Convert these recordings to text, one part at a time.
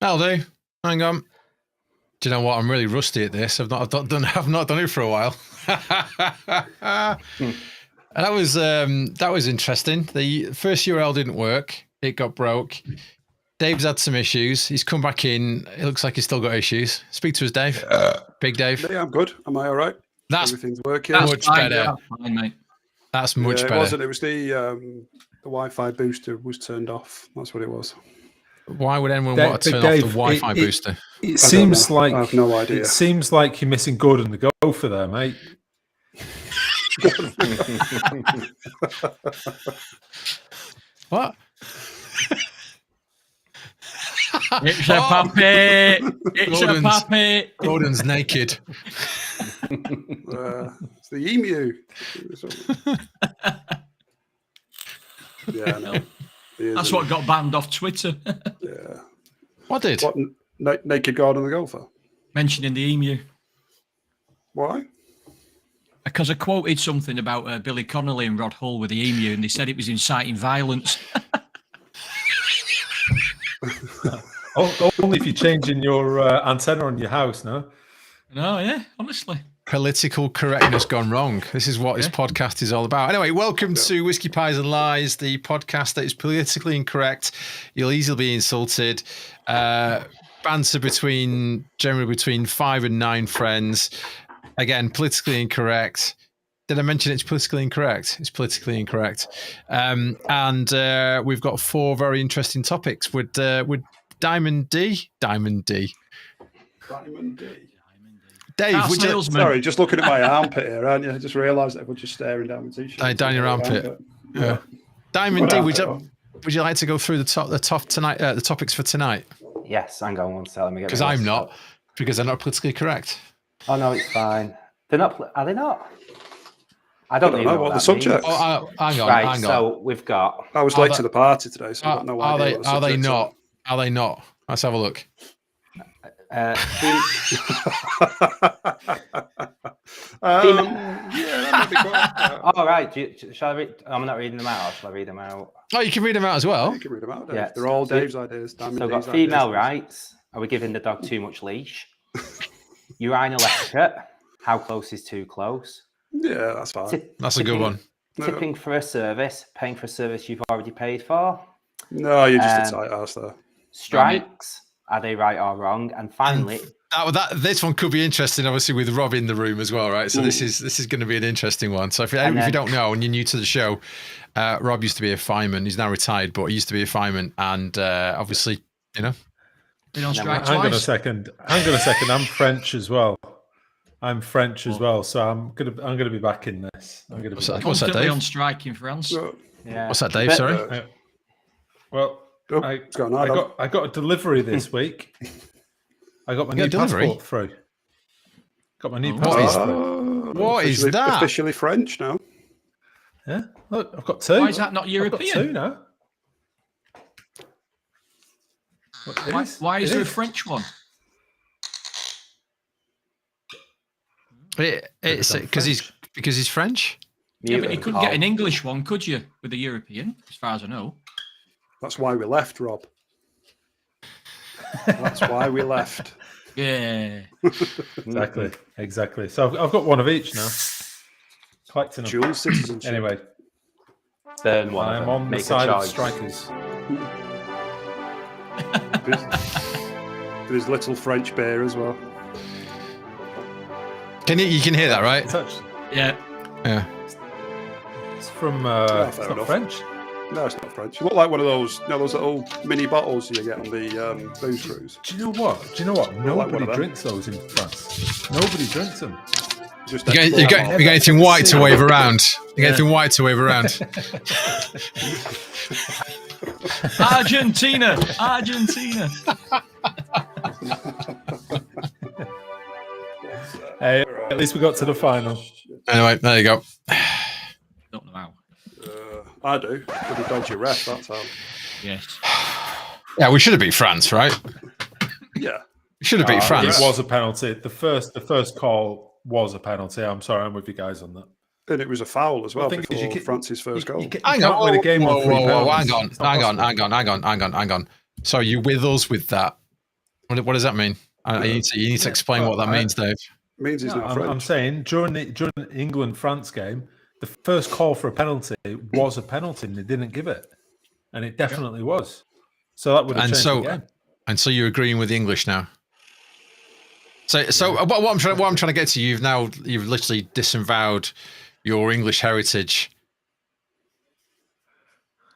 That'll do. Hang on. Do you know what? I'm really rusty at this. I've not done it for a while. And that was interesting. The first URL didn't work. It got broke. Dave's had some issues. He's come back in. It looks like he's still got issues. Speak to us, Dave. Big Dave. Yeah, I'm good. Am I all right? Everything's working. That's much better. Yeah, fine, mate. That's much better. It wasn't. It was the Wi-Fi booster was turned off. That's what it was. Why would anyone want to turn off the Wi-Fi booster? It seems like I have no idea. It seems like you're missing Gordon the Gopher there, mate. What? It's a puppet. It's a puppet. Gordon's naked. It's the emu. Yeah, no. That's what got banned off Twitter. Yeah. What did? What, naked Gordon the Golfer? Mentioning the emu. Why? Because I quoted something about Billy Connolly and Rod Hull with the emu, and they said it was inciting violence. Only if you're changing your antenna on your house, no? No, yeah, honestly. Political correctness gone wrong. This is what this podcast is all about. Anyway, welcome to Whiskey Pies and Lies, the podcast that is politically incorrect. You'll easily be insulted. Banter generally between 5 and 9 friends. Again, politically incorrect. Did I mention it's politically incorrect? It's politically incorrect. And we've got 4 very interesting topics with Diamond D. Dave, would you... Sorry, just looking at my armpit here, aren't you? I just realised that we're just staring down the t-shirt. Down your armpit. Yeah. Diamond D, would you like to go through the topics for tonight? Yes, hang on one second. Because I'm not politically correct. Oh no, it's fine. They're not. Are they not? I don't even know what the subject. Oh, hang on. Right, so we've got. I was late to the party today, so I don't know why. Are they not? Are they not? Let's have a look. All right. Shall I read? I'm not reading them out. Shall I read them out? Oh, you can read them out as well. You can read them out. Dave. Yeah, they're all Dave's ideas. So we've got female rights. Are we giving the dog too much leash? Urinal etiquette. How close is too close? Yeah, that's fine. That's a good one. Tipping for a service. Paying for a service you've already paid for. No, you're just a tight ass there. Strikes. Are they right or wrong? And finally, this one could be interesting, obviously, with Rob in the room as well, right? So this is going to be an interesting one. So if you don't know and you're new to the show, Rob used to be a fireman. He's now retired, but he used to be a fireman, and obviously, been on strike twice. Hang on a second. I'm French as well. So I'm gonna be back in this. What's that, Dave? On strike in France. Yeah. What's that, Dave? Sorry. I got a delivery this week. I got my new passport through. Got my new passport. What is that? Officially French now. Yeah, look, I've got 2. Why is that not European? I've got 2 now. Why is there a French one? It's because he's French. Yeah, but you couldn't get an English one, could you? With a European, as far as I know. That's why we left, Rob. That's why we left. Yeah. Exactly. So I've got one of each now. Collecting them. Dual citizenship. Anyway, Burn one. I'm on the side of strikers. There's little French bear as well. You can hear that, right? Yeah. It's from it's not French. No, it's not French. You look like one of those, those little mini bottles you get on the booze cruise. Do you know what? Nobody drinks those in France. Nobody drinks them. You get anything white to wave around. You get anything white to wave around. Argentina. Hey, at least we got to the final. Anyway, there you go. Don't know how. I do. With a dodgy ref, that's how. Yes. Yeah, we should have beat France, right? Yeah. We should have beat France. It was a penalty. The first call was a penalty. I'm sorry, I'm with you guys on that. And it was a foul as well before France's first goal. Hang on. Whoa, hang on. Sorry, you with us with that? What does that mean? You need to explain what that means, Dave. It means he's not French. I'm saying during the England-France game, the first call for a penalty was a penalty, and they didn't give it, and it definitely was. So that would have changed the game. And so you're agreeing with the English now. So what I'm trying to get to, you've literally disavowed your English heritage.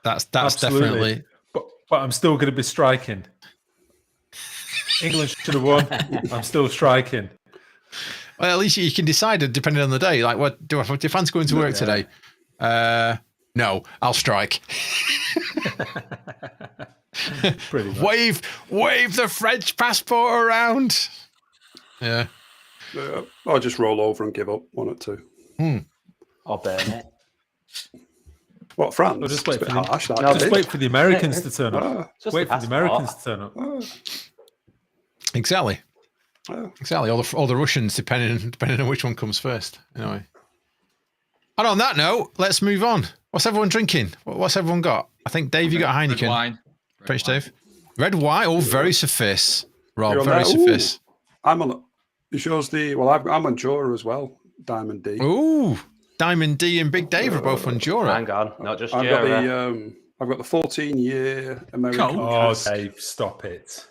That's definitely. But I'm still going to be striking. England should have won. I'm still striking. Well, at least you can decide depending on the day. Like, what do you fancy going to work today? No, I'll strike. Pretty much. Wave the French passport around. Yeah. I'll just roll over and give up 1 or 2. Or burn it. What, France? Well, just wait for the Americans to turn up. Wait for the Americans to turn up. Exactly. Exactly. All the Russians, depending on which one comes first. Anyway. And on that note, let's move on. What's everyone drinking? What's everyone got? I think Dave, you got Heineken. Red wine. French Dave. Red wine. Oh, very sophisticated. Rob, very sophisticated. I'm on. It shows the. Well, I'm on Jura as well. Diamond D. Ooh, Diamond D and Big Dave are both on Jura. Hang on, not just Jura. I've got the 14-year American. Oh, Dave, stop it.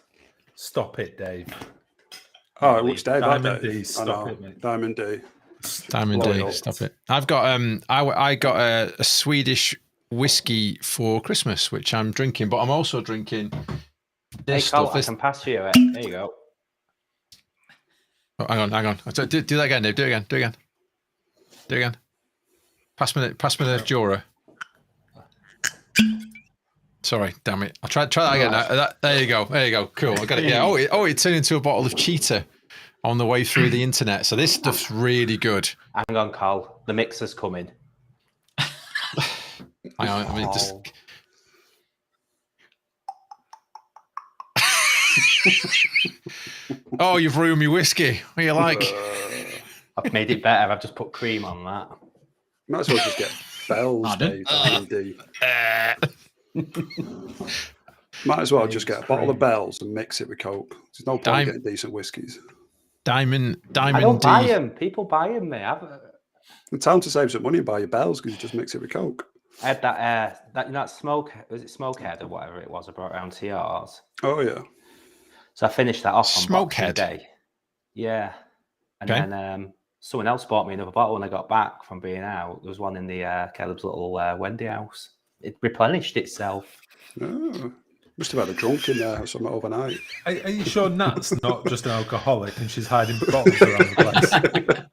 Stop it, Dave. Oh, which Dave? Diamond D. Stop it, mate. Diamond D. Diamond D. Stop it. I've got I got a Swedish whiskey for Christmas, which I'm drinking, but I'm also drinking this stuff. I can pass you it. There you go. Oh, hang on. Do that again, Dave. Do it again. Pass me the Jura. Sorry, damn it. I'll try that again. There you go. Cool. I got it. Yeah. It turned into a bottle of Cheetah on the way through the internet. So this stuff's really good. Hang on, Carl. The mixer's coming. Hang on. I mean, just. Oh, you've ruined me whiskey. What do you like? I've made it better. I've just put cream on that. Might as well just get bells, Dave. Might as well just get a bottle of bells and mix it with Coke. There's no point getting decent whiskies. Diamond I don't D. buy them. People buy them, mate. It's time to save some money and buy your bells because you just mix it with Coke. I had that smoke. Was it Smokehead or whatever it was? I brought around to yours. Oh yeah. So I finished that off on Boxing Smokehead. Day. Yeah, and then someone else bought me another bottle when I got back from being out. There was one in the Caleb's little Wendy house. It replenished itself. Oh, must have had a drunk in there or something overnight. Are you sure Nat's not just an alcoholic and she's hiding bottles around the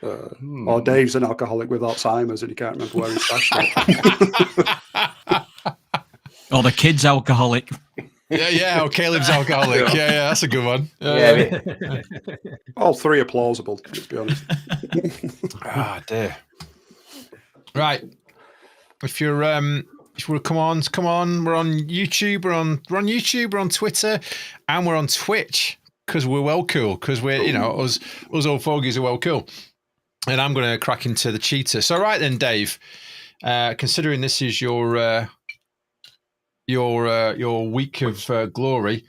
place? Or Dave's an alcoholic with Alzheimer's and he can't remember where he stashed it. Or the kid's alcoholic. Yeah. Or Caleb's alcoholic. Yeah, that's a good one. All 3 are plausible, let's be honest. Dear. Right. If you're come on, we're on YouTube, we're on YouTube, we're on Twitter, and we're on Twitch because we're well cool. Because we're us old fogies are well cool. And I'm going to crack into the Cheetah. So right then, Dave, considering this is your week of glory,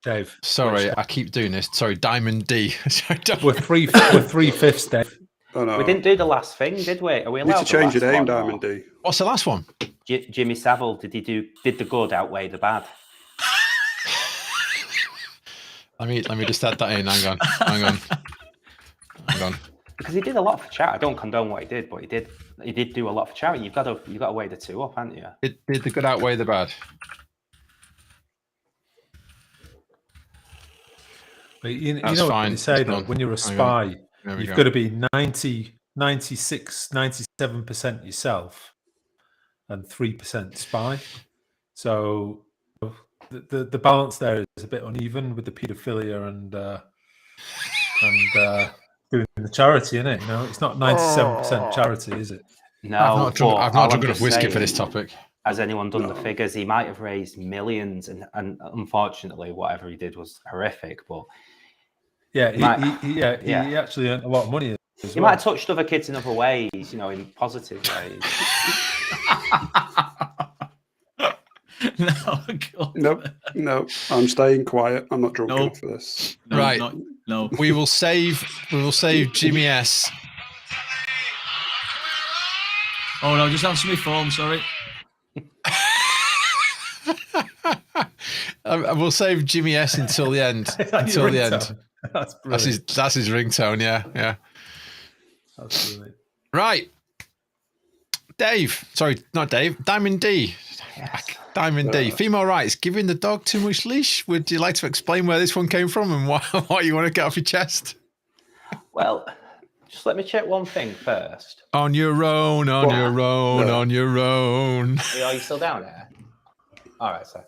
Dave. Sorry, I keep doing this. Sorry, Diamond D. We're 3/5, Dave. Oh, no. We didn't do the last thing, did we? Are we allowed need to change your name, one, Diamond D. What's the last one? Jimmy Savile, did the good outweigh the bad? Let me just add that in. Hang on. Because he did a lot for charity. I don't condone what he did, but he did do a lot for charity. You've got to weigh the 2 up, haven't you? Did the good outweigh the bad? But you know what they say though, when you're a spy, you've got to be 90, 96, 97% yourself and 3% spy. So the balance there is a bit uneven with the paedophilia and doing the charity, isn't it? You know, it's not 97% charity, is it? No, I've not drunk enough whiskey for this topic. Has anyone done the figures? He might have raised millions, and unfortunately, whatever he did was horrific. But he actually earned a lot of money. He might have touched other kids in other ways, in positive ways. No. I'm staying quiet. I'm not drunk enough for this. No, right. No. We will save Jimmy S. Oh no, just answer my phone, sorry. We'll save Jimmy S until the end. Until the end. That's his ringtone, yeah. That's brilliant. Right. Dave. Sorry, not Dave. Diamond D. Yes. Diamond D. Female rights. Giving the dog too much leash. Would you like to explain where this one came from and what you want to get off your chest? Well, just let me check one thing first. On your own. Are you still down there? All right, sir.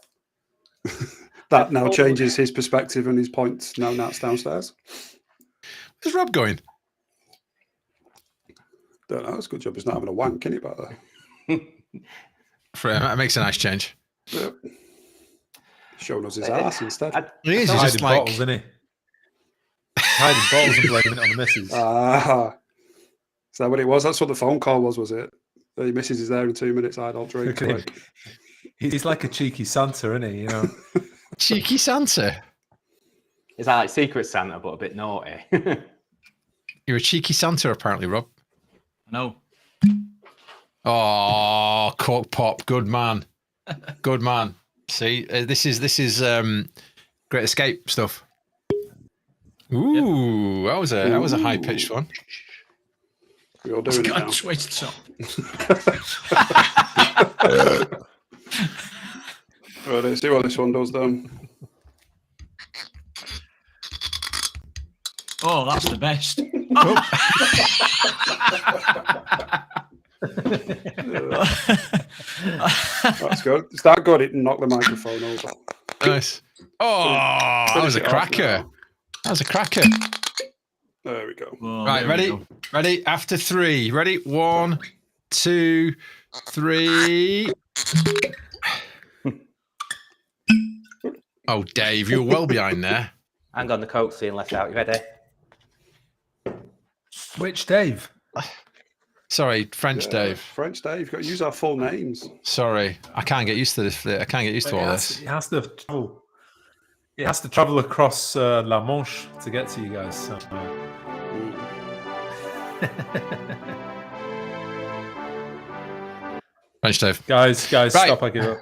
That now changes his perspective and his points. Now Nat's downstairs. Where's Rob going? Don't know. It's a good job he's not having a wank, isn't it, back there? That makes a nice change. Yep. Showing us his ass instead. He's just like bottles, isn't he? Hiding bottles and blaming it on the missus. Is that what it was? That's what the phone call was it? The missus is there in 2 minutes. I don't drink. He's like a cheeky Santa, isn't he? You know, cheeky Santa. Is that like Secret Santa, but a bit naughty? You're a cheeky Santa, apparently, Rob. No. Oh, cork pop, good man. See, this is Great Escape stuff. Ooh, that was a high pitched one. We're all doing it now. Twist top. Right, let's see what this one does then. Oh, that's the best. That's good. It's that good. It knocked the microphone over. Nice. Oh, that was a cracker. That was a cracker. There we go. Oh, right, ready? After 3. Ready? 1, 2, 3. Oh, Dave, you're well behind there. Hang on, the Coke's being left out. You ready? Which Dave? Sorry, French Dave. French Dave. You've got to use our full names. Sorry, I can't get used to this. I can't get used to all this. It has to travel. It has to travel across La Manche to get to you guys. So. French Dave. Guys, right. Stop! I give up.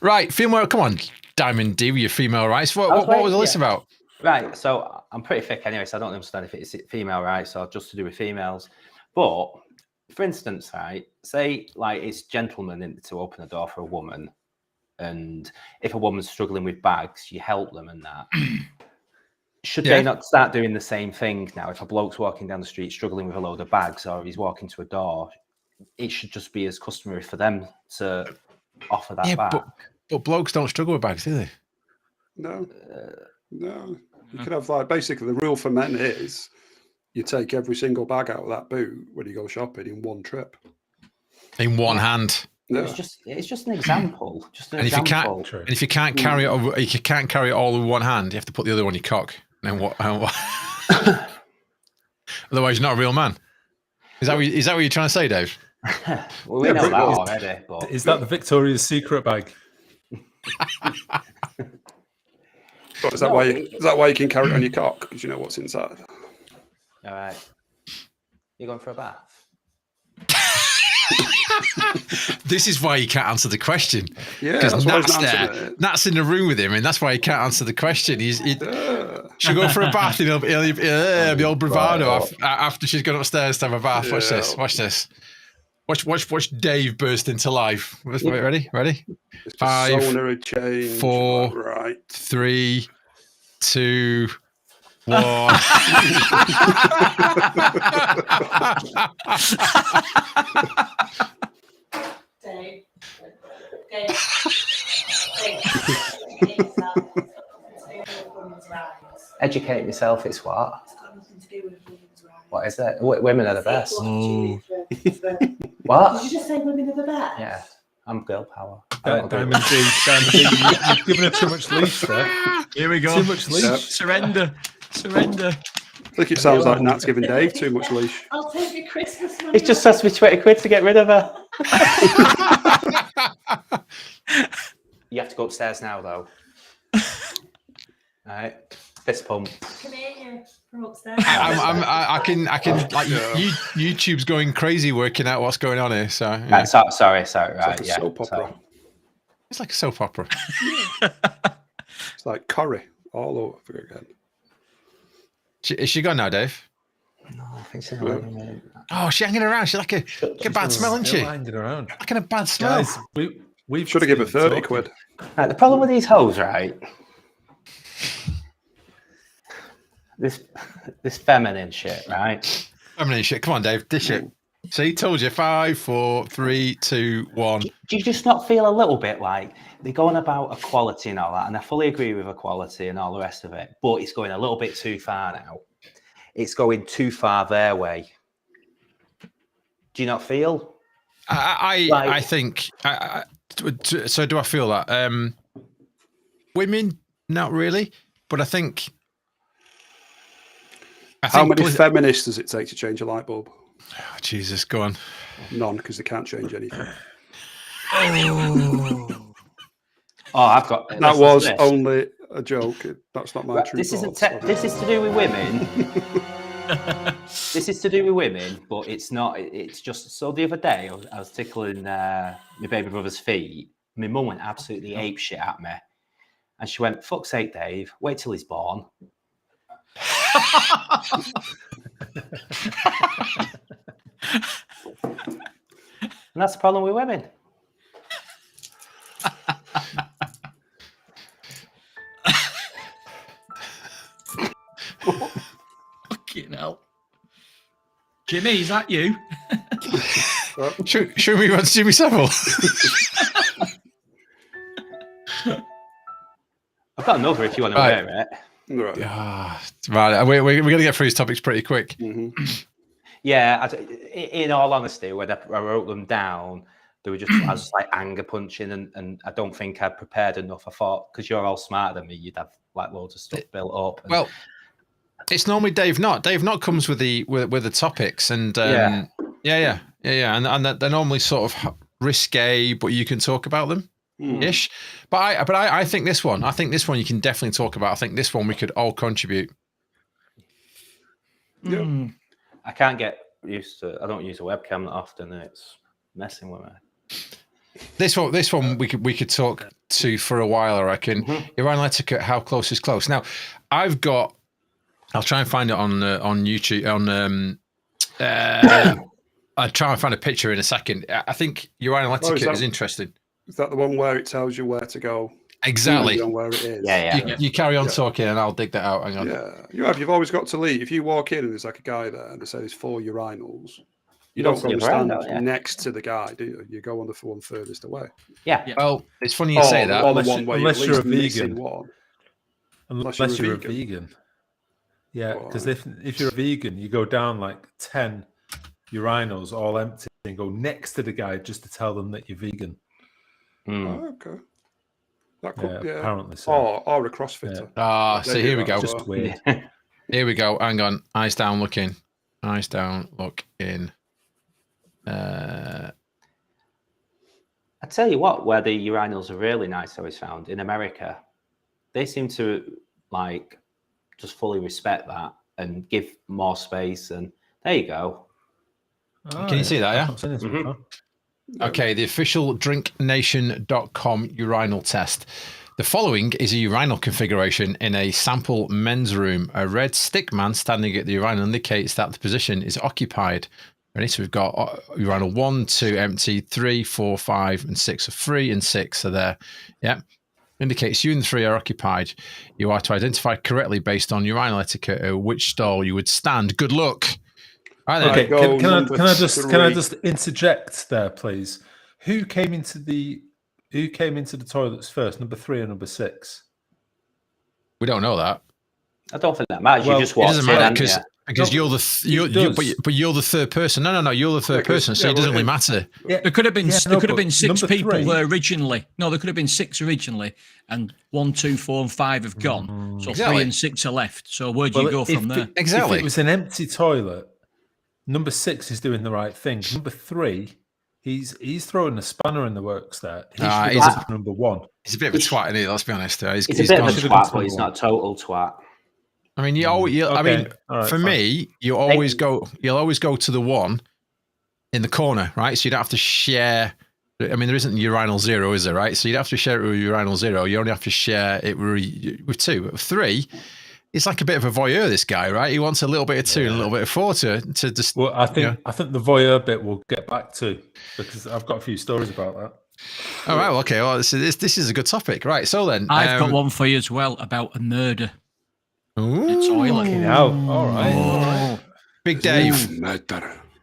Right, female. Come on, Diamond D, with your female rights. What was the list about? Right, so I'm pretty thick anyway, so I don't understand if it's female rights or just to do with females. But for instance, right, say like it's gentlemen to open a door for a woman, and if a woman's struggling with bags, you help them and that. Should they not start doing the same thing now? If a bloke's walking down the street struggling with a load of bags, or he's walking to a door, it should just be as customary for them to offer that back. But blokes don't struggle with bags, do they? No. You could have basically the rule for men is you take every single bag out of that boot when you go shopping in one trip. In one hand. Yeah. It's just an example. If you can't carry it all in one hand, you have to put the other on your cock. And then what? Otherwise, you're not a real man. Is that what you're trying to say, Dave? Well, we know that already. But... Is that the Victoria's Secret bag? Is that why you can carry it on your cock? Because you know what's inside. All right. You're going for a bath? This is why you can't answer the question. Yeah, because Nat's there. Nat's in the room with him, and that's why he can't answer the question. She'll go for a bath, and he'll be all bravado after she's gone upstairs to have a bath. Yeah. Watch this. Watch Dave burst into life. Ready? 5, 4, 3, 2, 1. Educate myself. It's what? What is it? Women are the best. What? Did you just say women are the best? Yeah, I'm girl power. Diamond D, you've given her too much leash there. Here we go. Too much leash. Yep. Surrender. I think it sounds like Nat's giving Dave too much leash. I'll take your Christmas money. It just cost me 20 quid to get rid of her. You have to go upstairs now, though. All right, fist pump. Come here from upstairs. I can like YouTube's going crazy working out what's going on here. So yeah. Right, sorry, right, It's like a soap opera. It's like a soap opera. It's like curry all over again. Is she gone now, Dave? No, I think she's not. Oh, she's hanging around. She's like a bad smell, isn't she? Hanging around. Like a bad smell. Guys, we Should have given her 30 quid. Right, the problem with these hoes, right? This feminine shit, right? Feminine shit. Come on, Dave. Dish it. See, told you. 5, 4, 3, 2, 1. Do you just not feel a little bit like they're going about equality and all that? And I fully agree with equality and all the rest of it, but it's going a little bit too far now. It's going too far their way. Do you not feel? I think. So do I feel that? Women, not really, but I think. How many feminists does it take to change a light bulb? Oh, Jesus, go on. None, because they can't change anything. I've got. That was only a joke. That's not my true This thoughts. This is to do with women. This is to do with women, but it's not. It's just so. The other day, I was tickling my baby brother's feet. My mum went absolutely ape shit at me, and she went, "Fuck's sake, Dave! Wait till he's born." And that's the problem with women. Fucking hell. Jimmy, is that you? Should we run to Jimmy Savile? I've got another if you want to wear it. Right. We're going to get through these topics pretty quick. Mm-hmm. Yeah, in all honesty, when I wrote them down, they were just I was like anger punching, and I don't think I'd prepared enough. I thought because you're all smarter than me, you'd have like loads of stuff built up. Well, it's normally Dave Knott. Dave Knott comes with the topics, and and they're normally sort of risque, but you can talk about them. Ish, but I think this one. I think this one you can definitely talk about. I think this one we could all contribute. Yeah. I can't get used to. I don't use a webcam that often. And it's messing with me. This one we could talk to for a while. I reckon. Urinal etiquette. How close is close? Now, I'll try and find it on YouTube. I'll try and find a picture in a second. I think urinal etiquette is interesting. Is that the one where it tells you where to go? Exactly. On where it is. Yeah. You carry on talking and I'll dig that out. Hang on. Yeah. You've always got to leave. If you walk in and there's like a guy there and they say there's 4 urinals, you don't go and stand next to the guy, do you? You go on the one furthest away. Yeah. Well, it's funny you say that. Unless you're a vegan. Unless you're a vegan. Yeah, because if you're a vegan, you go down like 10 urinals all empty and go next to the guy just to tell them that you're vegan. Oh, okay. That could, apparently so. Or a CrossFitter. So here we go. Just weird. Here we go. Hang on. Eyes down, look in. Eyes down, look in. I tell you what, where the urinals are really nice, I always found in America, they seem to like just fully respect that and give more space. And there you go. Can you see that? Yeah. Okay, the official drinknation.com urinal test. The following is a urinal configuration in a sample men's room. A red stick man standing at the urinal indicates that the position is occupied. Ready? So we've got urinal 1, 2 empty, 3, 4, 5, and 6 are free, and 6 are there. Yeah. Indicates you and the 3 are occupied. You are to identify correctly based on urinal etiquette which stall you would stand. Good luck. Okay, can I just interject there, please? Who came into the toilets first, number 3 or number 6? We don't know that. I don't think that matters. Well, you just walk in, because you're the third person. No, you're the third person, so it doesn't really matter. Yeah. There could have been 6 people there originally. No, there could have been 6 originally, and 1, 2, 4, and 5 have gone. So 3 and 6 are left. So where do you go from there? Exactly. If it was an empty toilet, number 6 is doing the right thing. Number 3 He's throwing a spanner in the works there. He's number one. He's a bit of a twat, isn't he? Let's be honest. He's a bit of a twat, but he's not a total twat. I mean, for me, you'll always go to the one in the corner, right? So you don't have to share. I mean, there isn't urinal 0, is there, right? So you don't have to share it with urinal 0. You only have to share it with 2. 3, it's like a bit of a voyeur, this guy, right? He wants a little bit of 2 and a little bit of 4 to just. Well, I think the voyeur bit we'll get back to, because I've got a few stories about that. All right, well, okay. Well, this is a good topic, right? So then, I've got one for you as well about a murder. Ooh. In a toilet. All right. Big Dave.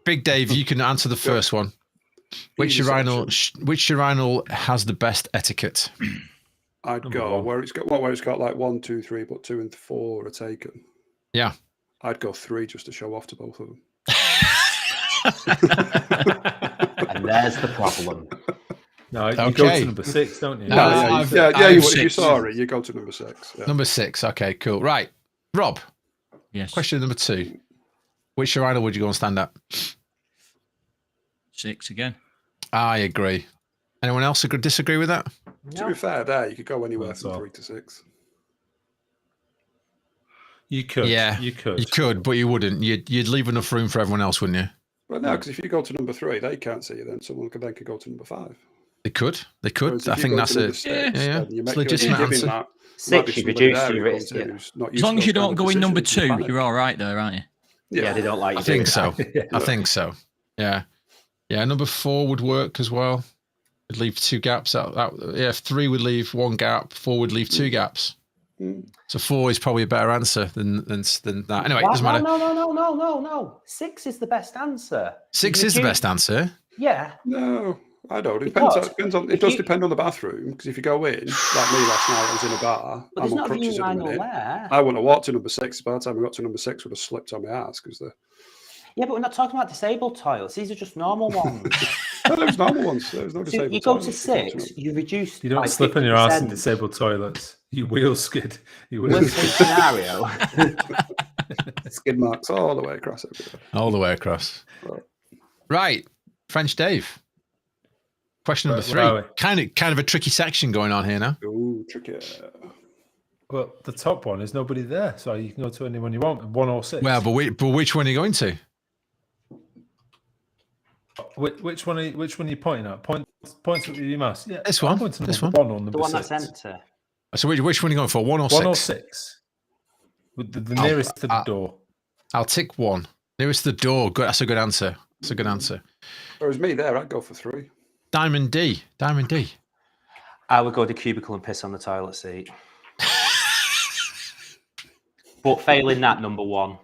Big Dave, you can answer the first one. Which urinal has the best etiquette? I'd go where it's got like 1, 2, 3, but 2 and 4 are taken. Yeah. I'd go 3 just to show off to both of them. And there's the problem. No, you go to number 6, don't you? You sorry, you go to number 6. Yeah. Number 6. Okay, cool. Right, Rob. Yes. Question number 2. Which urinal would you go and stand at? 6 again. I agree. Anyone else disagree with that? No. To be fair, you could go anywhere from 3 to 6. You could. Yeah, you could, but you wouldn't. You'd leave enough room for everyone else, wouldn't you? Well, no, because if you go to number 3, they can't see you. Then someone could go to number 5. They could. I think that's it. 6, it's legitimate answer. 6, you reduce your risk. As long as you don't go in number 2, you're all right there, aren't you? Yeah, they don't like you. I think so. I think so. Yeah. Yeah, number 4 would work as well. Would leave 2 gaps out. 3 would leave 1 gap. 4 would leave 2 gaps. So 4 is probably a better answer than that. Anyway, it doesn't matter. No. 6 is the best answer. 6 is the best answer. Yeah. No, I don't. It depends on. It does depend on the bathroom, because if you go in, like me last night, I was in a bar. But there's not a urinal there. I wouldn't have walked to number 6. By the time I got to number 6, I would have slipped on my ass because the. Yeah, but we're not talking about disabled toilets. These are just normal ones. No, there's normal ones. There's no disabled. You go to 6, you reduce. You don't slip on your ass in disabled toilets. You wheel skid. Worst case scenario. Skid marks all the way across everywhere. All the way across. Right, French Dave. Question number 3. Kind of a tricky section going on here now. Ooh, tricky. Well, the top one is nobody there, so you can go to anyone you want, 1 or 6. Well, but which one are you going to? Which one are you pointing at? Points with your mouse. Yeah, this one. This one. 1 on number 6. The one that's enter. So which one are you going for? 1 or 6? 1 or 6. With the nearest to the door. I'll tick 1. Nearest to the door. Good. That's a good answer. That's a good answer. If it was me there, I'd go for 3. Diamond D. I would go to cubicle and piss on the toilet seat. But failing that, number 1.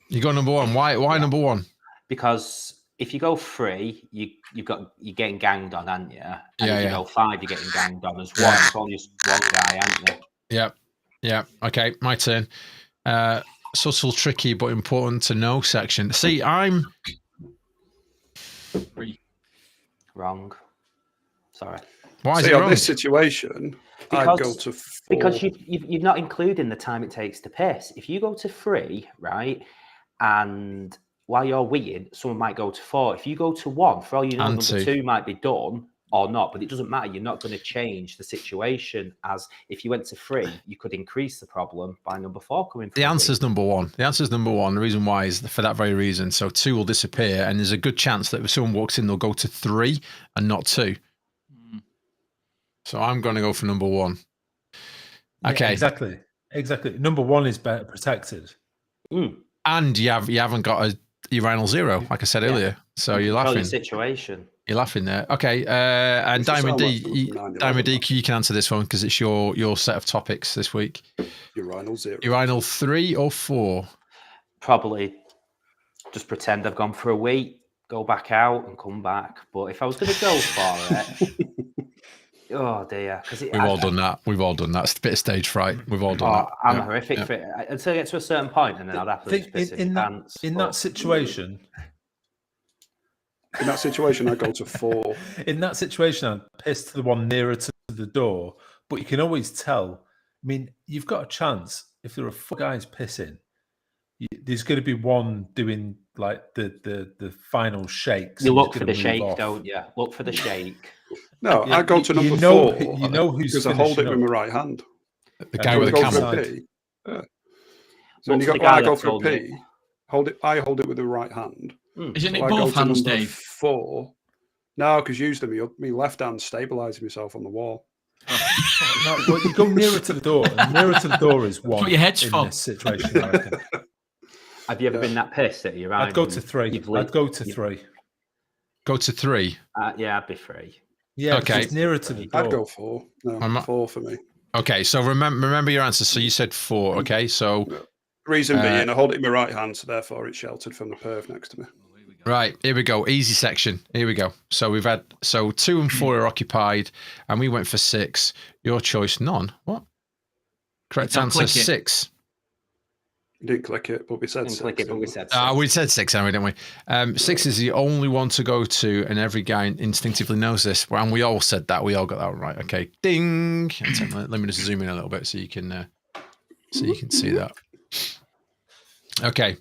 You go number 1. Why number 1? Because if you go 3, you're getting ganged on, aren't you? And if you go 5, you're getting ganged on as well. It's only just one guy, aren't you? Yeah. Okay, my turn. Subtle, tricky, but important to know section. See, I'm wrong. Sorry. Why is it wrong? This situation, I'd go to 4. Because you're not including the time it takes to piss. If you go to 3, right, and while you're weeing, someone might go to 4. If you go to 1, for all you know, number 2 might be done or not, but it doesn't matter. You're not going to change the situation. As if you went to 3, you could increase the problem by number 4 coming. The answer's number 1. The answer's number 1. The reason why is for that very reason. So 2 will disappear, and there's a good chance that if someone walks in, they'll go to 3 and not 2. So I'm going to go for number 1. Okay, yeah, exactly. Number 1 is better protected, and you haven't got a urinal 0, like I said earlier. So you're laughing. Situation. You're laughing there. Okay, and Diamond D, you can answer this one because it's your set of topics this week. Urinal 0. Urinal 3 or 4? Probably just pretend I've gone for a week, go back out and come back. But if I was going to go for it. Oh dear! We've all done that. It's a bit of stage fright. We've all done that. I'm horrific for it until I get to a certain point, and then I'd happily just piss in pants. In that situation, I'd go to 4. In that situation, I'd piss to the one nearer to the door. But you can always tell. I mean, you've got a chance if there are 4 guys pissing. There's going to be one doing like the final shakes. You look for the shake, don't you? Look for the shake. No, I go to number 4. You know who's because I hold it with my right hand. The guy with the camel. Yeah. So when I go for a pee, I hold it with the right hand. Isn't it both hands, Dave? 4. No, because usually my left hand stabilises myself on the wall. No, well, you go nearer to the door. And nearer to the door is one. That's what your head's in for. This situation, I reckon. Have you ever been that pissed at your I'd go to 3. I'd go to 3. Go to 3. Yeah, I'd be 3. Yeah, okay. It's nearer to the door. I'd go 4. No, 4 for me. Okay, so remember your answer. So you said 4. Okay, so reason being, I hold it in my right hand, so therefore it's sheltered from the perv next to me. Right, here we go. Easy section. Here we go. So we've had 2 and 4 are occupied, and we went for 6. Your choice, none. What? Correct answer, 6. You didn't click it, but we said 6. Click it, but we said 6. We said 6, haven't we? Didn't we? 6 is the only one to go to, and every guy instinctively knows this. And we all said that. We all got that one right. Okay, ding. Let me just zoom in a little bit so you can see that. Okay.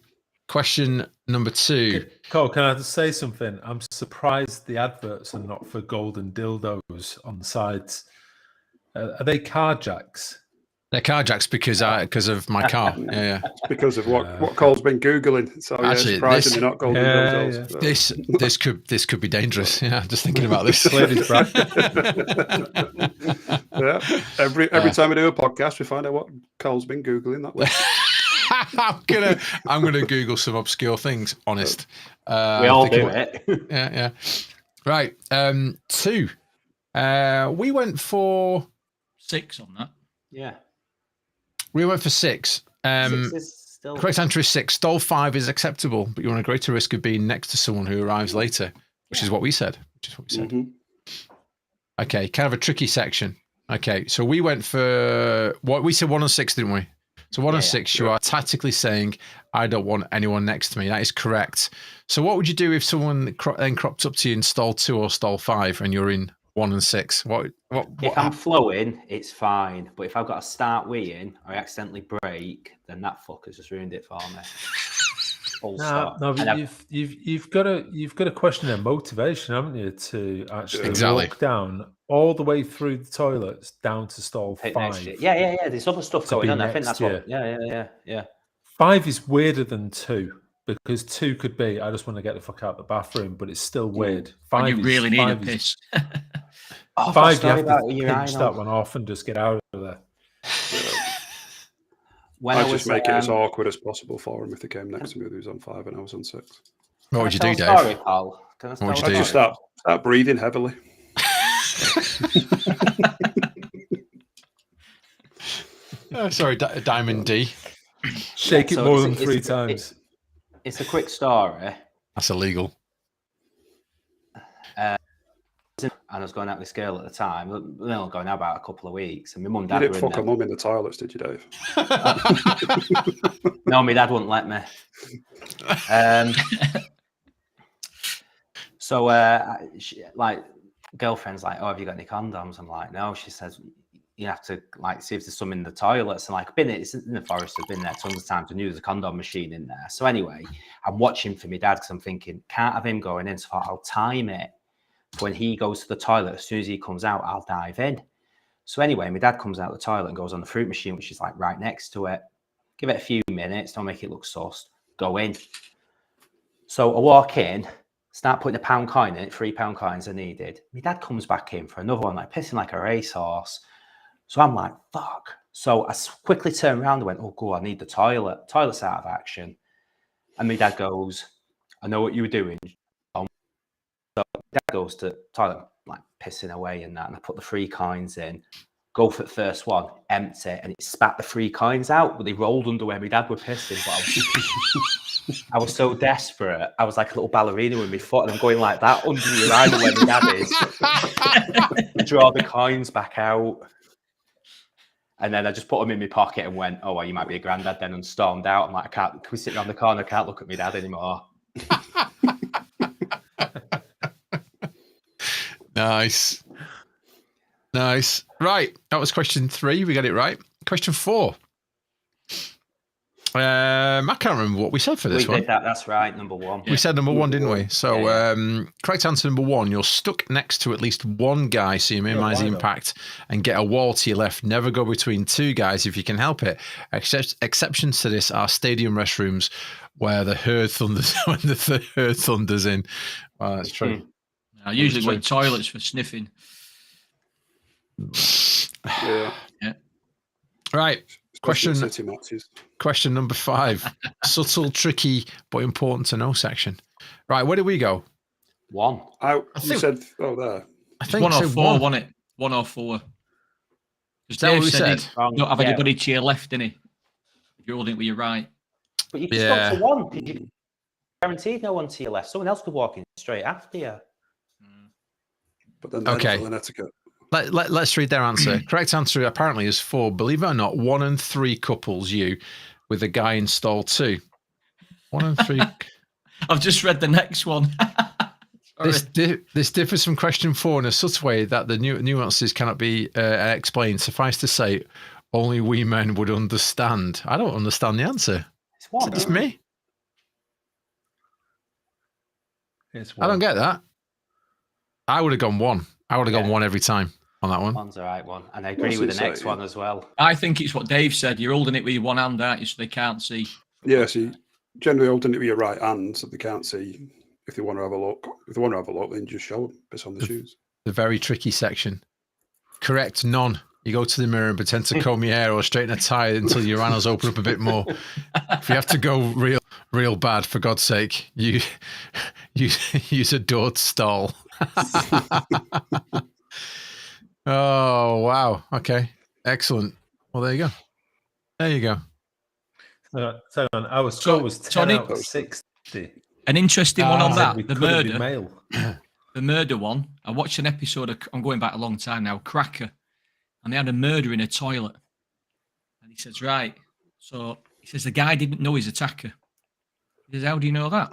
Question number 2. Cole, can I just say something? I'm surprised the adverts are not for golden dildos on the sides. Are they car jacks? They're car jacks because of my car. Yeah. It's because of what Cole's been Googling. So actually, surprisingly not golden dildos. Yeah. This could be dangerous. Yeah, just thinking about this. Yeah. Every time we do a podcast, we find out what Cole's been Googling that way. I'm gonna Google some obscure things. Honest, we all do it. Yeah. Right. 2. We went for 6 on that. Yeah. We went for 6. 6 is still... Correct answer is 6. Stall 5 is acceptable, but you're on a greater risk of being next to someone who arrives later, which is what we said. Mm-hmm. Okay, kind of a tricky section. Okay, so we went for what we said 1 and 6, didn't we? So 1 and 6, you are tactically saying, I don't want anyone next to me. That is correct. So what would you do if someone then cropped up to you in stall 2 or stall 5 and you're in 1 and 6? If I'm flowing, it's fine. But if I've got to start weeing or I accidentally break, then that fucker's just ruined it for me. No, but you've got to question their motivation, haven't you, to actually walk down all the way through the toilets down to stall 5. Yeah. There's other stuff going on. I think that's what. Yeah. 5 is weirder than 2 because 2 could be I just want to get the fuck out of the bathroom, but it's still weird. 5 and you really need a piss. 5 you have to pinch that one off and just get out of there. I just make it as awkward as possible for him if they came next to me. He was on 5 and I was on 6. What would you do, Dave? Sorry, Paul. What would you do? I'd just start breathing heavily. Sorry, Diamond D. Shake it more than 3 times. It's a quick story. That's illegal. And I was going out with this girl at the time. We were going out about a couple of weeks, and my mum and dad didn't fuck her mum in the toilets, did you, Dave? No, my dad wouldn't let me. So, girlfriend's like, "Oh, have you got any condoms?" I'm like, "No." She says, "You have to see if there's some in the toilets." And it's in the forest. I've been there tons of times. I knew there's a condom machine in there. So anyway, I'm watching for my dad because I'm thinking, can't have him going in. So I'll time it. When he goes to the toilet, as soon as he comes out, I'll dive in. So anyway, my dad comes out of the toilet and goes on the fruit machine, which is right next to it. Give it a few minutes, don't make it look sus. Go in. So I walk in, start putting a £1 coin in it, £3 coins are needed. My dad comes back in for another one, pissing like a racehorse. So I'm like, fuck. So I quickly turned around and went, oh, God, I need the toilet. Toilet's out of action. And my dad goes, I know what you were doing. So dad goes to the toilet, pissing away and that, and I put the 3 coins in, go for the first one, empty, and it spat the 3 coins out, but they rolled under where my dad were pissing. But I was so desperate. I was like a little ballerina with my foot, and I'm going like that under the urinal where my dad is. Draw the coins back out. And then I just put them in my pocket and went, oh, well, you might be a granddad then, and stormed out. I'm like, can we sit around the corner? I can't look at my dad anymore. Nice. Right. That was question 3. We got it right. Question 4. I can't remember what we said for this one. That's right, number one. We said number one, didn't we? So correct answer number one, you're stuck next to at least one guy, so you minimize the impact and get a wall to your left. Never go between two guys if you can help it. Exceptions to this are stadium restrooms where the herd thunders when the herd thunders in. Well, that's true. I usually go to toilets for sniffing. Yeah. Right. Question number 5. Subtle, tricky, but important to know section. Right, where did we go? 1. You said, there. I think 104, wasn't it? 104. Is that what we said? Don't have anybody to your left, didn't he? If you're holding it with your right. But you just got to 1 because you guaranteed no one to your left. Someone else could walk in straight after you. But then an etiquette. Let's read their answer. Correct answer apparently is 4. Believe it or not, 1 and 3 couples with a guy in stall 2. 1 and 3. I've just read the next one. This differs from question 4 in a subtle way that the nuances cannot be explained. Suffice to say, only we men would understand. I don't understand the answer. It's me. I don't get that. I would have gone 1. I would have gone 1 every time on that one. 1's the right one. And I agree with the next one as well. I think it's what Dave said. You're holding it with your one hand, aren't you? So they can't see. Yeah, so you generally holding it with your right hand so they can't see if they want to have a look. If they want to have a look, then just show them. Piss on the shoes. The very tricky section. Correct, none. You go to the mirror and pretend to comb your hair or straighten a tie until your urinals open up a bit more. If you have to go real bad, for God's sake, you use a door stall. Oh, wow. Okay. Excellent. Well, there you go. So our score was 10 out of 60. An interesting one on that. The murder one. I watched an episode I'm going back a long time now, Cracker. And they had a murder in a toilet. And he says, right. So he says, the guy didn't know his attacker. He says, how do you know that?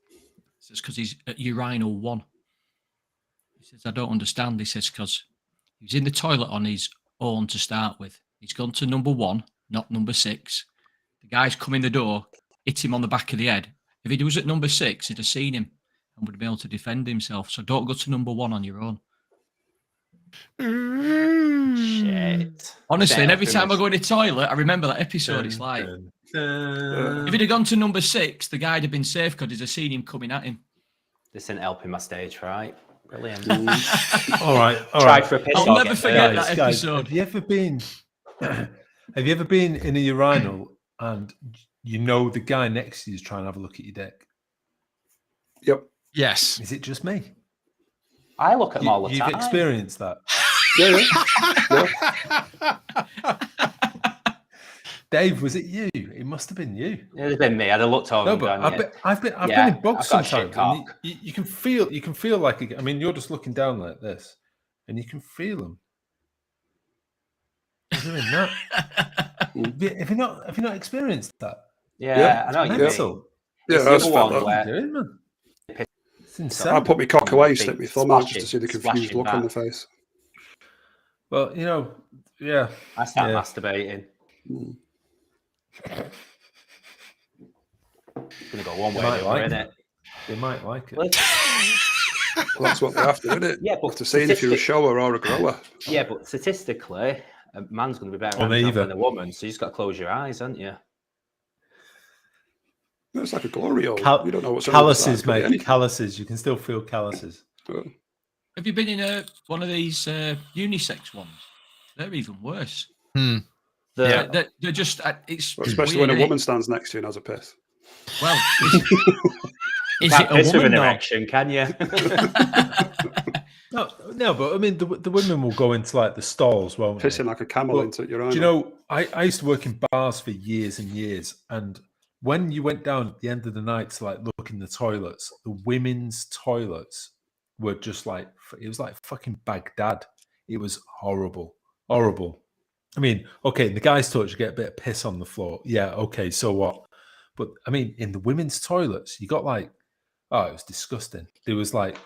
He says, because he's at urinal 1. He says, I don't understand. He says, because he was in the toilet on his own to start with. He's gone to number 1, not number 6. The guy's come in the door, hit him on the back of the head. If he was at number 6, he'd have seen him and would be able to defend himself. So don't go to number 1 on your own. Shit. Honestly, and every time I go in the toilet, I remember that episode. It's like, if he'd have gone to number 6, the guy'd have been safe because he'd have seen him coming at him. This isn't helping my stage fright. Brilliant. All right. For a piss I'll never forget that episode. Have you ever been in a urinal and you know the guy next to you is trying to have a look at your dick? Yep. Yes. Is it just me? I look at them all the time. You've experienced that? Yeah. Dave, was it you? It must have been you. It'd have been me. I'd have looked over. No, but I've been in bugs sometimes. And you can feel like. I mean, you're just looking down like this, and you can feel them. You're doing that. Have you not experienced that? Yeah, I know. Mental. Yeah, that's one where doing, man. It's insane. I put my cock away, stick my thumb out just to see the confused look on the face. Well, yeah. I start masturbating. It's going to go one way or the other, isn't it? They might like it. Well, that's what they have to, isn't it? Yeah, but to see if you're a shower or a grower. Yeah, but statistically, a man's going to be better than a woman, so you just got to close your eyes, haven't you? It's like a glory hole. You don't know what's calluses, mate. Calluses. You can still feel calluses. Have you been in one of these unisex ones? They're even worse. They're just especially weird, when a woman stands next to you and has a piss. Well, is it a woman? With an erection, can you? No, but I mean, the women will go into like the stalls, won't they? Pissing like a camel into your own. Do you know? I used to work in bars for years and years, and when you went down at the end of the night to like look in the toilets, the women's toilets were just like, it was like fucking Baghdad. It was horrible. I mean, okay, in the guys' toilets, you get a bit of piss on the floor. Yeah, okay, so what? But I mean, in the women's toilets, you got like, it was disgusting. There was like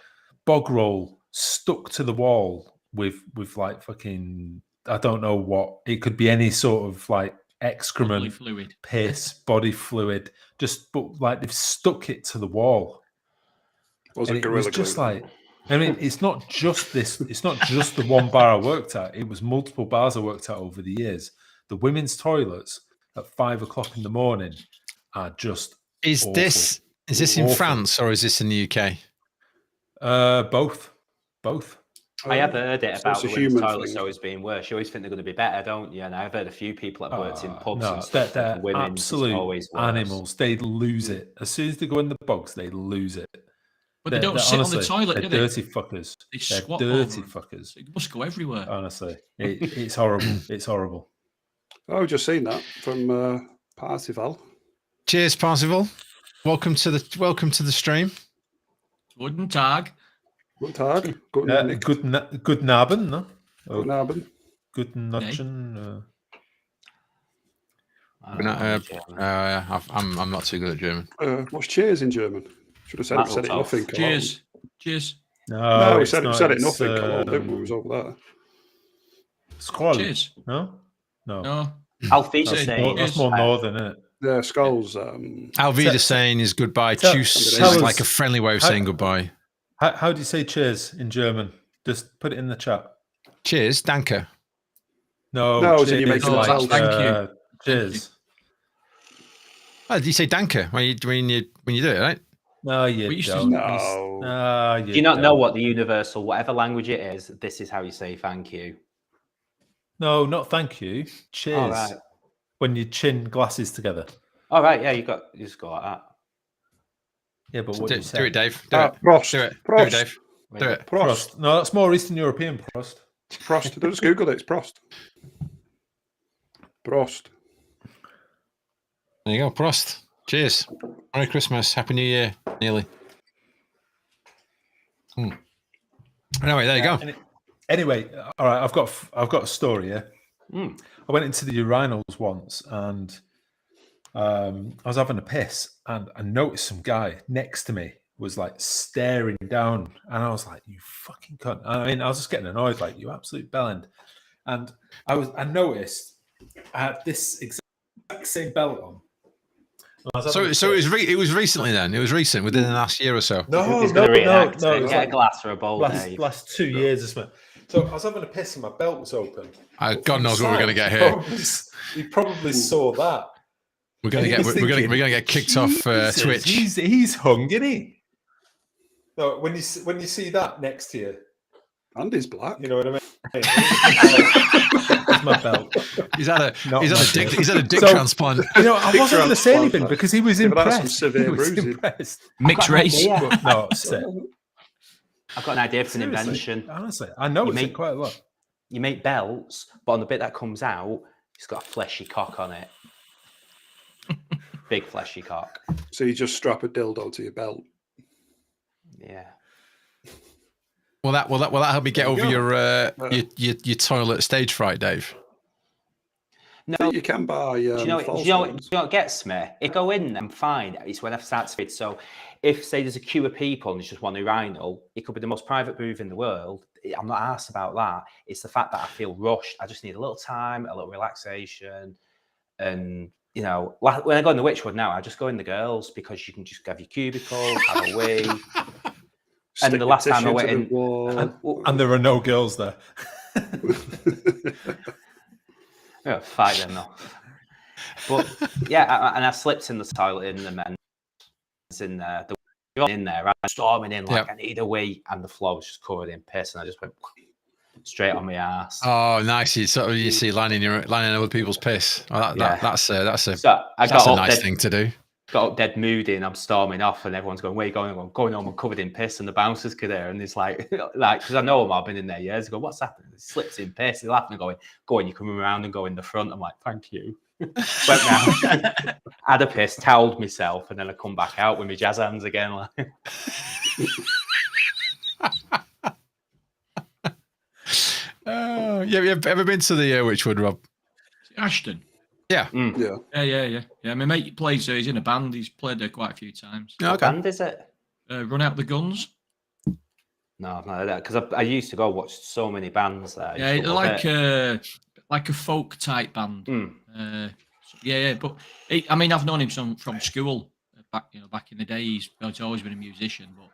bog roll stuck to the wall with like fucking, I don't know what. It could be any sort of like excrement, Bodily fluid. piss, body fluid. But like they've stuck it to the wall. It was just like, I mean, it's not just this. It's not just the one bar I worked at. It was multiple bars I worked at over the years. The women's toilets at 5 o'clock in the morning are just awful. Is this in France or is this in the UK? Both. I have heard it about the women's toilets always being worse. You always think they're going to be better, don't you? And I've heard a few people that have worked in pubs and stuff. They're absolute always animals. They lose it. As soon as they go in the bogs, they lose it. But they don't sit honestly, on the toilet, do they? Dirty fuckers. They're dirty fuckers. It must go everywhere. Honestly, it's horrible. It's horrible. Oh, just seen that from Parzival. Cheers, Parzival. Welcome to the stream. Guten Tag. Guten Tag. Good Abend, no? Guten Abend. Guten Nachten. I'm not too good at German. What's cheers in German? Should have said it nothing. Cheers. Cheers. No, we said it nothing. Come on, didn't we? It was over there. Skål. Cheers. No. Auf Wiedersehen. That's more northern, isn't it? Yeah, skulls. Auf Wiedersehen is goodbye. Tschüss is like a friendly way of saying goodbye. How do you say cheers in German? Just put it in the chat. Cheers, danke. No, so you make it thank you. Cheers. Oh, do you say danke when you do it, right? No, you don't. No. Do you not know what the universal, whatever language it is, this is how you say thank you? No, not thank you. Cheers. All right. When you chin glasses together. All right, yeah, you just go like that. Yeah, but what do it, Dave. Prost. Do it, Dave. Do it. Prost. No, that's more Eastern European. Prost. Just Google it. It's Prost. Prost. There you go. Prost. Cheers. Merry Christmas. Happy New Year. Nearly. Anyway, there you go. Anyway, all right. I've got a story here. I went into the urinals once and I was having a piss and I noticed some guy next to me was like staring down and I was like, you fucking cunt. I mean, I was just getting annoyed, like, you absolute bellend. And I noticed I had this exact same belt on. So it was recently then? It was recent, within the last year or so? No. Get a glass or a bowl, Dave. Last 2 years or something. So I was having a piss and my belt was open. God knows what we're going to get here. You probably saw that. We're going to get kicked off Twitch. He's hung, isn't he? No, when you see that next to you, and he's black. You know what I mean? That's my belt. He's had a dick transplant. You know, I wasn't going to say anything because he was impressed. Mixed race. No, that's it. I've got an idea for an invention. Honestly, I know it's quite a lot. You make belts, but on the bit that comes out, it's got a fleshy cock on it. Big fleshy cock. So you just strap a dildo to your belt. Yeah. Will that help you get over your toilet stage fright, Dave? No, you can buy. Do you know what gets me? If I go in there, I'm fine. It's when I start to feed. So, if say there's a queue of people and it's just one urinal, it could be the most private booth in the world. I'm not asked about that. It's the fact that I feel rushed. I just need a little time, a little relaxation, and you know, when I go in the Witchwood now, I just go in the girls because you can just have your cubicle, have a wee. And the last time I went in, and there are no girls there. Yeah, fight them off. But yeah, and I slipped in the toilet in the men's in there. In there, I'm storming in like I need a wee, and the floor was just covered in piss, and I just went straight on my ass. Oh, nice! You see lining other people's piss. Oh, that's a nice thing to do. Got up dead moody and I'm storming off and everyone's going, where are you going? I'm going home, I'm covered in piss, and the bouncers could hear, and it's like, because I know them, I've been in there years ago. What's happening? It slips in piss. They're laughing and going, go on, you come around and go in the front. I'm like, thank you. Went round, had a piss, towelled myself, and then I come back out with my jazz hands again. Like. Have ever been to the Witchwood, Rob? Ashton. Yeah. Yeah. My mate plays. He's in a band. He's played there quite a few times. What band is it? Run Out the Guns. No, I've not heard that because I used to go watch so many bands there. Yeah, like a folk type band. Yeah. But I mean, I've known him from school back in the day. He's always been a musician, but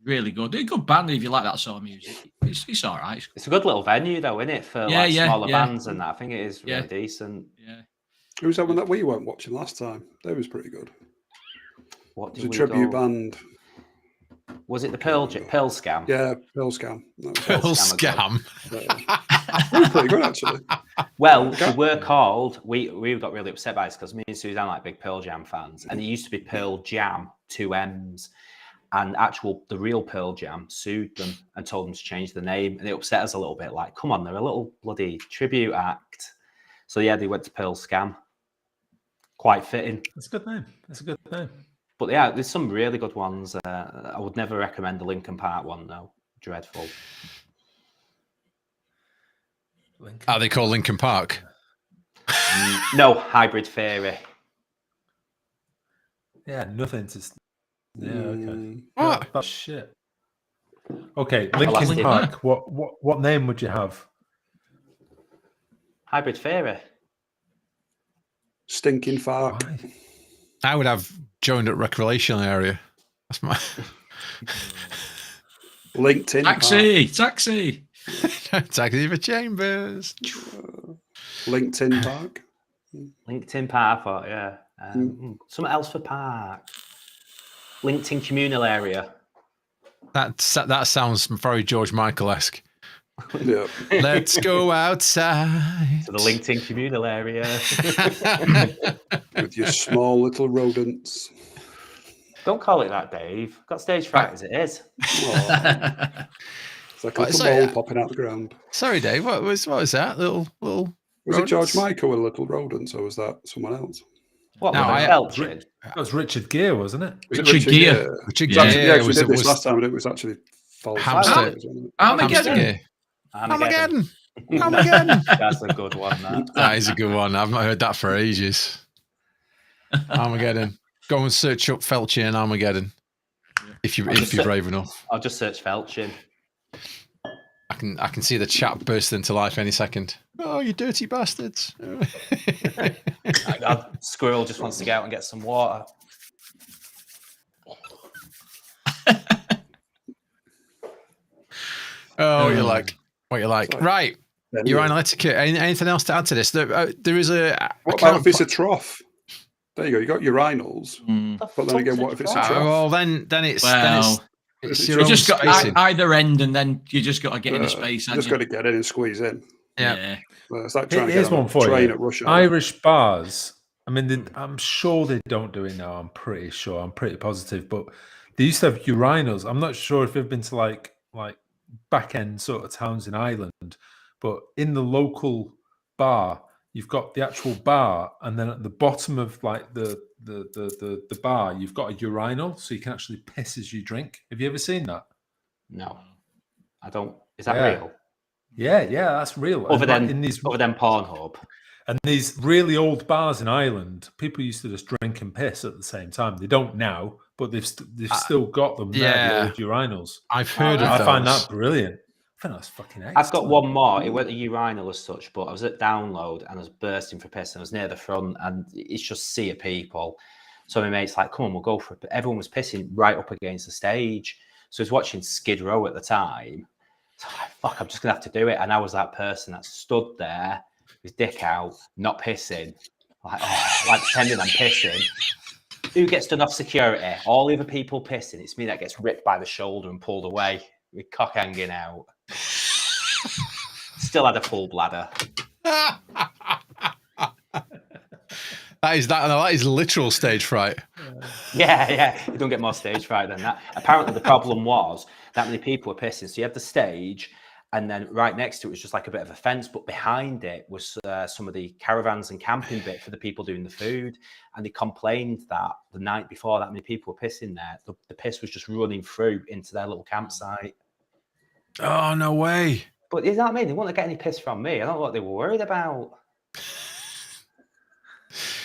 really good. They're a good band if you like that sort of music. It's all right. It's a good little venue though, isn't it, for smaller bands and that. I think it is really decent. Yeah. Who was that one that we weren't watching last time? That was pretty good. What it was a tribute band. Was it the Pearl Scam? Yeah, Pearl Scam. Pearl Scam. They were pretty good, actually. Well, they were called. We got really upset by this because me and Suzanne like big Pearl Jam fans, and it used to be Pearl Jam, 2 M's, and the real Pearl Jam sued them and told them to change the name, and it upset us a little bit. Like, come on, they're a little bloody tribute act. So yeah, they went to Pearl Scam. Quite fitting. That's a good name. But yeah, there's some really good ones. I would never recommend the Linkin Park one, though. Dreadful. Are they called Linkin Park? No, Hybrid Theory. Yeah, nothing to... Yeah, okay. What? That's shit. Okay, Linkin Park. What name would you have? Hybrid Theory. Stinking fart. Why? I would have joined at recreational area. That's my LinkedIn. Taxi. Taxi for Chambers. LinkedIn Park. LinkedIn Park, I thought, yeah. Something else for Park. LinkedIn communal area. That sounds very George Michael-esque. Yeah. Let's go outside. To the LinkedIn communal area. With your small little rodents. Don't call it that, Dave. I've got stage fright as it is. It's like a little mole popping out the ground. Sorry, Dave. What was that? Little Was rodents? it George Michael with little rodents, or was that someone else? What? No, Belching? That was Richard Gere, wasn't it? Richard Gere. Richard Gere. Yeah, we did this last time, but it was actually false. Hamster. Armageddon. That's a good one. That is a good one. I've not heard that for ages. Armageddon. Go and search up Felching and Armageddon. If you're brave enough. I'll just search Felching. I can see the chat burst into life any second. Oh, you dirty bastards. Squirrel just wants to get out and get some water. Oh, you like what you like. Sorry. Right. Urinal etiquette. Anything else to add to this? There is a... What about if it's a trough? There you go. You got urinals. But then again, what if it's a trough? Well, then it's... It's you just got either end, and then you just got to get in the space. You just got to get in and squeeze in. Yeah. Well, it's like trying to get on a train at Russia. Irish bars. I mean, I'm sure they don't do it now. I'm pretty sure. I'm pretty positive. But they used to have urinals. I'm not sure if you've been to like back end sort of towns in Ireland, but in the local bar, you've got the actual bar, and then at the bottom of like the bar, you've got a urinal, so you can actually piss as you drink. Have you ever seen that? No, I don't. Is that real? Yeah, that's real. Other than Pornhub. And these really old bars in Ireland, people used to just drink and piss at the same time. They don't now, but they've still got them there, the old urinals. I've heard of those. I find that brilliant. I think that's fucking excellent. I've got one more. It wasn't a urinal as such, but I was at Download and I was bursting for piss, and I was near the front, and it's just a sea of people. So my mate's like, come on, we'll go for it. But everyone was pissing right up against the stage. So I was watching Skid Row at the time. So I'm like, fuck, I'm just going to have to do it. And I was that person that stood there, his dick out, not pissing, like pretending I'm pissing. Who gets done off security? All the other people pissing. It's me that gets ripped by the shoulder and pulled away with cock hanging out. Still had a full bladder. That is literal stage fright. Yeah. You don't get more stage fright than that. Apparently, the problem was that many people were pissing. So you had the stage, and then right next to it was just like a bit of a fence, but behind it was some of the caravans and camping bit for the people doing the food. And they complained that the night before that many people were pissing there, the piss was just running through into their little campsite. Oh, no way. But is that me? They wouldn't get any piss from me. I don't know what they were worried about.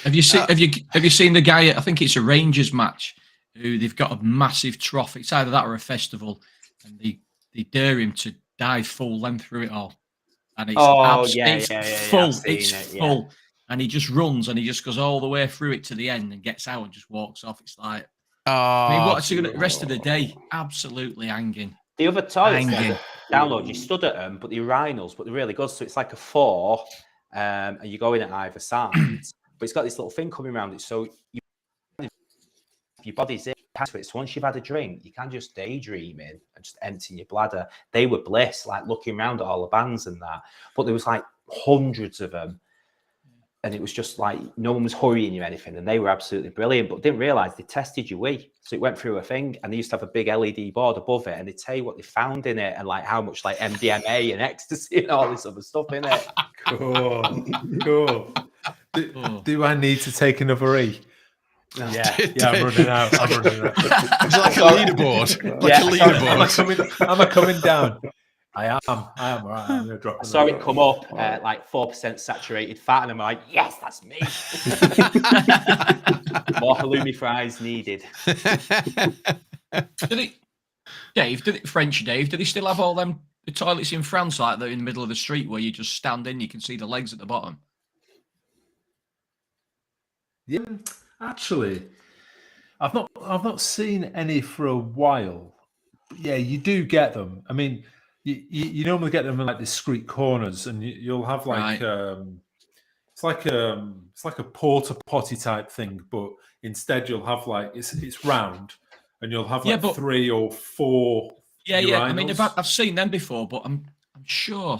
Have you seen the guy? I think it's a Rangers match. Who they've got a massive trough. It's either that or a festival, and they dare him to dive full length through it all. And it's full. It's full. and he just runs and he just goes all the way through it to the end and gets out and just walks off. It's like, I mean, what's he gonna the rest of the day? Absolutely hanging. The other toilets download, you stood at them, but the urinals, but they're really good. So it's like a 4, and you go in at either side, but it's got this little thing coming around it. So your body's in. So once you've had a drink, you can just daydreaming and just emptying your bladder. They were bliss, like looking around at all the bands and that. But there was like hundreds of them. And it was just like no one was hurrying you or anything, and they were absolutely brilliant. But didn't realise they tested your wee, so it went through a thing, and they used to have a big LED board above it, and they tell you what they found in it, and like how much like MDMA and ecstasy and all this other stuff in it. Cool. Do I need to take another E? Yeah, I'm running out. It's like a leaderboard. Am I coming down? I am. All right. I'm gonna drop. I saw it come up like 4% saturated fat, and I'm like, yes, that's me. More halloumi fries needed. French Dave, do they still have all them the toilets in France like that in the middle of the street where you just stand in, you can see the legs at the bottom? Yeah, actually, I've not seen any for a while. Yeah, you do get them. I mean, you normally get them in like discreet corners, and you'll have like it's like a porta potty type thing, but instead you'll have like it's round, and you'll have like 3 or 4. Yeah. I mean, I've seen them before, but I'm sure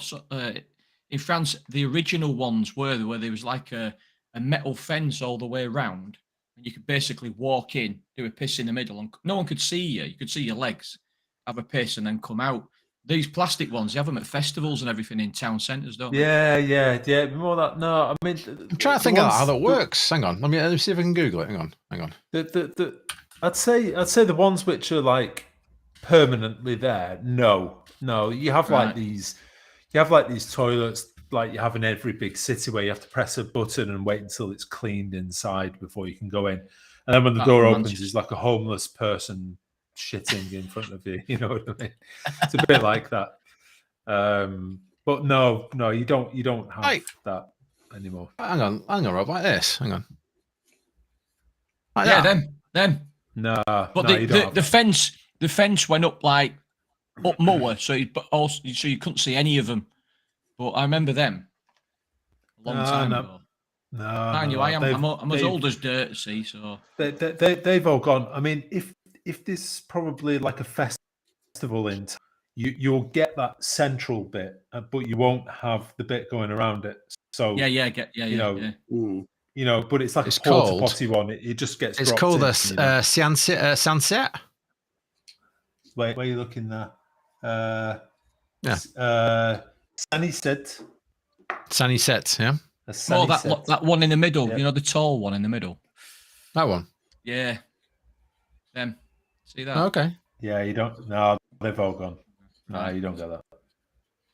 in France the original ones were where there was like a metal fence all the way around, and you could basically walk in, do a piss in the middle, and no one could see you. You could see your legs, have a piss, and then come out. These plastic ones, they have them at festivals and everything in town centres, don't they? Yeah. More that. No, I mean, I'm trying to think of how that works. Hang on, let me see if I can Google it. Hang on. I'd say the ones which are like permanently there. No, you have like these. You have like these toilets like you have in every big city where you have to press a button and wait until it's cleaned inside before you can go in. And then when the door opens, there's like a homeless person shitting in front of you. You know what I mean? It's a bit like that. But no, you don't have that anymore. Hang on, Rob, like this. Hang on. Like that. Them. No, but the fence went up like up more, so you couldn't see any of them. But I remember them a long time ago. I'm as old as dirt, see. So they've all gone. I mean, if there's probably like a festival in town, you'll get that central bit, but you won't have the bit going around it. So you know, but it's like a porta potty one. It just gets. It's called a sunset. Where are you looking there? Sunny set. Yeah. That one in the middle. Yeah. You know, the tall one in the middle. That one. Yeah. Them. See that? Okay. Yeah, you don't. No, they've all gone. No, you don't get that.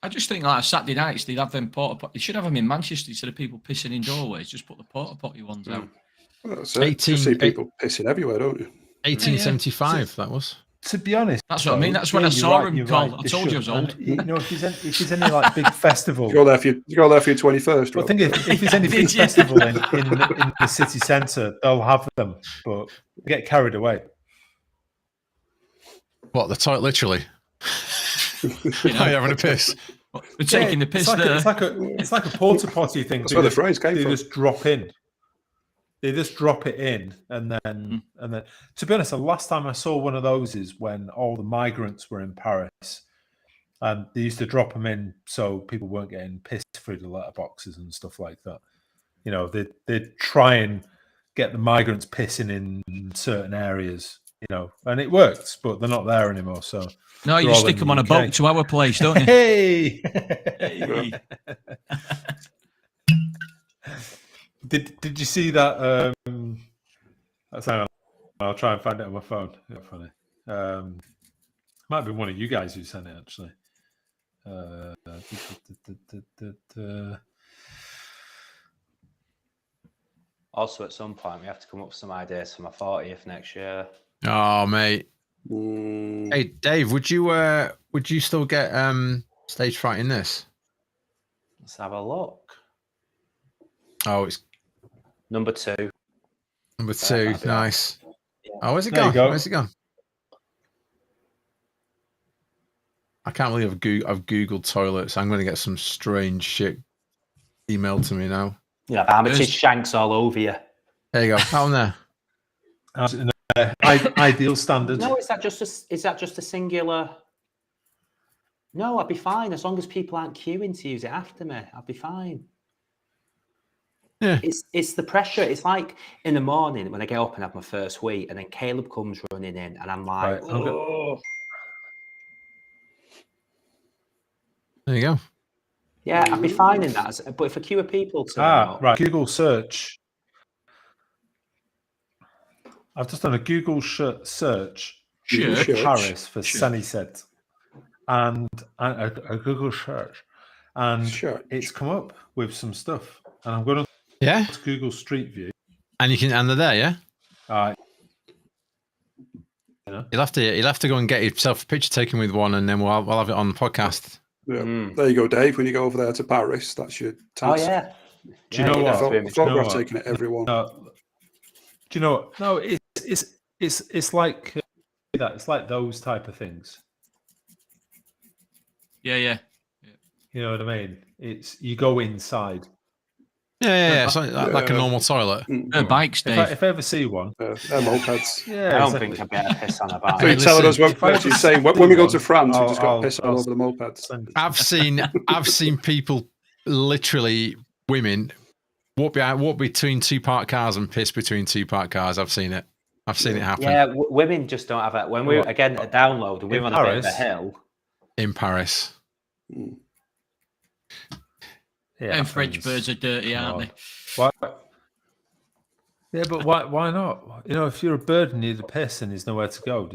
I just think like Saturday nights they'd have them porta potty. They should have them in Manchester instead of people pissing in doorways. Just put the porta potty ones out. Well, that's it. You see people pissing everywhere, don't you? 1875. That was. To be honest, that's what I mean. That's when I saw him. Right, I told you I was old. You know, if there's any like big festival, you go there for your 21st. I think if there's any big festival in the city centre, they'll have them, but they get carried away. What, the toilet, literally? You're having a piss. We're taking the piss there. It's like a porta potty thing. That's where the phrase came from. They just drop in. They just drop it in, and then. To be honest, the last time I saw one of those is when all the migrants were in Paris, and they used to drop them in so people weren't getting pissed through the letterboxes and stuff like that. You know, they'd try and get the migrants pissing in certain areas. You know, and it worked, but they're not there anymore. So no, you stick them on a boat to our place, don't you? Hey. Did you see that? I'll try and find it on my phone. It's funny. Might be one of you guys who sent it actually. Also, at some point, we have to come up with some ideas for my 40th next year. Oh, mate. Hey, Dave, would you still get stage fright in this? Let's have a look. Oh, it's number 2. Number 2. Nice. Yeah. Oh, where's it There gone? you go. Where's it gone? I can't believe I've Googled toilets. I'm going to get some strange shit emailed to me now. Yeah, armature shanks all over you. There you go. Out there. Ideal standard. No, is that just a singular? No, I'd be fine as long as people aren't queuing to use it after me. I'd be fine. Yeah. It's the pressure. It's like in the morning when I get up and have my first wee, and then Caleb comes running in, and I'm like, Right, oh. There you go. Yeah, I'd be fine in that. But if a queue of people turn up, right. Google search. I've just done a Google search. Paris for sunny set, and a Google search, and it's come up with some stuff. And I'm going to Google Street View, and they're there, yeah. You'll have to go and get yourself a picture taken with one, and then we'll have it on the podcast. Yeah. There you go, Dave. When you go over there to Paris, that's your task. Oh yeah. Do you know what? Photograph taking it, everyone. Do you know what? No, it's like that. It's like those type of things. Yeah. You know what I mean? It's you go inside. Yeah. It's like a normal toilet. Bikes, Dave. If I ever see one, they're mopeds. Yeah, I don't think I'd be able to piss on a bike. So you're telling us what you're saying? When we go to France, we just got piss all over the mopeds. I've seen people, literally women, walk between 2 parked cars and piss between 2 parked cars. I've seen it happen. Yeah, women just don't have it. When we again a download, we were on a bit of a hill in Paris. Yeah, and French birds are dirty, aren't they? Why? Yeah, but why not? You know, if you're a bird and need a piss and there's nowhere to go,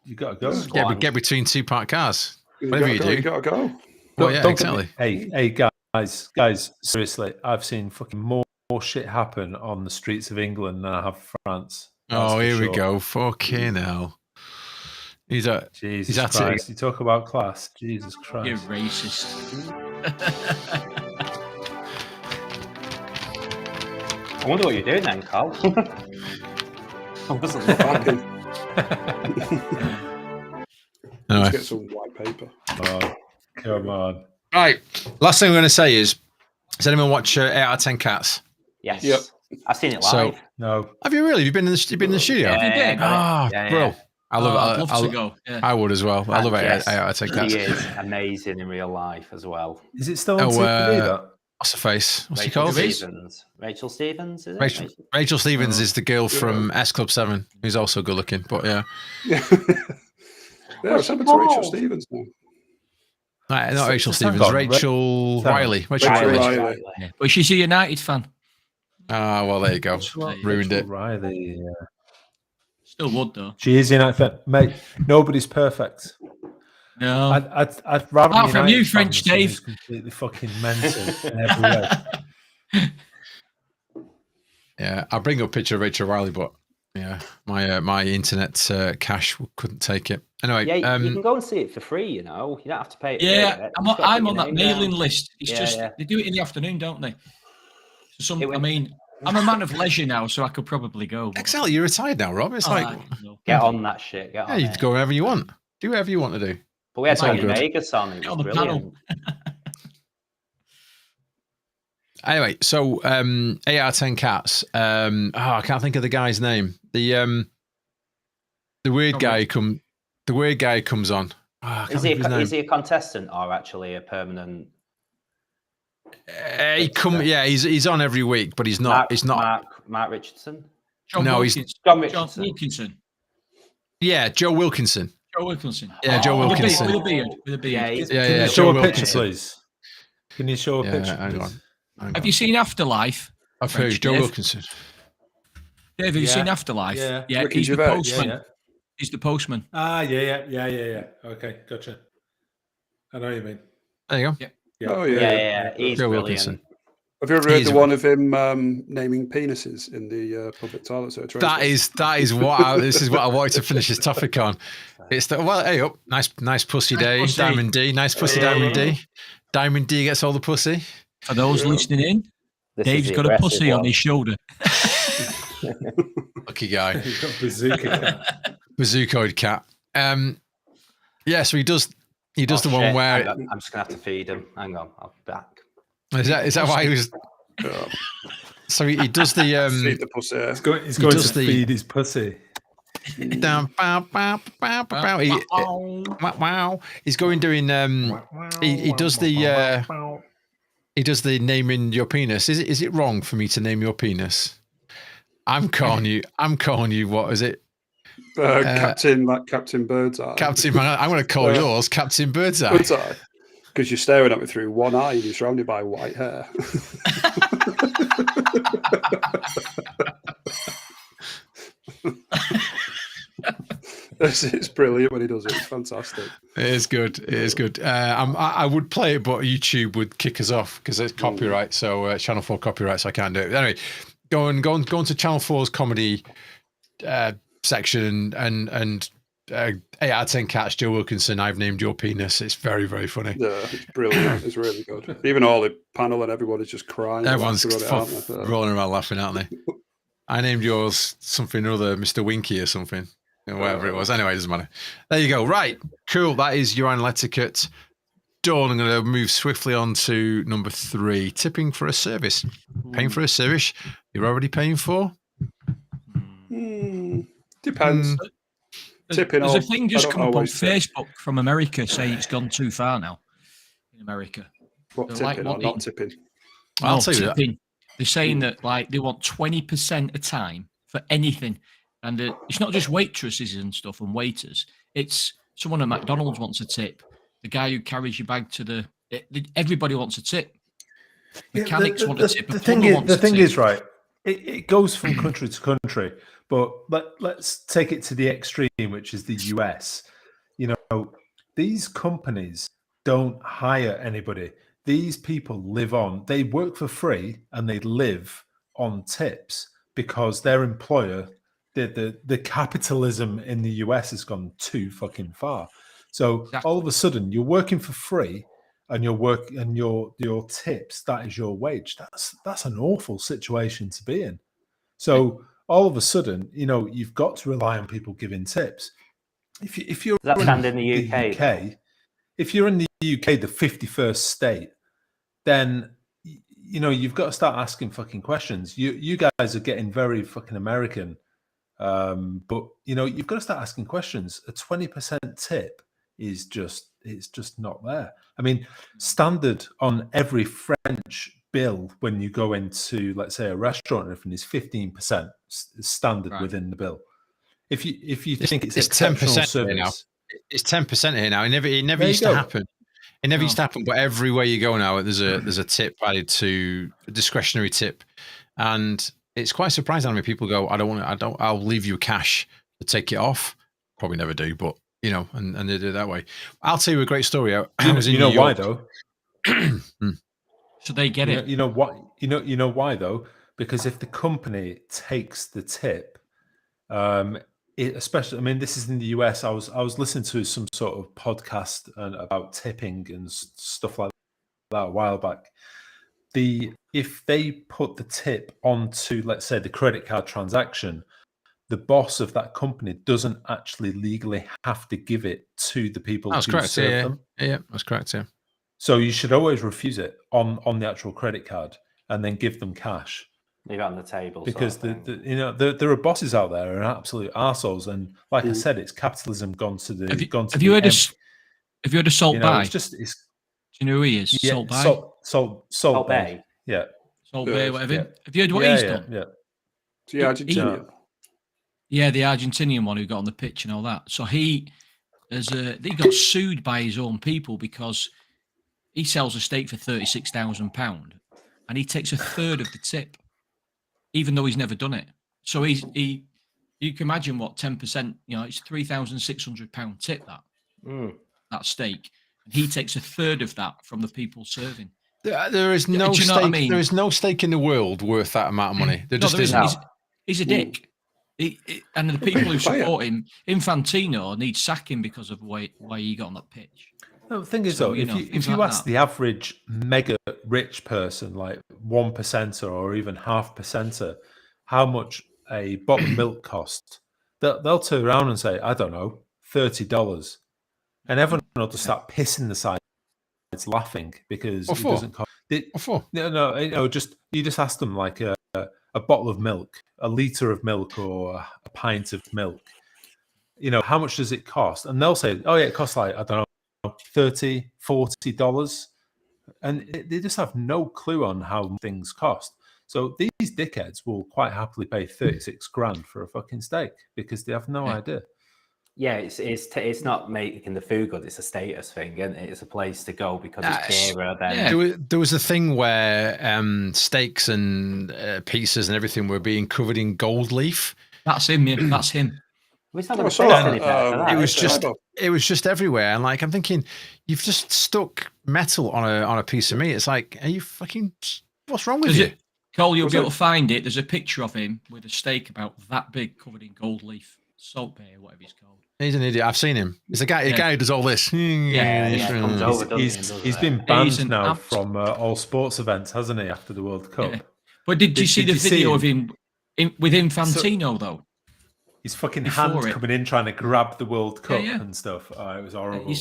you got to go. Get between 2 parked cars. Whatever you do, you got to go. Well, yeah, exactly. Hey, guys, seriously, I've seen fucking more shit happen on the streets of England than I have France. Oh, here we go. Fucking hell. Jesus Christ. You talk about class. Jesus Christ. You're racist. I wonder what you're doing then, Carl. I wasn't looking. Let's get some white paper. Oh, come on. Right. Last thing I'm going to say is, does anyone watch 8 out of 10 Cats? Yes. Yep. I've seen it live. No. Have you really? Have you been in the studio? Yeah, bro. I'd love to go. Yeah. I would as well. I love 8 out of 10 Cats. He is amazing in real life as well. Is it still on TV, that? What's her face? What's Rachel she called? Stevens. Rachel Stevens, is it? Rachel Stevens is the girl from S Club 7, who's also good looking, but yeah. What's happened to Rachel Stevens now? Not Rachel Stevens, Rachel Riley. Rachel Riley. Yeah. But she's a United fan. Ah, well, there you go. Ruined it. Riley, Still would, though. She is United fan. Mate, nobody's perfect. No. I'd rather apart from you, French Dave. Completely fucking mental in every way. Yeah, I'll bring up a picture of Rachel Riley, but yeah, my internet cache couldn't take it. Anyway, yeah, you can go and see it for free. You know, you don't have to pay it. Yeah, I'm on that mailing list. It's just they do it in the afternoon, don't they? So I mean, I'm a man of leisure now, so I could probably go. Exactly, you're retired now, Rob. It's get on that shit. Get on. You can go wherever you want. Do whatever you want to do. But we had Tony Vegas on. It was brilliant. Anyway, so 8 out of 10 Cats. I can't think of the guy's name. The weird guy comes on. Is he a contestant or actually a permanent? He's on every week, but he's not. Mark Richardson. He's John Richardson. Wilkinson. Yeah, Joe Wilkinson. Yeah, Joe Wilkinson. With a beard. Can you show a picture, please? Can you show a picture, hang please? on. Have you seen Afterlife? I've heard Joe Wilkinson. Dave, have you seen Afterlife? Yeah. He's the postman. Yeah. He's the postman. Yeah. Okay, gotcha. I know what you mean. There you go. Yeah. Oh, yeah. He's Joe brilliant. Wilkinson. Have you ever heard the one of him naming penises in the public toilets? That is what this is what I wanted to finish this topic on. It's hey up, nice pussy day, Diamond D, nice pussy Diamond D. Diamond D gets all the pussy. For those listening in, Dave's got a pussy on his shoulder. Lucky guy. He's got bazooka cat. Bazookoid cat. So he does the one where I'm just gonna have to feed him. Hang on, I'll be back. Is that why he was? So he does the feed the pussy. He's going to feed his pussy. Down, wow. He's going doing. He does the. He does the naming your penis. Is it wrong for me to name your penis? I'm calling you. What is it? Captain Birdseye. Captain, I'm going to call yours Captain Birdseye. Birdseye. Because you're staring at me through one eye and you're surrounded by white hair. It's brilliant when he does it. It's fantastic. It is good. I would play it, but YouTube would kick us off because it's copyright. So Channel 4 copyright, so I can't do it. Anyway, go on to Channel 4's comedy section and 8 out of 10 cats. Joe Wilkinson, I've named your penis. It's very, very funny. Yeah, it's brilliant. It's really good. Even all the panel and everybody's just crying. Everyone's rolling around laughing, aren't they? I named yours something or other, Mr. Winky or something. Whatever it was. Anyway, it doesn't matter. There you go. Right. Cool. That is Urinal Etiquette. Done. I'm going to move swiftly on to number 3. Tipping for a service. Paying for a service you're already paying for? Depends. There's a thing just come up on Facebook from America saying it's gone too far now in America. What, tipping or not tipping? I'll tell you that. They're saying that they want 20% of time for anything. And it's not just waitresses and stuff and waiters. It's someone at McDonald's wants a tip. The guy who carries your bag to everybody wants a tip. Mechanics want a tip. The thing is, right, it goes from country to country. But let's take it to the extreme, which is the US. These companies don't hire anybody. These people they work for free and they live on tips because their employer, the capitalism in the US has gone too fucking far. So all of a sudden you're working for free and your tips, that is your wage. That's an awful situation to be in. So all of a sudden, you've got to rely on people giving tips. If you're in the UK, if you're in the UK, the 51st state, then you've got to start asking fucking questions. You guys are getting very fucking American, but you've got to start asking questions. A 20% tip is just not there. I mean, standard on every French bill when you go into, let's say, a restaurant or anything is 15% standard within the bill. If you think it's 10% service, now. It's 10% here now. It never used to happen. It never used to happen, but everywhere you go now, there's a tip added to a discretionary tip, and it's quite surprising how many people go, I'll leave you cash to take it off. Probably never do, but and they do it that way. I'll tell you a great story. I was in New York. Why though? So they get it. You know what? You know why though? Because if the company takes the tip, especially, I mean, this is in the US. I was listening to some sort of podcast about tipping and stuff like that a while back. If they put the tip onto, let's say, the credit card transaction, the boss of that company doesn't actually legally have to give it to the people who serve them. Yeah, that's correct. Yeah. So you should always refuse it on the actual credit card and then give them cash. Leave it on the table. Because there are bosses out there who are absolute arseholes, and like I said, it's capitalism gone to the. Have you heard of Salt Bay? Do you know who he is? Yeah, Salt Bay. Salt Bay. Yeah. Salt Bay, whatever. Yeah. Have you heard what he's done? Yeah. The Argentinian. Yeah, the Argentinian one who got on the pitch and all that. So he got sued by his own people because he sells a steak for £36,000 and he takes a third of the tip, even though he's never done it. So you can imagine what 10%, it's £3,600 tip that steak. And he takes a third of that from the people serving. There is no steak. There is no steak in the world worth that amount of money. There just isn't. He's a dick. And the people who support him, Infantino, need sacking because of why he got on that pitch. No, the thing is, though, if you ask the average mega rich person, like 1%er or even 0.5%er, how much a bottle of milk costs, they'll turn around and say, I don't know, $30. And everyone will just start pissing the sides laughing because it doesn't cost. No, just you just ask them like a bottle of milk, a litre of milk or a pint of milk. How much does it cost? And they'll say, oh, yeah, it costs like, I don't know, $30, $40, and they just have no clue on how things cost. So these dickheads will quite happily pay 36 grand for a fucking steak because they have no idea. Yeah, it's not making the food good. It's a status thing, and it's a place to go because it's dearer than. There was a thing where steaks and pizzas and everything were being covered in gold leaf. That's him. Yeah, that's him. It was just everywhere, and like I'm thinking, you've just stuck metal on a piece of meat. It's like, are you fucking? What's wrong with you? Cole, you'll be able to find it. There's a picture of him with a steak about that big, covered in gold leaf, salt bay, whatever he's called. He's an idiot. I've seen him. He's a guy who does all this. He's been banned now from all sports events, hasn't he? After the World Cup. Yeah. But did you see the video of him with Infantino though? His fucking hand coming in trying to grab the World Cup and stuff. Oh, it was horrible.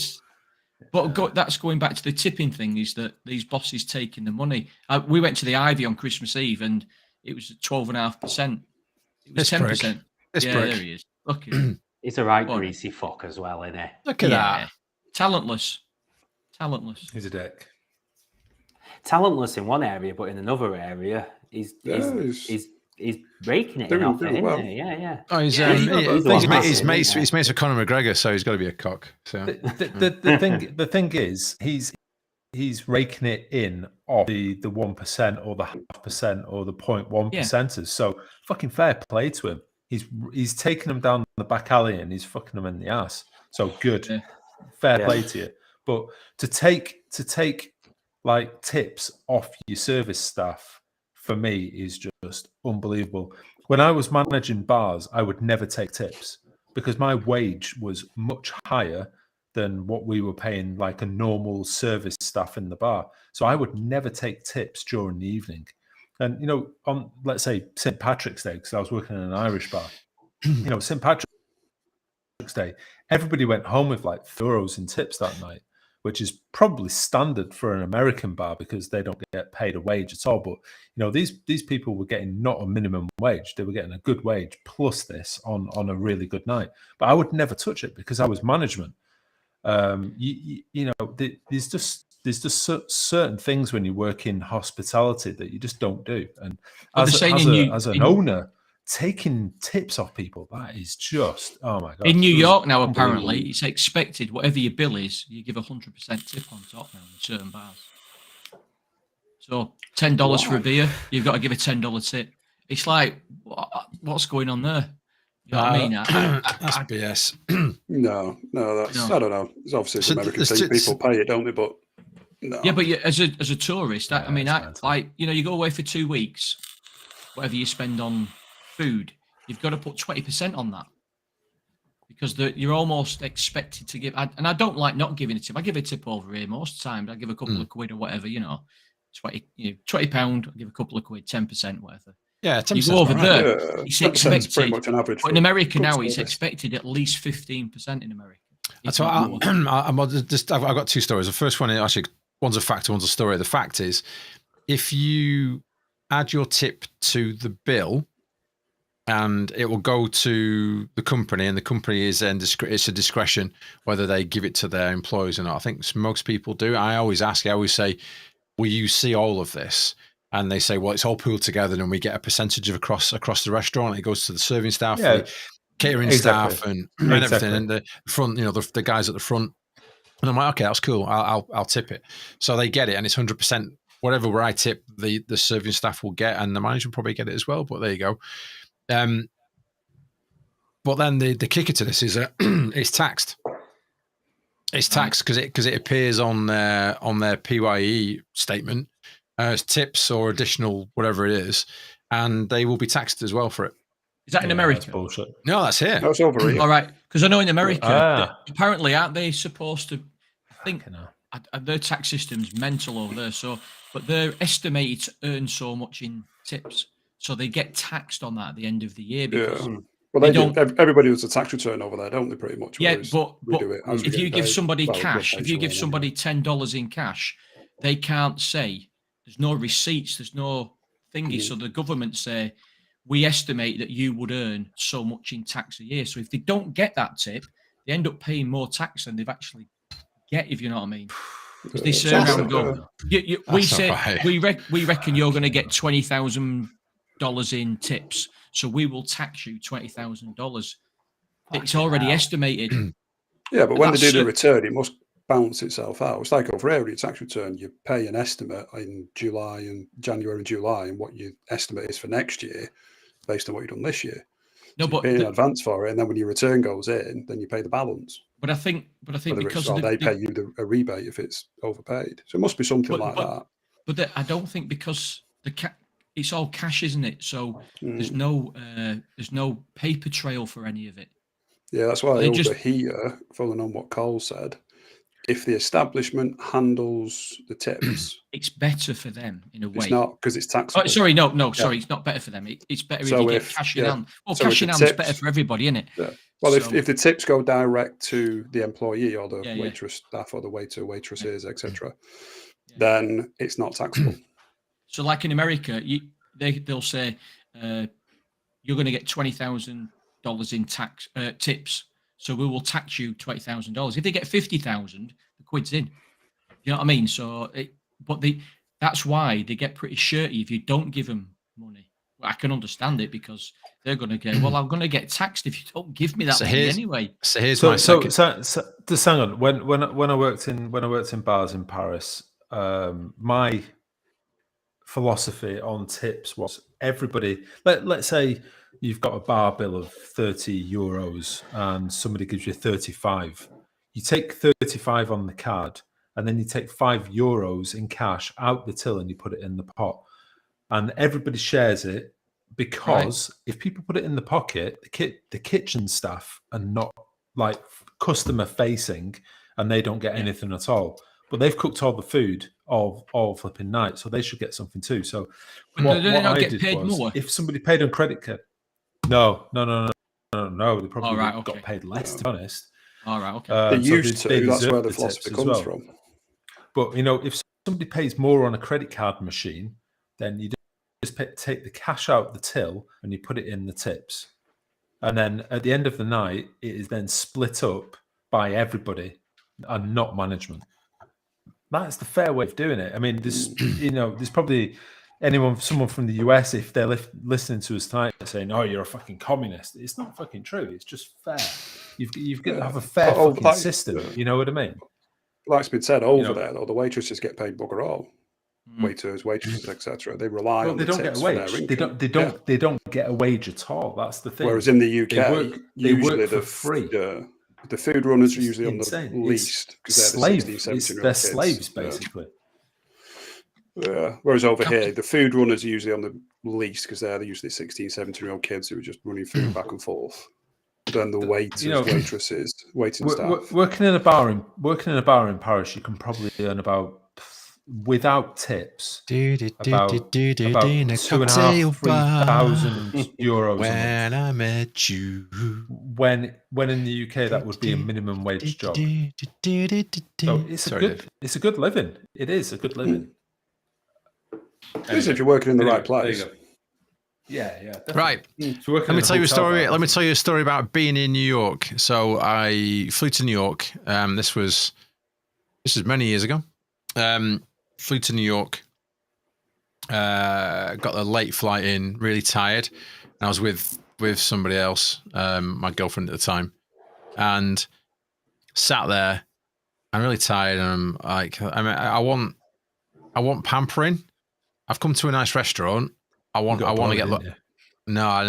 But that's going back to the tipping thing, is that these bosses taking the money. We went to the Ivy on Christmas Eve and it was 12.5%. It was 10%. There he is. Look at him. He's a right greasy fuck as well, isn't he? Look at that. Talentless. He's a dick. Talentless in one area, but in another area, he's raking it off it, isn't he? Yeah. Oh, he's mates with Conor McGregor, so he's got to be a cock. So the thing is, he's raking it in off the 1% or the 0.5% or the 0.1%ers. So fucking fair play to him. He's taking them down the back alley and he's fucking them in the ass. So good, fair play to you. But to take like tips off your service staff for me is just unbelievable. When I was managing bars, I would never take tips because my wage was much higher than what we were paying like a normal service staff in the bar. So I would never take tips during the evening. And, on, let's say, St. Patrick's Day, because I was working in an Irish bar, St. Patrick's Day, everybody went home with like €2 in tips that night, which is probably standard for an American bar because they don't get paid a wage at all. But, these people were getting not a minimum wage. They were getting a good wage plus this on a really good night. But I would never touch it because I was management. There's just certain things when you work in hospitality that you just don't do. And as an owner, taking tips off people, that is just, oh my God. In New York now, apparently, it's expected, whatever your bill is, you give 100% tip on top now in certain bars. So $10 for a beer, you've got to give a $10 tip. It's like, what's going on there? You know what I mean? That's BS. No, that's, I don't know. It's obviously an American thing. People pay it, don't they? But no. Yeah, but as a tourist, you go away for 2 weeks, whatever you spend on food, you've got to put 20% on that because you're almost expected to give. And I don't like not giving a tip. I give a tip over here most times. I give a couple of quid or whatever, £20. I give a couple of quid, 10%, whatever. Yeah, 10%. You go over there, it's expected. Pretty much an average. But in America now, it's expected at least 15% in America. That's why I've got two stories. The first one, actually, one's a fact, one's a story. The fact is, if you add your tip to the bill, and it will go to the company, and the company is then it's a discretion whether they give it to their employees or not. I think most people do. I always say, will you see all of this? And they say, well, it's all pooled together and we get a percentage of across the restaurant. It goes to the serving staff, the catering staff and everything. And the front, the guys at the front. And I'm like, okay, that's cool. I'll tip it. So they get it. And it's 100%, whatever where I tip, the serving staff will get, and the manager will probably get it as well. But there you go. But then the kicker to this is it's taxed. It's taxed because it appears on their PYE statement as tips or additional whatever it is, and they will be taxed as well for it. Is that in America? That's bullshit. No, that's here. That's over here. All right, because I know in America, apparently, aren't they supposed to think their tax system's mental over there. So, but they're estimated to earn so much in tips, so they get taxed on that at the end of the year because. Yeah. Well, they don't. Everybody does a tax return over there, don't they? Pretty much. Yeah, but if you give somebody cash, if you give somebody $10 in cash, they can't say there's no receipts, there's no thingy. So the government say we estimate that you would earn so much in tax a year. So if they don't get that tip, they end up paying more tax than they've actually get. If you know what I mean. Because they say around and go, we reckon you're going to get $20,000 in tips. So we will tax you $20,000. It's already estimated. Yeah, but when they do the return, it must balance itself out. It's like over here, your tax return, you pay an estimate in January and July, and what your estimate is for next year, based on what you've done this year. No, so but you pay in advance for it, and then when your return goes in, then you pay the balance. But I think because they pay you a rebate if it's overpaid. So it must be something like that. But I don't think because it's all cash, isn't it? So there's no paper trail for any of it. Yeah, that's why over here, following on what Cole said, if the establishment handles the tips, it's better for them in a way. It's not because it's taxable. Oh, sorry, sorry, it's not better for them. It's better if you get cash in hand. Well, cash in hand is better for everybody, isn't it? Yeah. Well, if the tips go direct to the employee or the waitress staff or the waiter, waitresses, etc., then it's not taxable. So, like in America, they'll say you're going to get $20,000 in tax tips, so we will tax you $20,000. If they get 50,000, the quid's in. You know what I mean? So, that's why they get pretty shirty if you don't give them money. Well, I can understand it because they're going to go, well, I'm going to get taxed if you don't give me that money anyway. So here's my second. So just hang on. When I worked in bars in Paris, my philosophy on tips was everybody. Let's say you've got a bar bill of €30 and somebody gives you 35. You take 35 on the card, and then you take €5 in cash out the till and you put it in the pot, and everybody shares it. Because if people put it in the pocket, the kitchen staff are not like customer facing, and they don't get anything at all. But they've cooked all the food all flipping night, so they should get something too. So what I did was, more? If somebody paid on credit card, no, they probably got paid less. To be honest, all right, okay. They used to. That's where the philosophy comes from. But if somebody pays more on a credit card machine, then you just take the cash out the till and you put it in the tips, and then at the end of the night it is then split up by everybody and not management. That's the fair way of doing it. I mean, there's probably someone from the US, if they're listening to us tonight, saying, "Oh, you're a fucking communist." It's not fucking true. It's just fair. You've got to have a fair fucking system. You know what I mean? Like's been said over there, though, the waitresses get paid bugger all. Waiters, waitresses, etc. They rely on. They don't get a wage. They don't get a wage at all. That's the thing. Whereas in the UK, they work for free. The food runners are usually on the least because they're the 16, 17-year-old They're slaves, basically. Yeah. Whereas over here, the food runners are usually on the least because they're usually 16, 17-year-old kids who are just running food back and forth. Then the waiters, waitresses, waiting staff. Working in a bar in Paris, you can probably earn about, without tips, about €2,500-3,000 when I met you. When in the UK that would be a minimum wage job. So it's a good living. It is a good living. It is if you're working in the right place. Yeah, definitely. Right. Let me tell you a story. Let me tell you a story about being in New York. So I flew to New York. This is many years ago. Flew to New York. Got a late flight in. Really tired. I was with somebody else, my girlfriend at the time, and sat there. I'm really tired, and I'm like, I want pampering. I've come to a nice restaurant. I want to get. No, I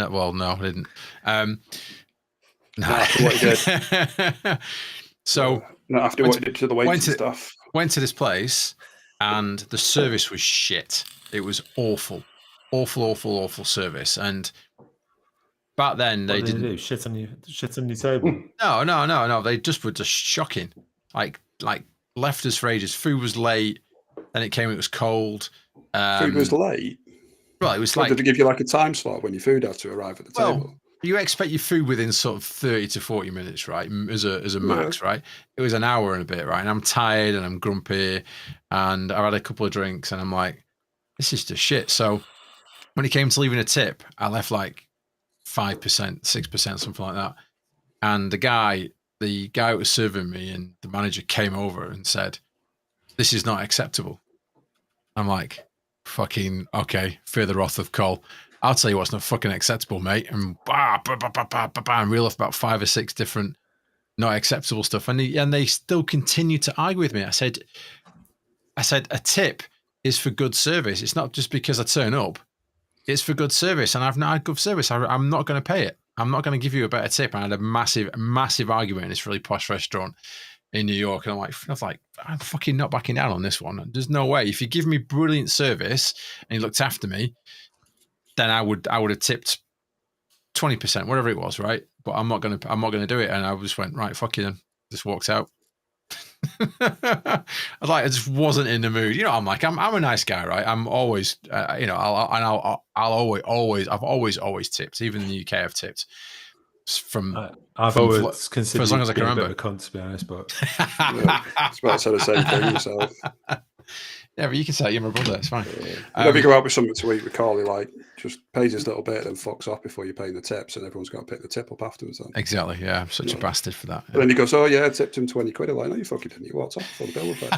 didn't. No. After what you did. So not after what you did to the wait and stuff. Went to this place, and the service was shit. It was awful service. And back then they didn't do shit on your table. No. They just were just shocking. Like left us for ages. Food was late. Then it came. It was cold. Food was late. Well, it was did they give you like a time slot when your food had to arrive at the table? You expect your food within sort of 30 to 40 minutes, right? As a max, right? It was an hour and a bit, right? And I'm tired and I'm grumpy, and I had a couple of drinks, and I'm like, this is just shit. So when it came to leaving a tip, I left like 5%, 6%, something like that. And the guy who was serving me and the manager came over and said, "This is not acceptable." I'm like, fucking okay, fear the wrath of Cole. I'll tell you what's not fucking acceptable, mate. And and reel off about 5 or 6 different not acceptable stuff. And they still continue to argue with me. I said, a tip is for good service. It's not just because I turn up. It's for good service, and I've not had good service. I'm not going to pay it. I'm not going to give you a better tip. I had a massive argument in this really posh restaurant in New York, and I was like, I'm fucking not backing down on this one. There's no way. If you give me brilliant service and you looked after me, then I would have tipped 20%, whatever it was, right? But I'm not gonna do it. And I just went, right, fuck you then. Just walked out. I just wasn't in the mood. You know, I'm a nice guy, right? I'm always, I've always tipped. Even in the UK, I've tipped. I've always considered for as long as I can remember. A bit of a cunt, to be honest, but it's about to say the same thing yourself. Yeah, but you can say you're my brother. It's fine. If you go out with something to eat with Carly, like just pays his little bit and fucks off before you're paying the tips, and everyone's got to pick the tip up afterwards. Then. Exactly. Yeah, I'm such a bastard for that. And then he goes, "Oh yeah, I tipped him 20 quid." I'm like, "No, you fucking didn't. You walked off before the bill was paid."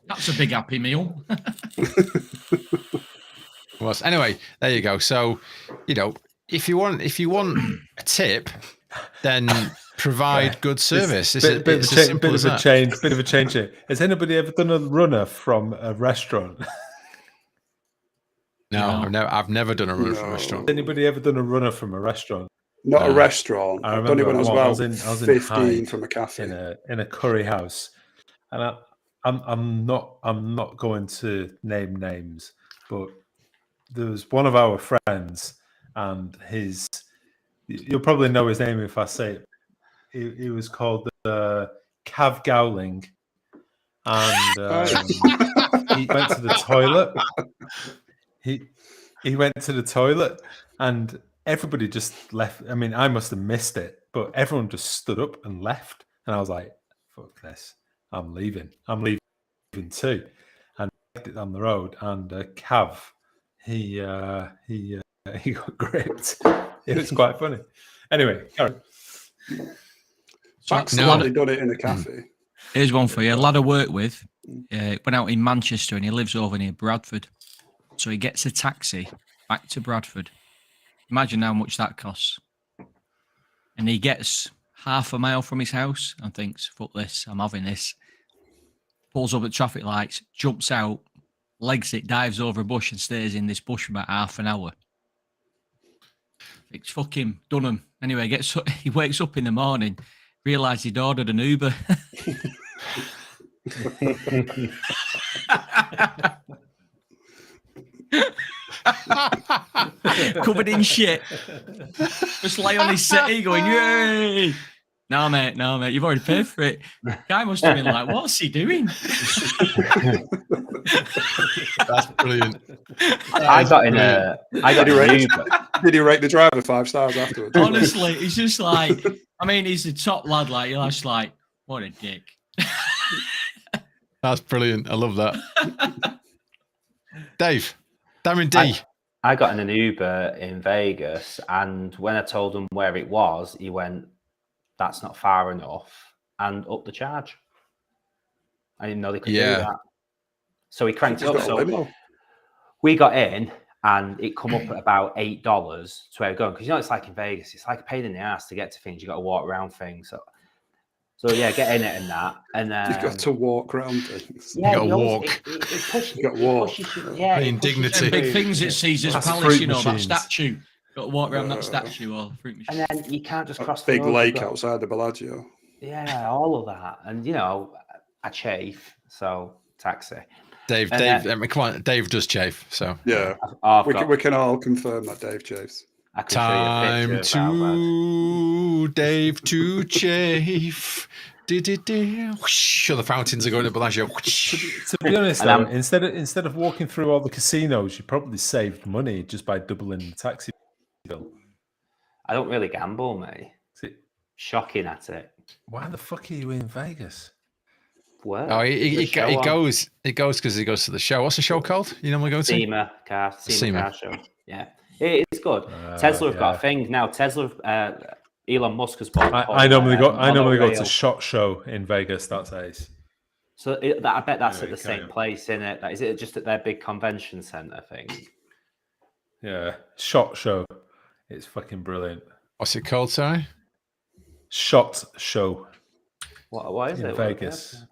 That's a big happy meal. Anyway, there you go. So, if you want a tip, then provide good service. Bit of a change here. Has anybody ever done a runner from a restaurant? No, I've never done a runner from a restaurant. Has anybody ever done a runner from a restaurant? Not a restaurant. I've done it when I was about 15 from a cafe in a curry house, and I'm not going to name names, but there was one of our friends, and you'll probably know his name if I say it. He was called Cav Gowling, and he went to the toilet. He went to the toilet, and everybody just left. I mean, I must have missed it, but everyone just stood up and left, and I was like, "Fuck this! I'm leaving. I'm leaving too." And I left it on the road, and Cav, he got gripped. It was quite funny. Anyway, Karen. They done it in a cafe. Here's one for you. A lad I work with went out in Manchester, and he lives over near Bradford. So he gets a taxi back to Bradford. Imagine how much that costs. And he gets half a mile from his house and thinks, "Fuck this, I'm having this." Pulls up at traffic lights, jumps out, legs it, dives over a bush, and stays in this bush for about half an hour. It's fucking done him. Anyway, he wakes up in the morning, realised he'd ordered an Uber. Covered in shit. Just lay on his settee going, "Yay!" No, mate, you've already paid for it. Guy must have been like, "What's he doing?" That's brilliant. I got an Uber. Did he rate the driver 5 stars afterwards? Honestly, he's just like, I mean, he's the top lad. Like, you're just like, what a dick. That's brilliant. I love that. Dave, Darren D. I got in an Uber in Vegas, and when I told him where it was, he went, "That's not far enough," and upped the charge. I didn't know they could do that. So he cranked it up. So we got in, and it come up at about $8 to where we're going. Because it's like in Vegas, it's like a pain in the ass to get to things. You got to walk around things. So yeah, get in it and that. And you've got to walk around things. Yeah, you got to walk. You got to walk. Yeah, indignity. Big things at Caesar's Palace, that statue. Got to walk around that statue or fruit machine. And then you can't just cross the big lake outside the Bellagio. Yeah, all of that. And I chafe, so taxi. Dave, come on, Dave does chafe, so yeah, we can all confirm that Dave chafes. Time to Dave to chafe. Whoosh, the fountains are going to Bellagio. To be honest, though, instead of walking through all the casinos, you probably saved money just by doubling the taxi bill. I don't really gamble, mate. Shocking at it. Why the fuck are you in Vegas? What? Oh, he goes because he goes to the show. What's the show called? You normally go to? SEMA car show. Yeah, it's good. Tesla have got a thing now. Tesla, Elon Musk has bought. I normally go to SHOT Show in Vegas. That's ace. So I bet that's at the same place, isn't it? Is it just at their big convention center thing? Yeah, SHOT Show. It's fucking brilliant. What's it called, sorry? SHOT Show. What is in it? Vegas.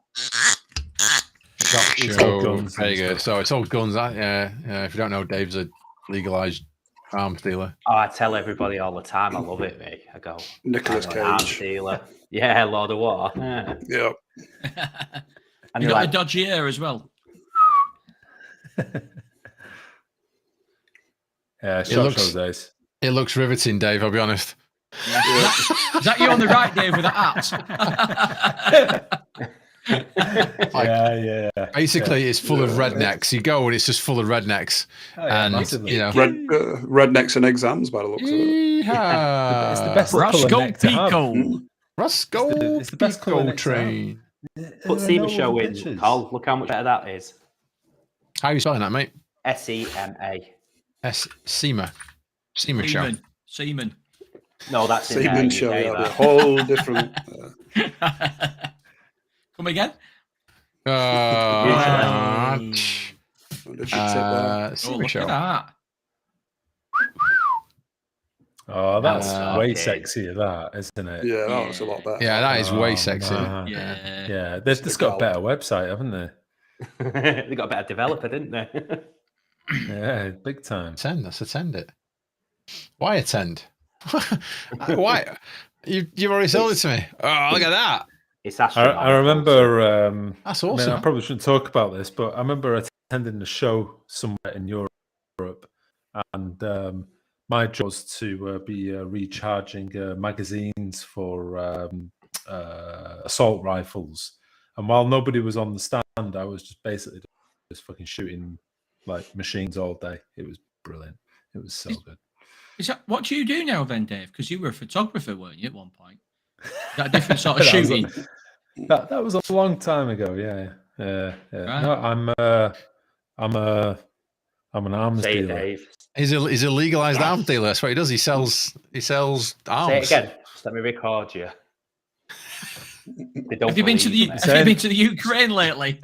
SHOT Show, Vegas. So it's all guns. Yeah. If you don't know, Dave's a legalized arms dealer. Oh, I tell everybody all the time. I love it, mate. I go, Nicolas Cage. Arms dealer. Yeah, Lord of War. Yeah. And you got a dodgy ear as well. Yeah, SHOT Show days. It looks riveting, Dave, I'll be honest. Yeah. Is that you on the right, Dave, with the hat? Basically, it's full of rednecks. You go and it's just full of rednecks. Massively. Rednecks and exams, by the looks of it. It's the best Roscoe Pico. Roscoe it's the best Pico train. Put SEMA Show in, Carl. Look how much better that is. How are you spelling that, mate? SEMA. SEMA. SEMA Show. Seaman. No, that's Seaman Show. A whole different. Come again? SEMA Look Show. at that. Oh, that's way sexier, that, isn't it? Yeah, that was a lot better. Yeah, that is way sexy. Yeah. They've just got a better website, haven't they? They got a better developer, didn't they? Yeah, big time. Let's attend it. Why attend? Why? You've already sold it to me. Oh, look at that. It's I remember. That's awesome. I probably shouldn't talk about this, but I remember attending a show somewhere in Europe, and my job was to be recharging magazines for assault rifles. And while nobody was on the stand, I was just basically just fucking shooting like machines all day. It was brilliant. It was so good. Is that what do you do now, then, Dave? Because you were a photographer, weren't you, at one point? Is that a different sort of shooting? That was a long time ago. Yeah. Right. No, I'm an arms dealer. Dave. He's a legalized arms dealer. That's what he does. He sells arms. Say it again. Just let me record you. Have you been to the Ukraine lately?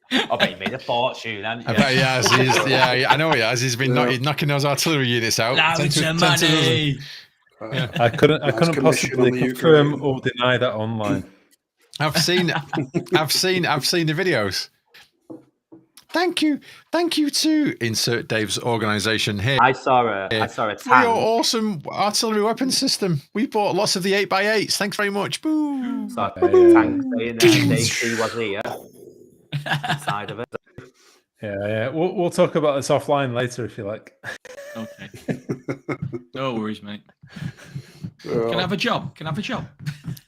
I bet he made a fortune, hasn't you? I bet he has. I know he has. He's been knocking those artillery units out. Money. I couldn't possibly confirm or deny that online. I've seen the videos. Thank you to insert Dave's organisation here. I saw a tank. For your awesome artillery weapon system. We bought lots of the 8x8s. Thanks very much. Boo. Saw a tank saying Dave was here. Side of it. Yeah. We'll talk about this offline later if you like. Okay. No worries, mate. Can I have a job?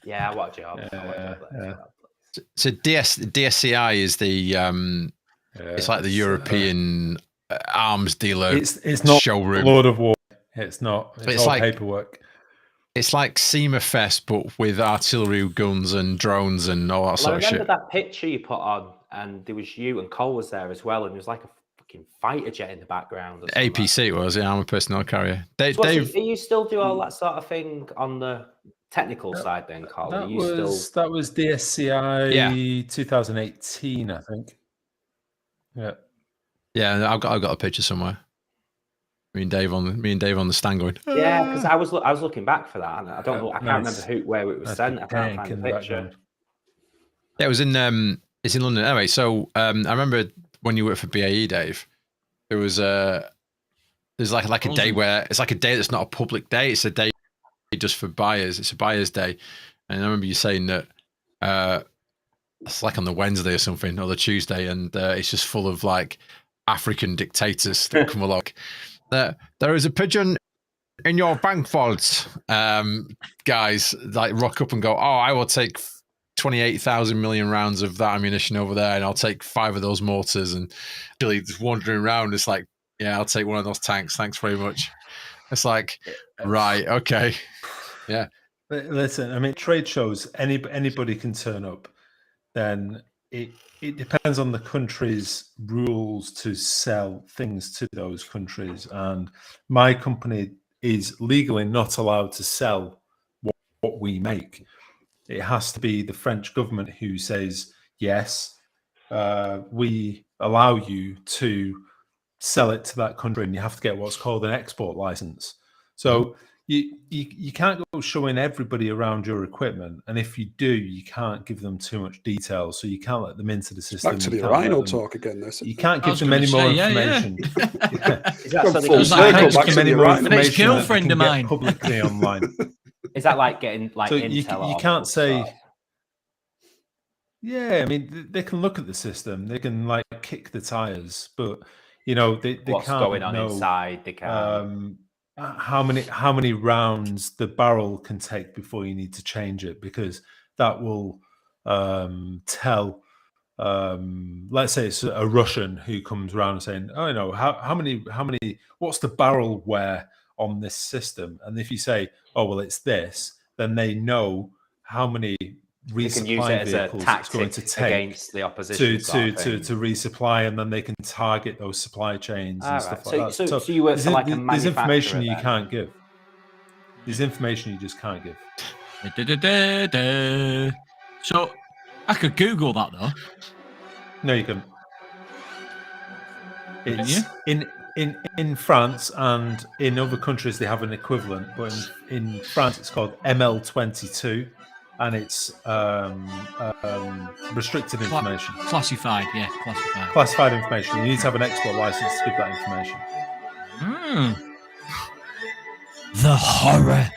Yeah, I want a job. So DSCI is the it's like the European arms dealer. It's not showroom. Lord of War. It's not. It's all like paperwork. It's like SEMA Fest, but with artillery guns and drones and all that sort of shit. I remember that picture you put on, and there was you and Cole was there as well, and there was like a fucking fighter jet in the background. APC it was, Armored Personnel Carrier. Dave, do you still do all that sort of thing on the technical side then, Cole? That was DSCI 2018, I think. Yeah, I've got a picture somewhere. Me and Dave on the stand going. Yeah, because I was looking back for that, and I don't know. I can't remember where it was sent. I can't find the picture. Yeah, it was in it's in London anyway. So I remember when you worked for BAE, Dave. There's like a day where it's like a day that's not a public day. It's a day just for buyers. It's a buyer's day, and I remember you saying that it's like on the Wednesday or something, or the Tuesday, and it's just full of like African dictators that come along. There is a pigeon in your bank vault. Guys like rock up and go, oh, I will take 28,000 million rounds of that ammunition over there, and I'll take 5 of those mortars. And Billy just wandering around, it's like, yeah, I'll take one of those tanks. Thanks very much. It's like, right, okay, yeah. Listen, I mean, trade shows, anybody can turn up. Then it depends on the country's rules to sell things to those countries. And my company is legally not allowed to sell what we make. It has to be the French government who says, yes, we allow you to sell it to that country, and you have to get what's called an export license. So you can't go showing everybody around your equipment, and if you do, you can't give them too much detail, so you can't let them into the system. Back to the Urinal talk again. You can't give them any more information. Is that so they can any more information girlfriend of mine publicly online? Is that like getting like so intel? You can't say. Yeah, I mean, they can look at the system, they can like kick the tires, but they what's can't going on know, inside. They can't. How many rounds the barrel can take before you need to change it, because that will tell. Let's say it's a Russian who comes around saying, "Oh, how many? What's the barrel wear on this system?" And if you say, "Oh, well, it's this," then they know how many resupply vehicles it's going to take against the opposition to resupply, and then they can target those supply chains and stuff like that. So you work for like a manufacturer. There's information you can't give. There's information you just can't give. So I could Google that though. No, you couldn't. It's in France, and in other countries they have an equivalent, but in France it's called ML22. And it's restricted information. Classified. Classified information. You need to have an export license to give that information. The horror.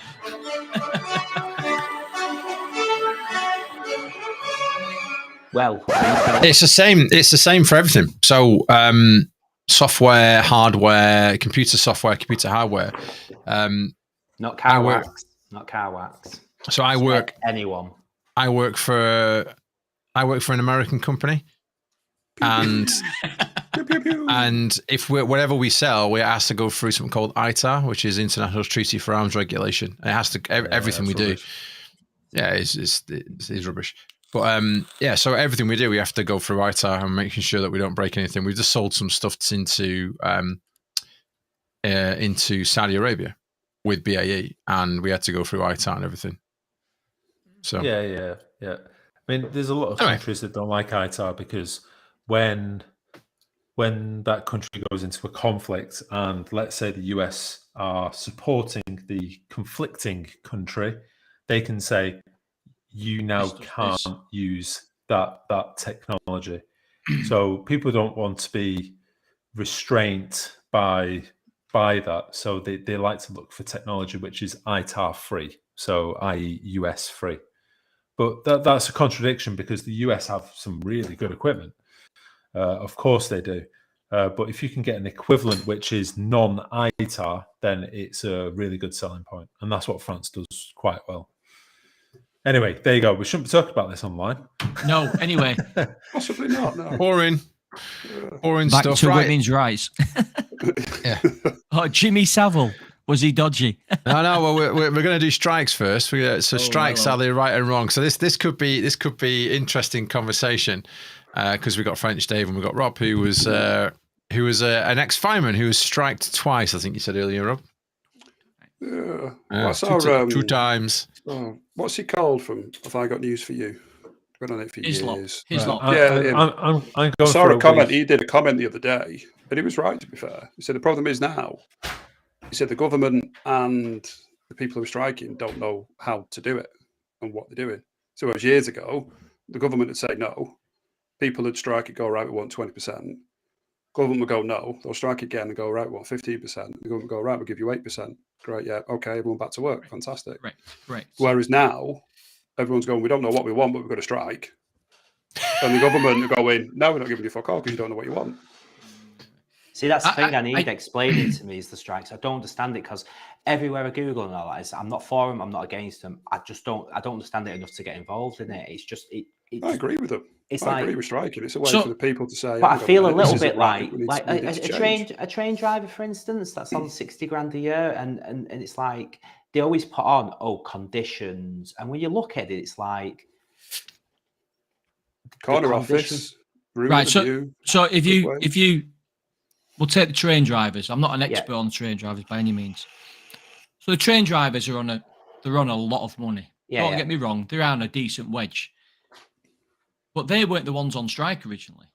Well, it's the same. It's the same for everything. So, software, hardware, computer software, computer hardware. Not car wax. Not car wax. So I work. Anyone. I work for an American company, and and if whatever we sell, we have to go through something called ITAR, which is International Treaty for Arms Regulation. And it has to everything we do. Yeah, it's rubbish. But so everything we do, we have to go through ITAR and making sure that we don't break anything. We've just sold some stuff into Saudi Arabia with BAE, and we had to go through ITAR and everything. So yeah. I mean, there's a lot of countries that don't like ITAR because when that country goes into a conflict, and let's say the US are supporting the conflicting country, they can say you now can't use that technology. So people don't want to be restrained by that. So they like to look for technology which is ITAR free, so i.e. US free. But that's a contradiction, because the US have some really good equipment. Of course they do. But if you can get an equivalent which is non-ITAR, then it's a really good selling point. And that's what France does quite well. Anyway, there you go. We shouldn't be talking about this online. No, anyway. Possibly not, no. Boring Back stuff. to women's rights. Yeah. Oh, Jimmy Savile. Was he dodgy? No. Well, we're going to do strikes first. Strikes, are they right and wrong? So this could be interesting conversation, because we got French Dave and we got Rob, who was an ex-fireman who was striked twice. I think you said earlier, Rob. Yeah. Two times. Oh, what's he called from Have I Got News for You? Been on it for years. I'm going saw a comment. He did a comment the other day, but he was right, to be fair. He said the problem is now. He said the government and the people who are striking don't know how to do it and what they're doing. So it was years ago, the government would say no. People would strike it, go, right, we want 20%. Government would go, no. They'll strike again and go, right, we want 15%. The government would go, right, we'll give you 8%. Great, yeah, okay, everyone back to work. Fantastic. Right. Whereas now, everyone's going, we don't know what we want, but we've got to strike. And the government are going, no, we're not giving you fuck all because you don't know what you want. See, that's the thing I need explaining to me is the strikes. I don't understand it, because everywhere I Google and all that, I'm not for them. I'm not against them. I don't understand it enough to get involved in it. It's just I agree with them. I agree with striking. It's a way for the people to say. But I feel a little bit like a train driver, for instance, that's on 60 grand a year, and it's like they always put on conditions, and when you look at it, it's like corner office, room right. view, so if you we'll take the train drivers. I'm not an expert on train drivers by any means. So the train drivers are on a lot of money. Don't get me wrong, they're on a decent wedge. But they weren't the ones on strike originally.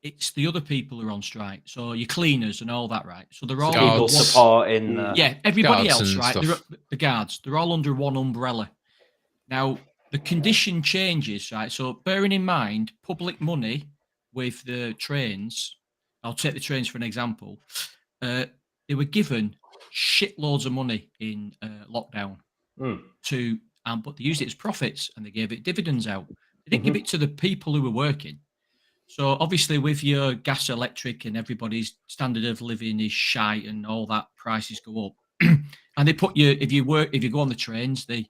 It's the other people who are on strike. So your cleaners and all that, right? So they're all people supporting. Everybody else, right? The guards. They're all under one umbrella. Now the condition changes, right? So bearing in mind public money with the trains. I'll take the trains for an example. They were given shitloads of money in lockdown but they used it as profits and they gave it dividends out. They didn't give it to the people who were working. So obviously with your gas, electric and everybody's standard of living is shite and all that, prices go up. And they put if you go on the trains, the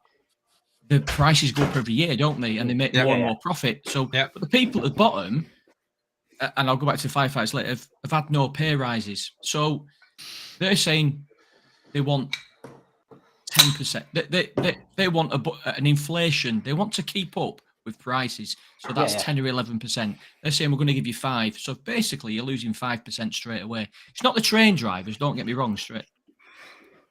prices go up every year, don't they? And they make more and more profit. So but the people at the bottom, and I'll go back to firefighters later, have had no pay rises. So they're saying they want 10%. They want an inflation. They want to keep up with prices. So that's 10 or 11%. They're saying we're going to give you 5. So basically you're losing 5% straight away. It's not the train drivers, don't get me wrong, straight.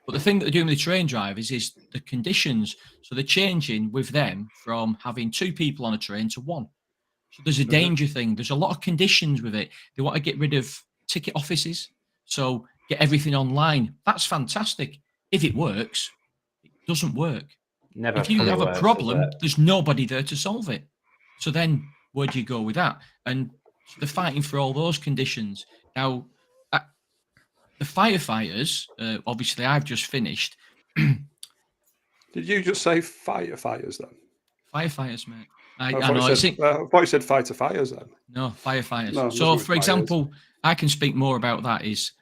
But the thing that they're doing with the train drivers is the conditions. So they're changing with them from having 2 people on a train to 1. So there's a danger thing. There's a lot of conditions with it. They want to get rid of ticket offices. So get everything online. That's fantastic. If it works, it doesn't work. If you have a problem, there's nobody there to solve it. So then where do you go with that? And they're fighting for all those conditions. Now, the firefighters, obviously I've just finished. Did you just say firefighters then? Firefighters, mate. I thought you said fighter fires then. No, firefighters. No, so, for example, I can speak more about that is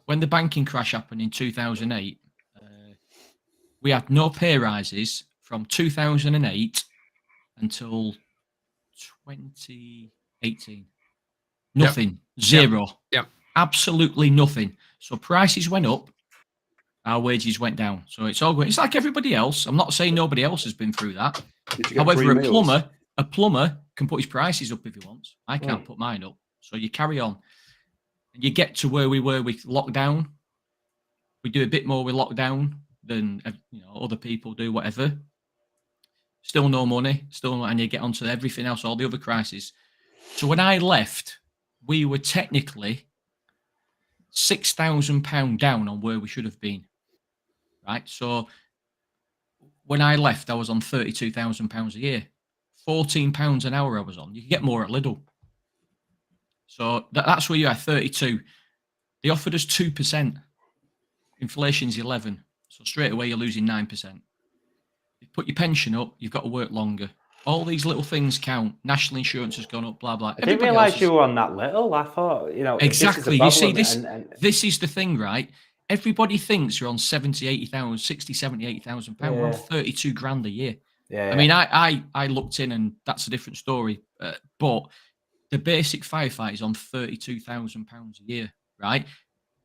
when the banking crash happened in 2008, we had no pay rises from 2008 until 2018. Nothing. Zero. Yep. Absolutely nothing. So prices went up, our wages went down. So it's all going. It's like everybody else. I'm not saying nobody else has been through that. However, a plumber can put his prices up if he wants. I can't put mine up. So you carry on. And you get to where we were with lockdown. We do a bit more with lockdown than other people do, whatever. Still no money, and you get onto everything else, all the other crises. So when I left, we were technically £6,000 down on where we should have been. Right? So when I left, I was on £32,000 a year. £14 an hour I was on. You can get more at Lidl. So that's where you are, 32. They offered us 2%. Inflation's 11. So straight away, you're losing 9%. You put your pension up, you've got to work longer. All these little things count. National insurance has gone up, blah, blah. I didn't realise you were on that little. I thought, Exactly. You see, this is the thing, right? Everybody thinks you're on 70, 80,000, 60, 70, 80,000 pounds. We're on 32 grand a year. I mean, I looked in and that's a different story. But the basic firefight is on £32,000 a year, right?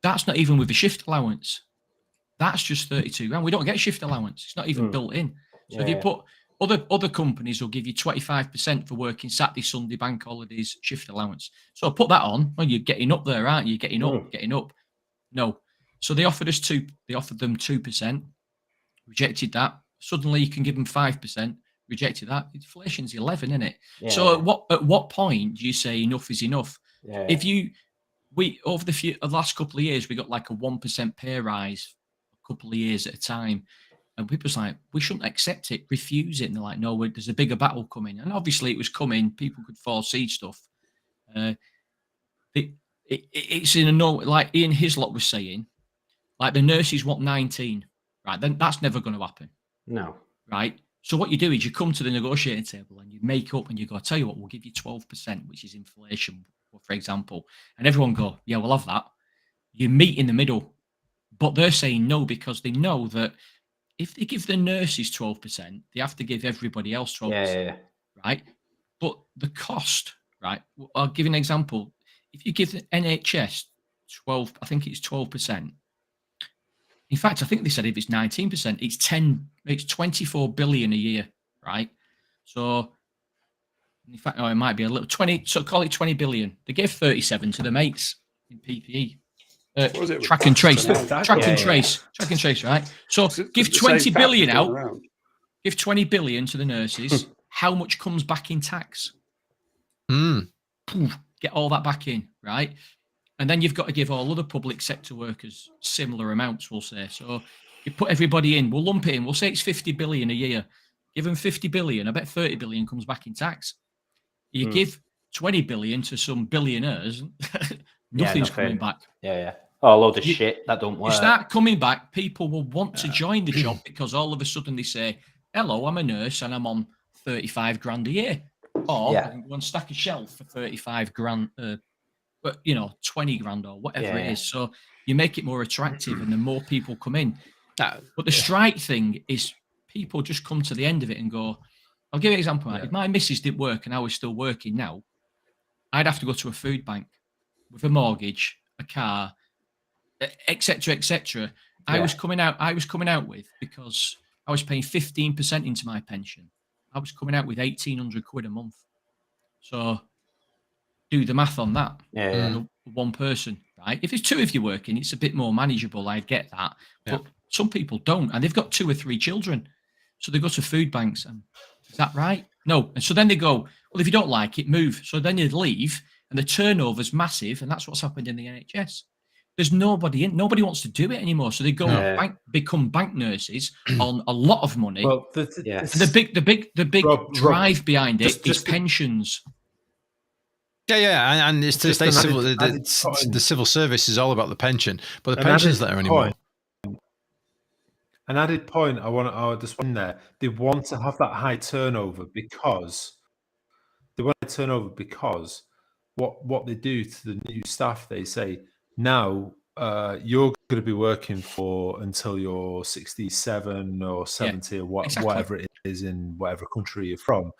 That's not even with the shift allowance. That's just 32 grand. We don't get shift allowance. It's not even built in. So if you put other companies will give you 25% for working Saturday, Sunday, bank holidays, shift allowance. So put that on. Well, you're getting up there, aren't you? Getting up. No. So they offered them 2%. Rejected that. Suddenly you can give them 5%. Rejected that. Inflation's 11, isn't it? Yeah. So at what point do you say enough is enough? Yeah. We over the last couple of years, we got like a 1% pay rise a couple of years at a time. And people's like, we shouldn't accept it, refuse it. And they're like, no, there's a bigger battle coming. And obviously it was coming. People could foresee stuff. It's in a no, like Ian Hislop was saying, like the nurses want 19, right? Then that's never going to happen. No. Right? So what you do is you come to the negotiating table and you make up and you go, tell you what, we'll give you 12%, which is inflation, for example. And everyone go, yeah, we'll have that. You meet in the middle. But they're saying no because they know that if they give the nurses 12%, they have to give everybody else 12%, right? But the cost, right? I'll give you an example. If you give the NHS 12, I think it's 12%. In fact, I think they said if it's 19%, it's 24 billion a year, right? So, in fact, it might be a little 20. So call it 20 billion. They gave 37 to the mates in PPE. Track and trace, right? So give 20 billion out. Give 20 billion to the nurses. How much comes back in tax? Get all that back in, right? And then you've got to give all other public sector workers similar amounts, we'll say. So you put everybody in, we'll lump it in, we'll say it's 50 billion a year. Give them 50 billion, I bet 30 billion comes back in tax. You give 20 billion to some billionaires, nothing's coming back. Oh, a load of shit that don't work. You start coming back, people will want to join the job because all of a sudden they say, hello, I'm a nurse and I'm on 35 grand a year. Or I can go and stack a shelf for 35 grand, but 20 grand or whatever it is. So you make it more attractive and the more people come in. But the strike thing is people just come to the end of it and go, I'll give you an example. If my missus didn't work and I was still working now, I'd have to go to a food bank with a mortgage, a car, etc., etc. I was coming out with, because I was paying 15% into my pension. I was coming out with 1,800 quid a month. So do the math on that. One person, right? If it's two of you working, it's a bit more manageable. I get that. But some people don't, and they've got 2 or 3 children. So they go to food banks, and is that right? No. And so then they go, well, if you don't like it, move. So then you'd leave, and the turnover's massive, and that's what's happened in the NHS. There's nobody in. Nobody wants to do it anymore. So they go become bank nurses on a lot of money. Well, and the big drive behind it is pensions. And it's to stay civil. The civil service is all about the pension, but the pension's there anymore. An added point I just want in there. They want to have that high turnover because what they do to the new staff, they say, now you're going to be working for until you're 67 or 70 or whatever it is in whatever country you're from.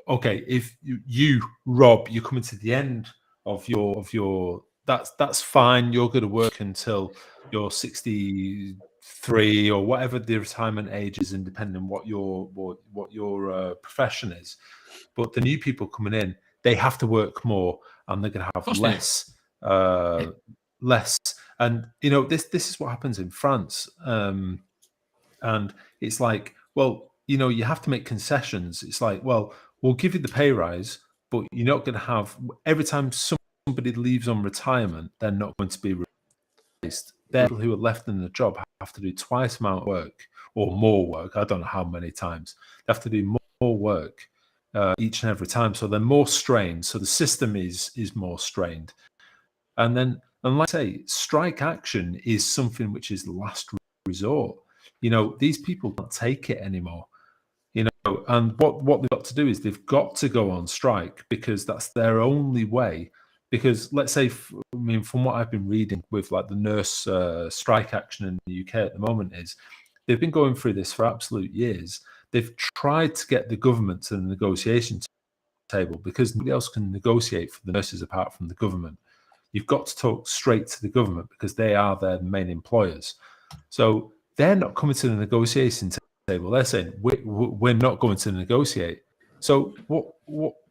Okay, if you Rob, you're coming to the end of your that's fine. You're going to work until you're 63 or whatever the retirement age is, and depending on what your profession is. But the new people coming in, they have to work more, and they're going to have less. And this is what happens in France, and it's like, well, you have to make concessions. It's like, well, we'll give you the pay rise, but you're not going to have, every time somebody leaves on retirement, they're not going to be replaced. The people who are left in the job have to do twice the amount of work or more work. I don't know how many times. They have to do more work each and every time, so they're more strained. So the system is more strained. And like I say, strike action is something which is the last resort. These people can't take it anymore. And what they've got to do is they've got to go on strike, because that's their only way. Because let's say, from what I've been reading with like the nurse strike action in the UK at the moment, is they've been going through this for absolute years. They've tried to get the government to the negotiation table, because nobody else can negotiate for the nurses apart from the government. You've got to talk straight to the government, because they are their main employers. So they're not coming to the negotiation table. They're saying we're not going to negotiate. So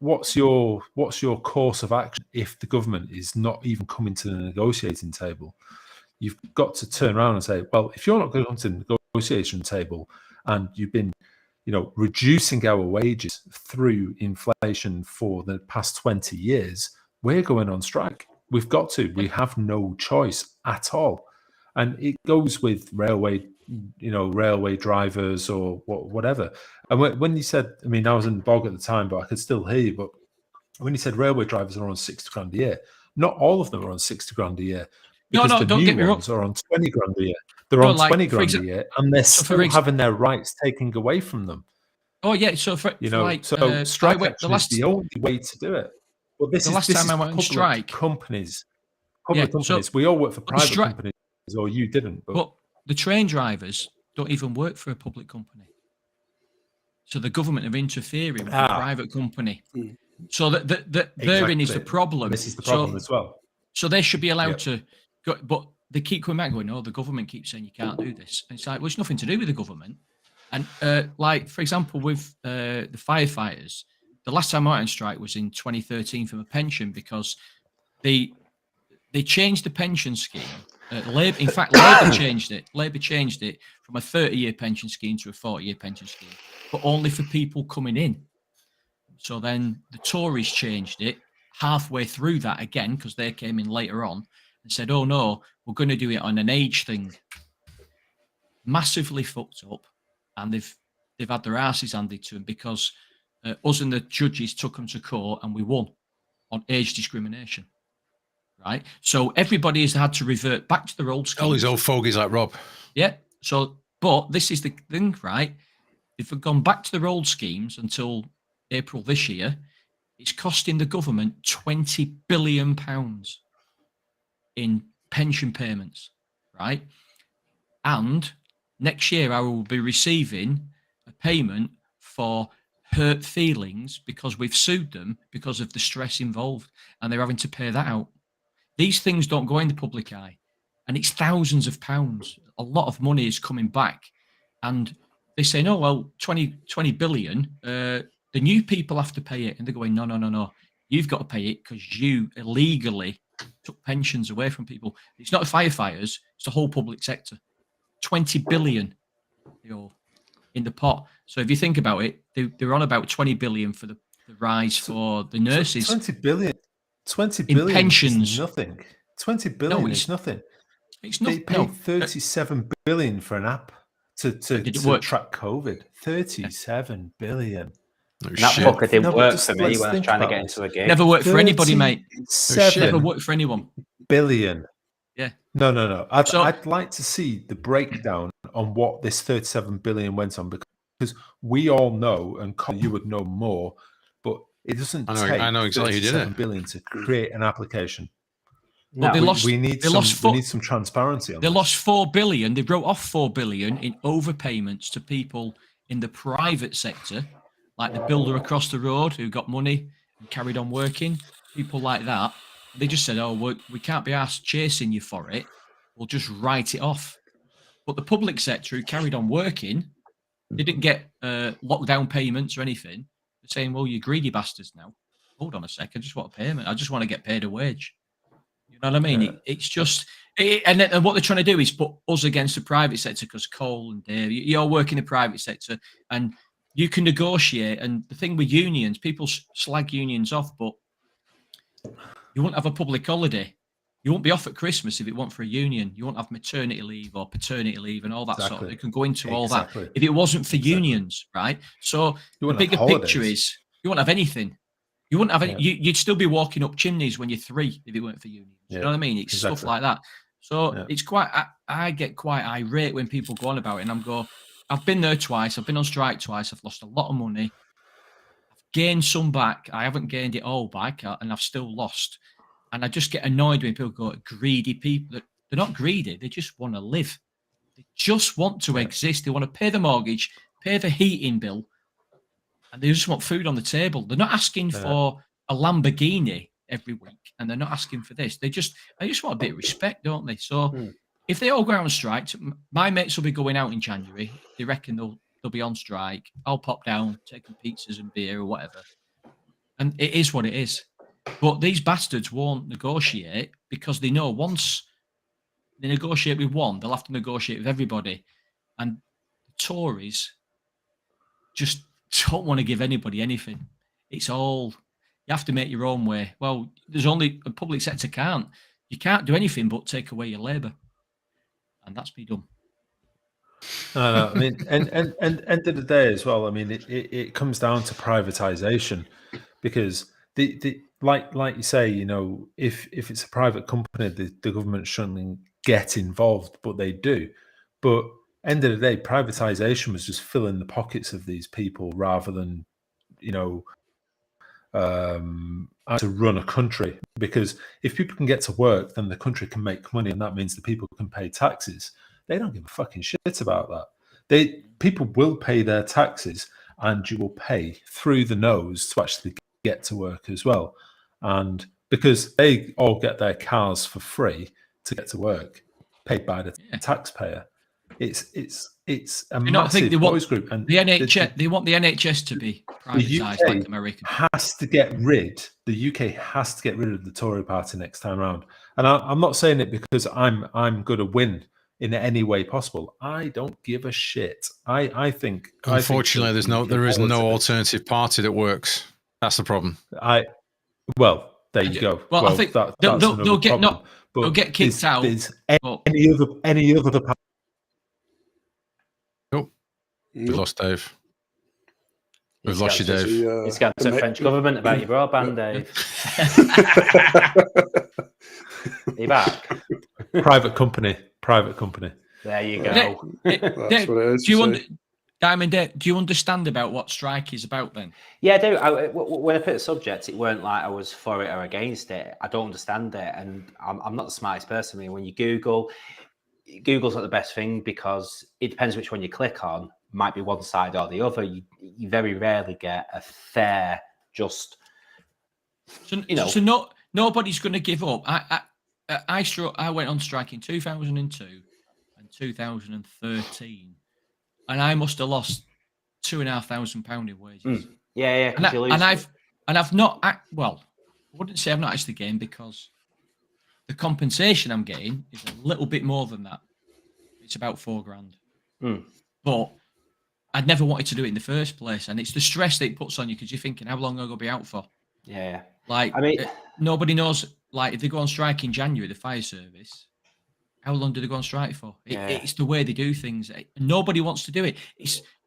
what's your course of action if the government is not even coming to the negotiating table? You've got to turn around and say, well, if you're not going to come to the negotiation table, and you've been reducing our wages through inflation for the past 20 years, we're going on strike. We've got to. We have no choice at all. And it goes with railway drivers or whatever. And when you said, I mean, I was in the bog at the time, but I could still hear you. But when you said railway drivers are on 60 grand a year, not all of them are on 60 grand a year. Because the don't new get me ones wrong. are on 20 grand a year. They're on 20 grand a year, and they're still having their rights taken away from them. Oh yeah, so strike action is the only way to do it. But this last time I went on strike, companies. We all work for private companies. or you didn't. But the train drivers don't even work for a public company. So the government are interfering with a private company. So therein is the problem. This is the problem as well. So they should be allowed to go, but they keep coming back going, no, the government keeps saying you can't do this. And it's like, well, it's nothing to do with the government. And like, for example, with the firefighters, the last time I went on strike was in 2013 from a pension because they changed the pension scheme. In fact, Labour changed it. Labour changed it from a 30-year pension scheme to a 40-year pension scheme, but only for people coming in. So then the Tories changed it halfway through that again because they came in later on and said, oh, no, we're going to do it on an age thing. Massively fucked up. And they've had their asses handed to them because us and the judges took them to court and we won on age discrimination. Right? So everybody has had to revert back to their old schemes. All these old fogies like Rob. Yeah. So, but this is the thing, right? If we've gone back to their old schemes until April this year, it's costing the government £20 billion in pension payments, right? And next year, I will be receiving a payment for hurt feelings because we've sued them because of the stress involved, and they're having to pay that out. These things don't go in the public eye, and it's thousands of pounds. A lot of money is coming back, and they say, no, well, 20 billion, the new people have to pay it. And they're going, no. You've got to pay it because you illegally took pensions away from people. It's not the firefighters, it's the whole public sector. 20 billion in the pot. So if you think about it, they're on about 20 billion for the rise for the nurses. 20 billion in pensions. Is nothing. 20 billion is nothing. It's not. They paid 37 billion for an app to track COVID. 37 billion. That fucker didn't work for me when I was trying to get into a game. Never worked for anybody, mate. Never worked for anyone. Billion. Yeah. No. I'd like to see the breakdown on what this 37 billion went on because we all know, and Colin, you would know more, but it doesn't take I know exactly who did it. billion to create an application. No, we need some transparency on They this. lost 4 billion. They wrote off 4 billion in overpayments to people in the private sector, like the builder across the road who got money and carried on working. People like that. They just said, oh, we can't be asked chasing you for it. We'll just write it off. But the public sector who carried on working, they didn't get lockdown payments or anything. They're saying, well, you greedy bastards now. Hold on a sec. I just want a payment. I just want to get paid a wage. You know what I mean? Yeah. It's just, and what they're trying to do is put us against the private sector because Cole and Dave, you're working in the private sector and you can negotiate. And the thing with unions, people slag unions off, but you won't have a public holiday. You won't be off at Christmas if it weren't for a union. You won't have maternity leave or paternity leave and all that sort of. It can go into all that if it wasn't for unions, right? So the bigger picture is you won't have anything. You wouldn't have any. You'd still be walking up chimneys when you're 3 if it weren't for unions. You know what I mean? It's stuff like that. So it's quite. I get quite irate when people go on about it, and I've been there twice. I've been on strike twice. I've lost a lot of money. I've gained some back. I haven't gained it all back, and I've still lost. And I just get annoyed when people go, greedy people. They're not greedy. They just want to live. They just want to exist. They want to pay the mortgage, pay the heating bill, and they just want food on the table. They're not asking for a Lamborghini every week, and they're not asking for this. They just want a bit of respect, don't they? So if they all go out on strike, my mates will be going out in January. They reckon they'll be on strike. I'll pop down, taking pizzas and beer or whatever. And it is what it is. But these bastards won't negotiate because they know once they negotiate with one, they'll have to negotiate with everybody. And the Tories just don't want to give anybody anything. It's all, you have to make your own way. Well, there's only, the public sector can't. You can't do anything but take away your labour. And that's me done. No, I mean, and end of the day as well, I mean, it comes down to privatisation because the like you say, you know, if it's a private company, the government shouldn't get involved, but they do. But end of the day, privatisation was just filling the pockets of these people rather than, you know, to run a country, because if people can get to work, then the country can make money, and that means the people can pay taxes. They don't give a fucking shit about that. People will pay their taxes, and you will pay through the nose to actually get to work as well. And because they all get their cars for free to get to work, paid by the taxpayer, it's a massive boys group. And the NHS, they want the NHS to be privatised like America. The UK has to get rid of the Tory party next time around. And I'm not saying it because I'm going to win in any way possible. I don't give a shit. I think. Unfortunately, there is no alternative party that works. That's the problem. Well, there you go. Well, I think they'll get kicked out. There's any other party. Oh, we've lost Dave. We've lost you, Dave. He's got the French government about your broadband, Dave. Are you back? Private company. There you go. That's what it is. Diamond, do you understand about what strike is about then? Yeah, I do. When I put the subject, it weren't like I was for it or against it. I don't understand it, and I'm not the smartest person. I mean, when you Google's not the best thing because it depends which one you click on. Might be one side or the other. You very rarely get a fair, just. So nobody's going to give up. I went on strike in 2002 and 2013. And I must have lost £2,500 in wages. Yeah. I've not. I wouldn't say I've not actually gained because the compensation I'm getting is a little bit more than that. It's about £4,000. But I'd never wanted to do it in the first place, and it's the stress that it puts on you because you're thinking, how long am I going to be out for? Yeah. Like, I mean, nobody knows. Like, if they go on strike in January, the fire service. How long do they go on strike for? It's the way they do things. Nobody wants to do it.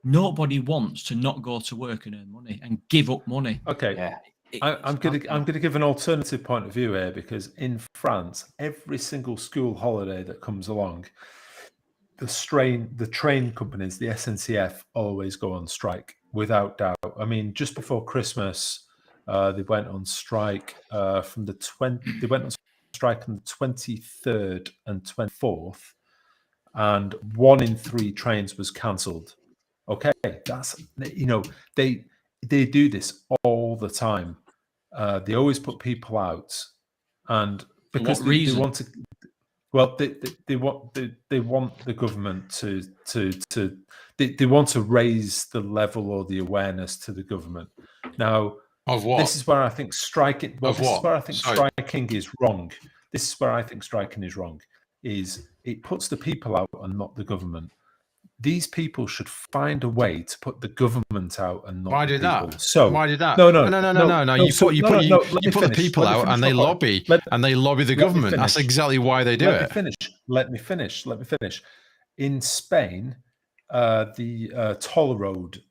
Nobody wants to not go to work and earn money and give up money. Okay. Yeah. I'm going to give an alternative point of view here, because in France, every single school holiday that comes along, the train companies, the SNCF, always go on strike without doubt. I mean, just before Christmas, they went on strike from the 20. They went on strike on the 23rd and 24th, and 1 in 3 trains was cancelled. Okay, that's they do this all the time. They always put people out, and because they want to. Well, they want the government to they want to raise the level or the awareness to the government. Now, of what? This is where I think striking. Well, of what? Is where I think striking is wrong. This is where I think striking is wrong. Is it puts the people out and not the government. These people should find a way to put the government out and not. Why the did people. that? So why did that? No. You put the people out and they lobby the government. That's exactly why they do it. Let me finish. In Spain, the toll road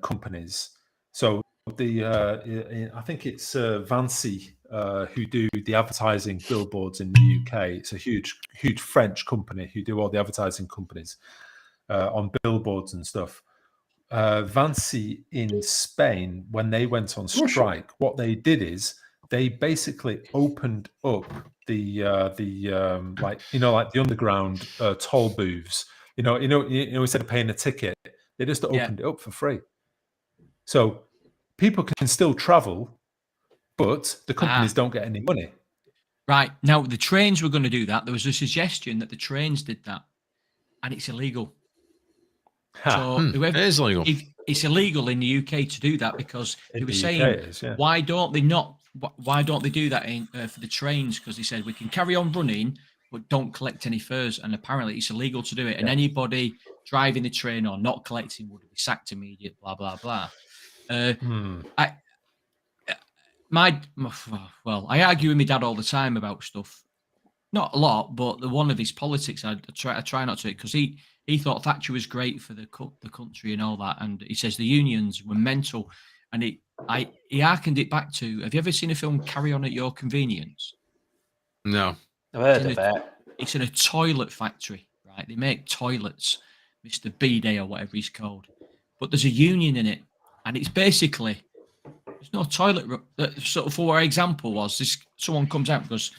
companies. So I think it's Vinci who do the advertising billboards in the UK. It's a huge French company who do all the advertising companies. On billboards and stuff. Vinci in Spain, when they went on strike, what they did is they basically opened up the underground toll booths. Instead of paying a ticket, they just opened it up for free. So people can still travel, but the companies don't get any money. Right. Now the trains were going to do that. There was a suggestion that the trains did that, and it's illegal. So it is illegal. It's illegal in the UK to do that because they were saying, why don't they do that for the trains? Because they said we can carry on running, but don't collect any fares. And apparently it's illegal to do it. And anybody driving the train or not collecting would be sacked immediately, blah, blah, blah. I argue with my dad all the time about stuff. Not a lot, but one of his politics, I try not to, because he thought Thatcher was great for the country and all that, and he says the unions were mental, and he harkened it back to. Have you ever seen a film Carry On at Your Convenience? No, I've heard of it. It's in a toilet factory, right? They make toilets, Mr. B-Day or whatever he's called, but there's a union in it, and it's basically There's no toilet. Sort of for our example was this: someone comes out because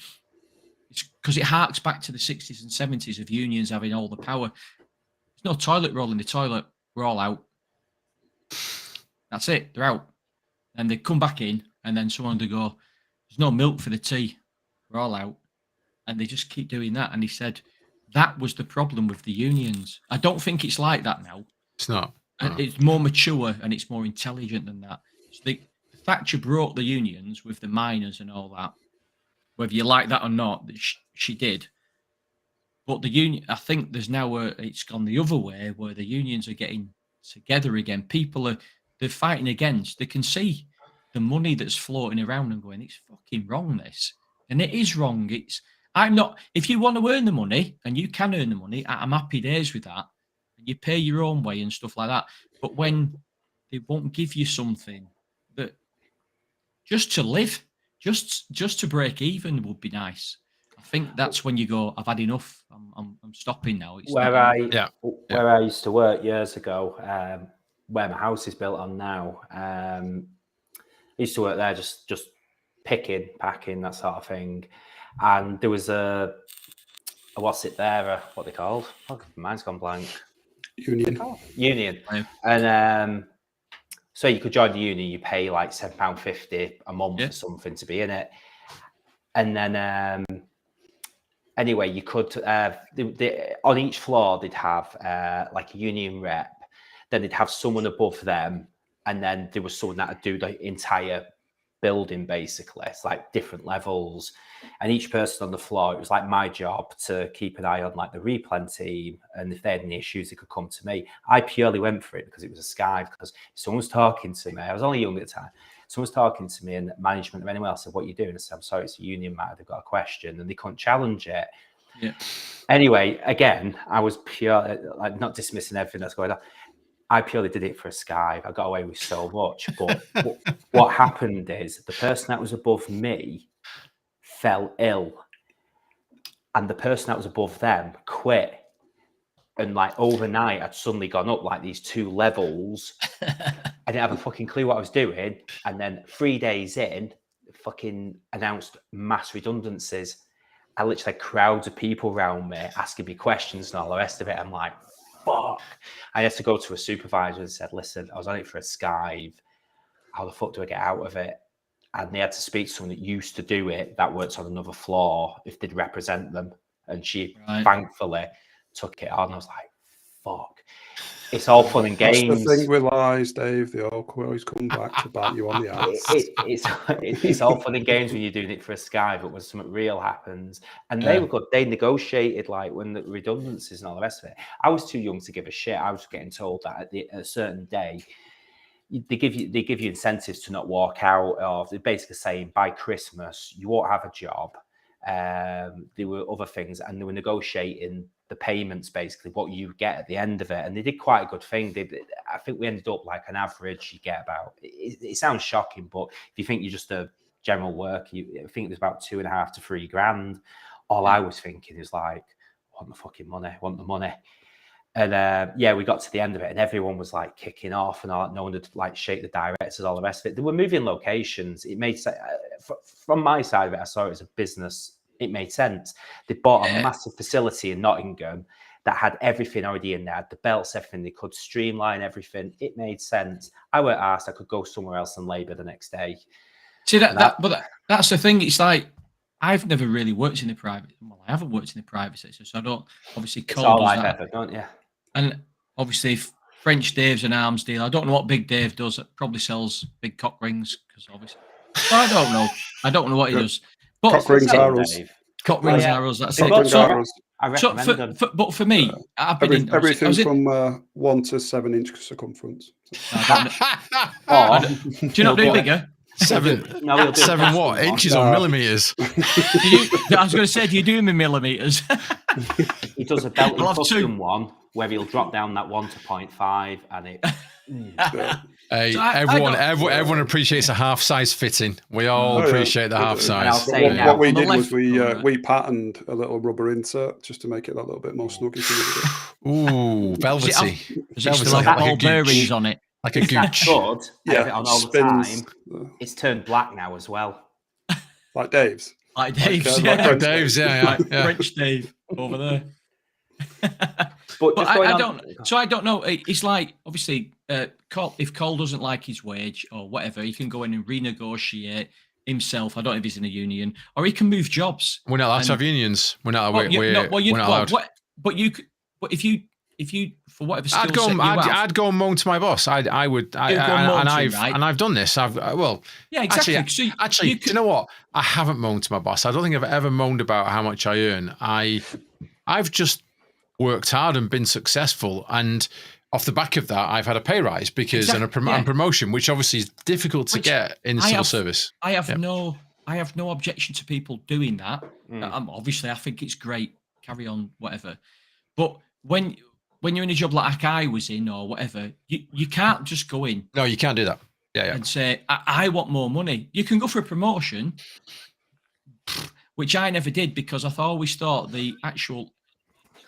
it harks back to the 60s and 70s of unions having all the power. There's no toilet roll in the toilet. We're all out. That's it. They're out. And they come back in, and then someone would go, "There's no milk for the tea. We're all out." And they just keep doing that. And he said that was the problem with the unions. I don't think it's like that now. It's not. No. It's more mature and it's more intelligent than that. So Thatcher brought the unions with the miners and all that. Whether you like that or not, she did. But the union, I think there's now it's gone the other way where the unions are getting together again. People they're fighting against. They can see the money that's floating around and going, it's fucking wrong, this. And it is wrong. I'm not, if you want to earn the money, and you can earn the money, I'm happy days with that. And you pay your own way and stuff like that. But when they won't give you something that just to live, just to break even would be nice. I think that's when you go, I've had enough. I'm stopping now. Where I used to work years ago, where my house is built on now, I used to work there just picking, packing, that sort of thing. And there was what they called? Oh, mine's gone blank. Union. And so you could join the union, you pay like £7.50 a month or something to be in it. And then anyway, you could on each floor they'd have like a union rep, then they'd have someone above them, and then there was someone that would do the entire building basically. It's like different levels, and each person on the floor, it was like my job to keep an eye on like the replen team, and if they had any issues they could come to me. I purely went for it because it was a Skype, because someone was talking to me. I was only young at the time. Someone was talking to me, and management or anyone else said, "What are you doing?" I said, "I'm sorry, it's a union matter, they've got a question," and they couldn't challenge it. Anyway, again, I was pure, like, not dismissing everything that's going on. I purely did it for a Skype. I got away with so much. But what happened is the person that was above me fell ill, and the person that was above them quit. And like overnight, I'd suddenly gone up like these 2 levels. I didn't have a fucking clue what I was doing. And then 3 days in, fucking announced mass redundancies. I literally had crowds of people around me asking me questions and all the rest of it. I'm like, fuck. I had to go to a supervisor and said, "Listen, I was on it for a Skype. How the fuck do I get out of it?" And they had to speak to someone that used to do it, that works on another floor, if they'd represent them. And she thankfully took it on. I was like, fuck. It's all fun and games. That's the thing with lies, Dave. They always come back to bite you on the ass. It's all fun and games when you're doing it for a Sky, but when something real happens, and they were good. They negotiated like when the redundancies and all the rest of it. I was too young to give a shit. I was getting told that at a certain day, they give you incentives to not walk out, or they're basically saying by Christmas you won't have a job. There were other things, and they were negotiating the payments, basically what you get at the end of it, and they did quite a good thing. I think we ended up like an average. You get about. It sounds shocking, but if you think you're just a general work, I think it was about 2.5 to 3 grand. All I was thinking is like, I want the fucking money, I want the money. And we got to the end of it, and everyone was like kicking off, and all, no one would like shake the directors, all the rest of it. They were moving locations. It made sense from my side of it. I saw it as a business. It made sense. They bought a massive facility in Nottingham that had everything already in there, the belts, everything. They could streamline everything. It made sense. I weren't asked. I could go somewhere else and labour the next day. See but that's the thing. It's like I've never really worked in the private. Well, I haven't worked in the private sector, so I don't obviously. It's all I've ever done, yeah. And obviously, if French Dave's an arms dealer, I don't know what Big Dave does. It probably sells big cock rings, because obviously, I don't know. I don't know what he does. But cock rings, arrows. Cock rings, arrows. That's it. I recommend them. But for me, I've been everything from 1 to 7 inch circumference. Do you not do bigger? 7 what? Inches or millimeters? I was going to say, do you do them in millimeters? He does a belt and custom one where he'll drop down that 1 to 0.5, and it. Hey, so everyone appreciates a half size fitting. We all appreciate the half size. What we did was we patterned a little rubber insert just to make it a little bit more snuggy. Ooh, velvety. Does it still have ball bearings on it? like a gooch. Good. Yeah, On all spins. the time. It's turned black now as well. Like Dave's. Like Dave's, like yeah. French Dave's, yeah. French Dave over there. But I don't. So I don't know. It's like obviously, if Cole doesn't like his wage or whatever, he can go in and renegotiate himself. I don't know if he's in a union, or he can move jobs. We're not allowed to have unions. We're not. We're not allowed. But if you for whatever skill I'd go. set I'd go and moan to my boss. I would. I've done this. Yeah, exactly. Actually, do you know what? I haven't moaned to my boss. I don't think I've ever moaned about how much I earn. I've just worked hard and been successful, and off the back of that, I've had a pay rise because and a promotion, which obviously is difficult to get in the civil service. I have no objection to people doing that. Obviously, I think it's great. Carry on, whatever. But when you're in a job like I was in or whatever, you can't just go in. No, you can't do that. Yeah. And say I want more money. You can go for a promotion, which I never did because I always thought the actual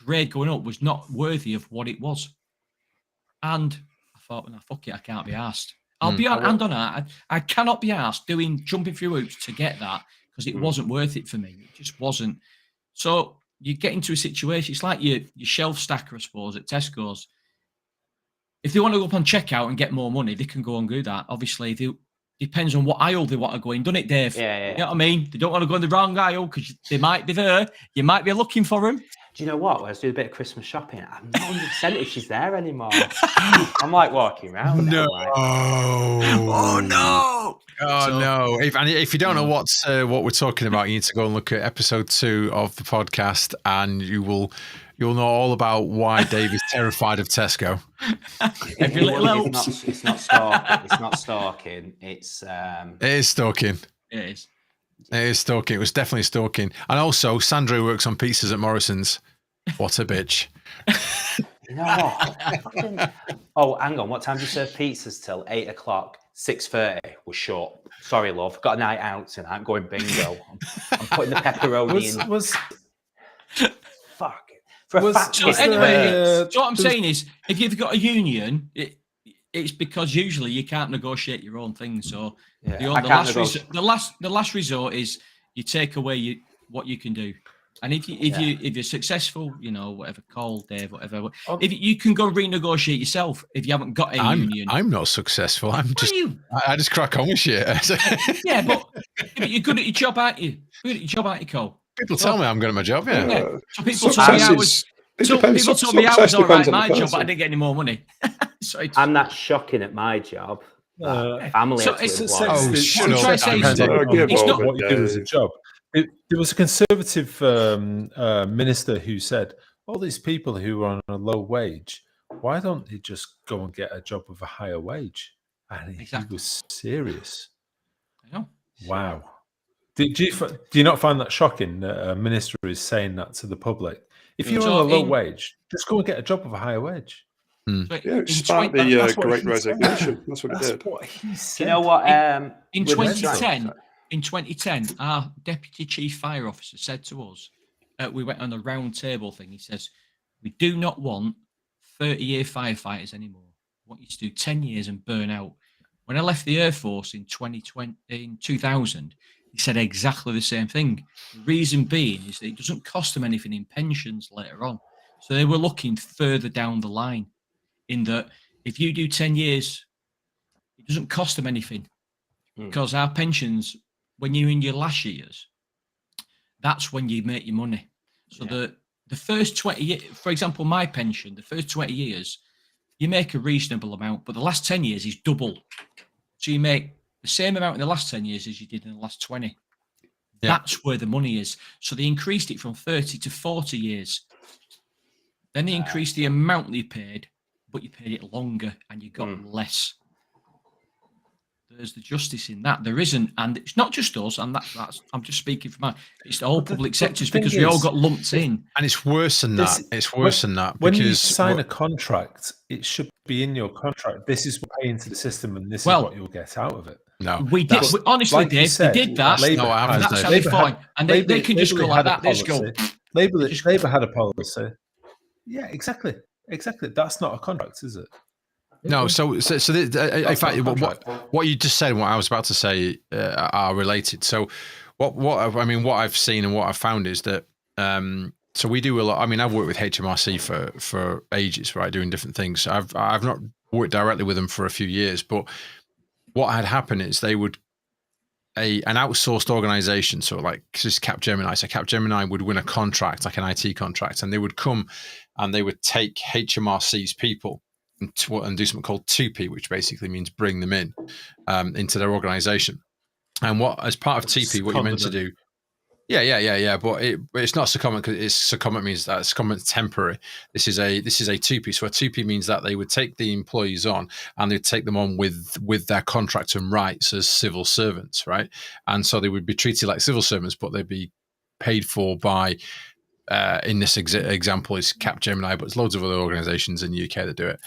grade going up was not worthy of what it was. And I thought, no, fuck it, I can't be asked. I'll be on hand on that. I cannot be asked jumping through hoops to get that because it wasn't worth it for me. It just wasn't. So you get into a situation, it's like your shelf stacker, I suppose, at Tesco's. If they want to go up on checkout and get more money, they can go and do that. Obviously, depends on what aisle they want to go in, doesn't it, Dave? Yeah. You know what I mean? They don't want to go in the wrong aisle because they might be there. You might be looking for them. Do you know what? When I was doing a bit of Christmas shopping, I'm not 100% if she's there anymore. I'm like walking around. No. Like, oh, no. Oh, no. If you don't know what we're talking about, you need to go and look at episode 2 of the podcast and you'll know all about why Dave is terrified of Tesco. Every little helps. It's not stalking. It's not stalking. It is stalking. It is. It is stalking. It was definitely stalking. And also, Sandra works on pizzas at Morrison's. What a bitch. You know what? Oh, hang on. What time do you serve pizzas till? 8 o'clock. 6:30 was short. Sorry, love. Got a night out tonight. I'm going bingo. I'm putting the pepperoni in. Fuck it. So what I'm saying is, if you've got a union, it's because usually you can't negotiate your own thing. So the last resort is you take away what you can do. And if you're successful, you know, whatever, Cole, Dave, whatever, if you can go renegotiate yourself if you haven't got a union. I'm not successful. I just crack on with shit. Yeah, but you're good at your job, aren't you? Good at your job, aren't you, Cole? People tell me I'm good at my job. Yeah. So people told me I was. People told me I was all right at my job, but I didn't get any more money. I'm not shocking at my job. Family. So it's not what you do as a job. There was a Conservative minister who said, all these people who are on a low wage, why don't they just go and get a job with a higher wage? And he was serious. I know. Wow. Do you not find that shocking that a minister is saying that to the public? If you're on a low wage, just go and get a job with a higher wage. It sparked the Great Resignation. That's what it did. What he said. You know what? In 2010, our Deputy Chief Fire Officer said to us, we went on a round table thing. He says, we do not want 30-year firefighters anymore. We want you to do 10 years and burn out. When I left the Air Force in 2000, he said exactly the same thing. The reason being is that it doesn't cost them anything in pensions later on. So they were looking further down the line in that if you do 10 years, it doesn't cost them anything because our pensions, when you're in your last years, that's when you make your money. So the first 20 years, for example, my pension, the first 20 years, you make a reasonable amount, but the last 10 years is double. So you make the same amount in the last 10 years as you did in the last 20. Yeah. That's where the money is. So they increased it from 30 to 40 years. Then they increased the amount they paid, but you paid it longer and you got less. There's the justice in that. There isn't, and it's not just us, and that's I'm just speaking for it's the whole public sectors because we all got lumped in. And it's worse than that. It's worse than that. When you sign a contract, it should be in your contract. This is what you pay into the system, and this is what you'll get out of it. No, we did. Honestly, like Dave, they did that. That's how they fine, and they can just go like that. They just go. Labour had a policy. Yeah, exactly. That's not a contract, is it? No, in fact, what you just said and what I was about to say are related. So what I've seen and what I've found is that so we do a lot. I mean, I've worked with HMRC for ages, right, doing different things. I've not worked directly with them for a few years, but what had happened is they would an outsourced organization, so like this is Capgemini. So Capgemini would win a contract, like an IT contract, and they would come and they would take HMRC's people and do something called 2P, which basically means bring them in into their organization. And what, as part of 2P, what you're meant to do. Yeah. But it's not secondment, because secondment means that secondment temporary. This is a 2P. So a 2P means that they would take the employees on and they'd take them on with their contract and rights as civil servants, right? And so they would be treated like civil servants, but they'd be paid for by, in this example is Capgemini, but there's loads of other organizations in the UK that do it.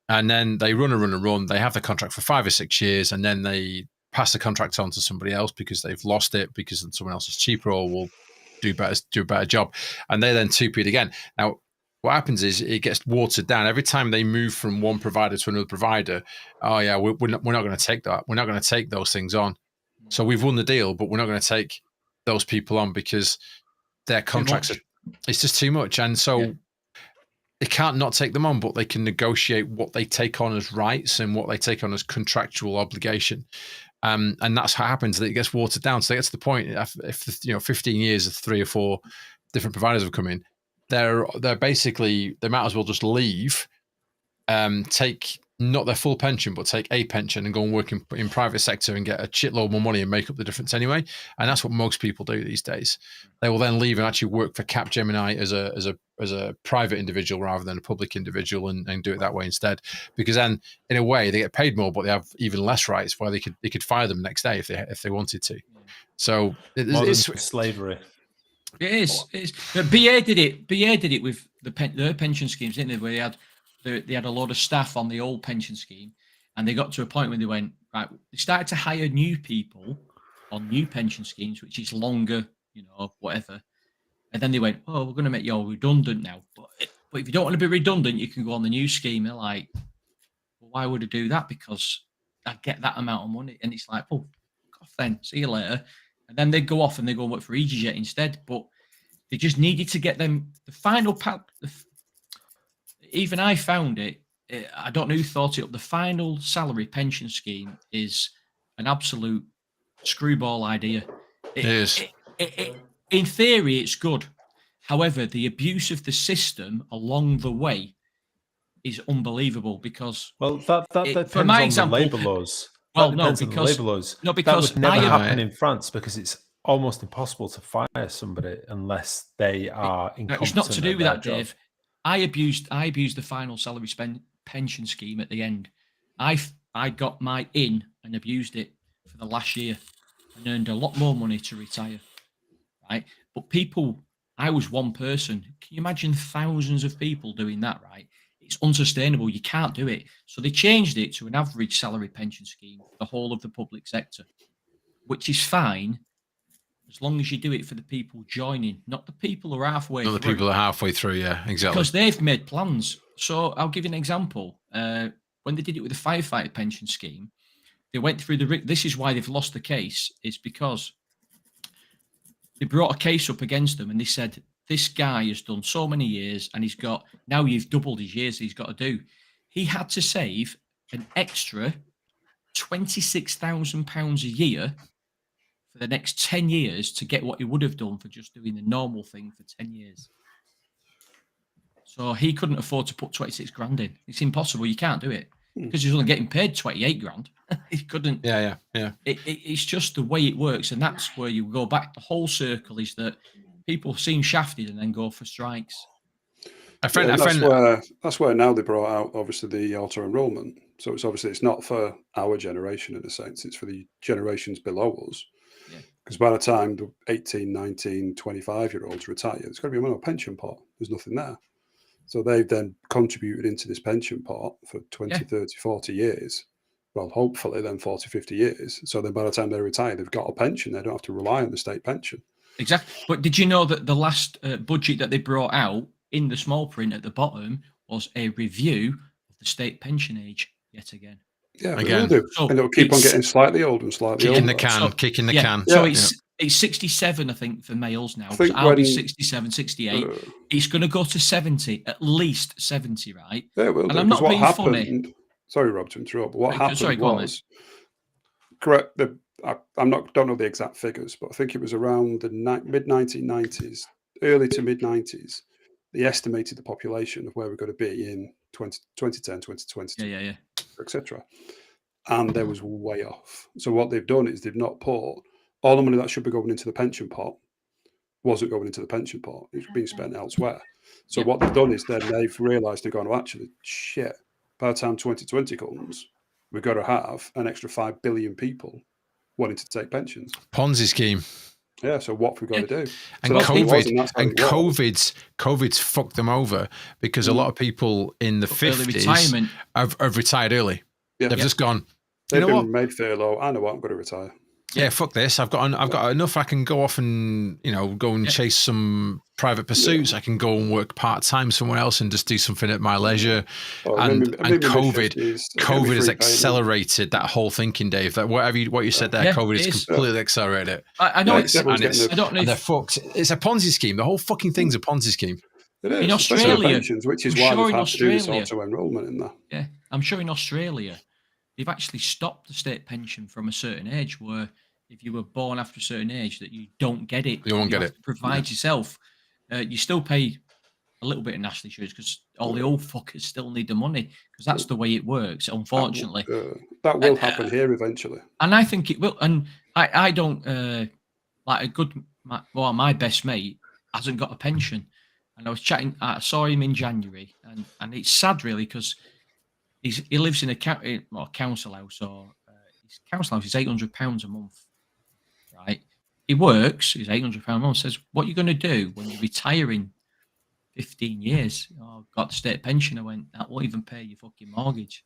And then they run. They have the contract for 5 or 6 years, and then they pass the contract on to somebody else because they've lost it, because someone else is cheaper or will do a better job, and they then 2P'd again. Now, what happens is it gets watered down every time they move from one provider to another provider. Oh yeah, we're not going to take that. We're not going to take those things on. So we've won the deal, but we're not going to take those people on because their contracts it's just too much, and so they can't not take them on, but they can negotiate what they take on as rights and what they take on as contractual obligation. And that's how it happens, that it gets watered down. So they get to the point, if 15 years of 3 or 4 different providers have come in, they're basically, they might as well just leave, take not their full pension, but take a pension and go and work in private sector and get a shitload more money and make up the difference anyway. And that's what most people do these days. They will then leave and actually work for Capgemini as a private individual rather than a public individual, and do it that way instead. Because then, in a way, they get paid more, but they have even less rights. Where they could fire them next day if they wanted to. So it's slavery. It is. BA did it. BA did it with their pension schemes, didn't they? Where they had a lot of staff on the old pension scheme, and they got to a point when they went, right, they started to hire new people on new pension schemes, which is longer, whatever. And then they went, oh, we're going to make you all redundant now. But if you don't want to be redundant, you can go on the new scheme. They're like, well, why would I do that? Because I get that amount of money. And it's like, oh, off then, see you later. And then they go off and they go and work for EasyJet instead. But they just needed to get them the final even I found it. I don't know who thought it up. The final salary pension scheme is an absolute screwball idea. It is. In theory, it's good. However, the abuse of the system along the way is unbelievable because. Well, that depends on the labour laws. Well, no, because that would never happen in France because it's almost impossible to fire somebody unless they are incompetent. It's not to do with that, job. Dave. I abused the final salary pension scheme at the end. I got my in and abused it for the last year and earned a lot more money to retire. Right, but I was one person. Can you imagine thousands of people doing that? Right, it's unsustainable. You can't do it. So they changed it to an average salary pension scheme for the whole of the public sector, which is fine. As long as you do it for the people joining, not the people who are halfway through. Not the people who are halfway through, yeah, exactly. Because they've made plans. So I'll give you an example. When they did it with the firefighter pension scheme, they went through this is why they've lost the case. It's because they brought a case up against them and they said, this guy has done so many years and now you've doubled his years he's got to do. He had to save an extra £26,000 a year for the next 10 years to get what he would have done for just doing the normal thing for 10 years. So he couldn't afford to put 26 grand in. It's impossible. You can't do it because he's only getting paid 28 grand. He couldn't. Yeah. It's just the way it works. And that's where you go back. The whole circle is that people seem shafted and then go for strikes. That's where now they brought out, obviously, the auto enrollment. So it's not for our generation in a sense. It's for the generations below us. Because by the time the 18, 19, 25-year-olds retire, there's got to be a pension pot. There's nothing there. So they've then contributed into this pension pot for 20, 30, 40 years. Well, hopefully then 40, 50 years. So then by the time they retire, they've got a pension. They don't have to rely on the state pension. Exactly. But did you know that the last budget that they brought out in the small print at the bottom was a review of the state pension age yet again. Yeah, again. they will do. So and it'll keep on getting slightly older and slightly older. Kicking the can. So it's 67, I think, for males now. So I'll be 67, 68. It's going to go to 70, at least 70, right? Yeah, it will. And I'm not being funny. Sorry, Rob, to interrupt, but what happened was, correct, don't know the exact figures, but I think it was around the mid-1990s, early to mid-90s, they estimated the population of where we're going to be in 2010, 2020, etc. And there was way off. So what they've done is they've not put all the money that should be going into the pension pot wasn't going into the pension pot. It's being spent elsewhere. So what they've done is then they've realised they're going to actually, shit, by the time 2020 comes, we've got to have an extra 5 billion people wanting to take pensions. Ponzi scheme. Yeah, so what have we got to do? And COVID's fucked them over because a lot of people in the 50s have retired early. Yeah. They've just gone, they've been made furlough. I know what, I'm going to retire. Yeah, fuck this. I've got enough. I can go off and go and chase some private pursuits. I can go and work part time somewhere else and just do something at my leisure. And COVID has accelerated that whole thinking, Dave. That what you said there, COVID has completely accelerated it. I know I don't know. They're fucked. It's a Ponzi scheme. The whole fucking thing's a Ponzi scheme. It is. In Australia, pensions, which is why we've had to do this auto enrolment in there. Yeah, I'm sure in Australia they've actually stopped the state pension from a certain age where if you were born after a certain age that you don't get it. You won't get it. Provide yourself. You still pay a little bit of national insurance because all the old fuckers still need the money because that's the way it works, unfortunately. That will happen here eventually. And I think it will. And I don't, my best mate hasn't got a pension. And I saw him in January and it's sad really because he lives in a council house or his council house is £800 a month. Right, he works. He's £800 a month. Says, "What are you going to do when you retire in 15 years?" Oh, I've got the state pension. I went, "That won't even pay your fucking mortgage.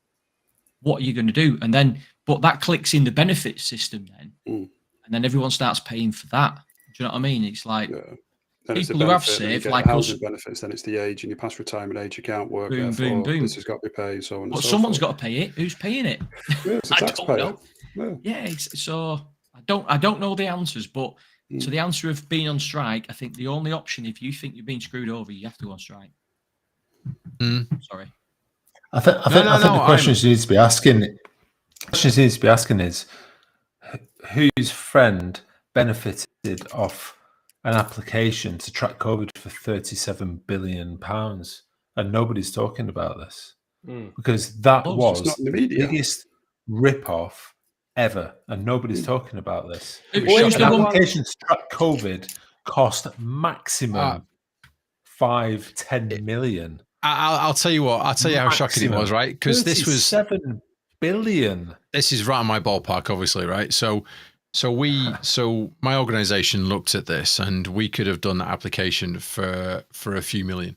What are you going to do?" And then, but that clicks in the benefits system then, and then everyone starts paying for that. Do you know what I mean? It's like people who have saved, like housing benefits. Then it's the age, and you pass retirement age, you can't work. Boom. This has got to be paid. So on. But someone's got to pay it. Who's paying it? Yeah, it's a taxpayer. Yeah, so. I don't know the answers, but to the answer of being on strike, I think the only option, if you think you're being screwed over, you have to go on strike. Sorry. I think the questions you need to be asking is whose friend benefited off an application to track COVID for £37 billion, and nobody's talking about this because that was the biggest rip-off ever, and nobody's talking about this. An application to track COVID cost maximum 5-10 million. I'll tell you what. I'll tell you how shocking it was, right? Because this was 7 billion. This is right in my ballpark, obviously, right? So my organization looked at this, and we could have done that application for a few million,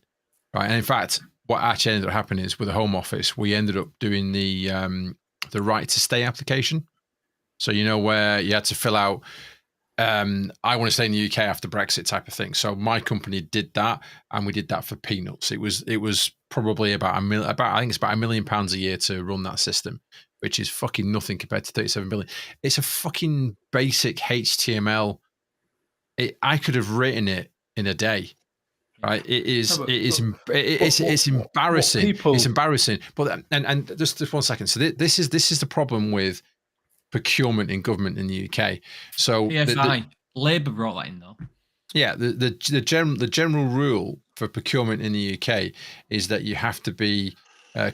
right? And in fact, what actually ended up happening is with the Home Office, we ended up doing the right to stay application. So, where you had to fill out, I want to stay in the UK after Brexit type of thing. So my company did that, and we did that for peanuts. It was probably about I think it's about £1 million a year to run that system, which is fucking nothing compared to 37 billion. It's a fucking basic HTML. I could have written it in a day. Right, it's embarrassing. It's embarrassing. But and just 1 second. So this is the problem with procurement in government in the UK. So Labour brought that in though. Yeah, the general rule for procurement in the UK is that you have to be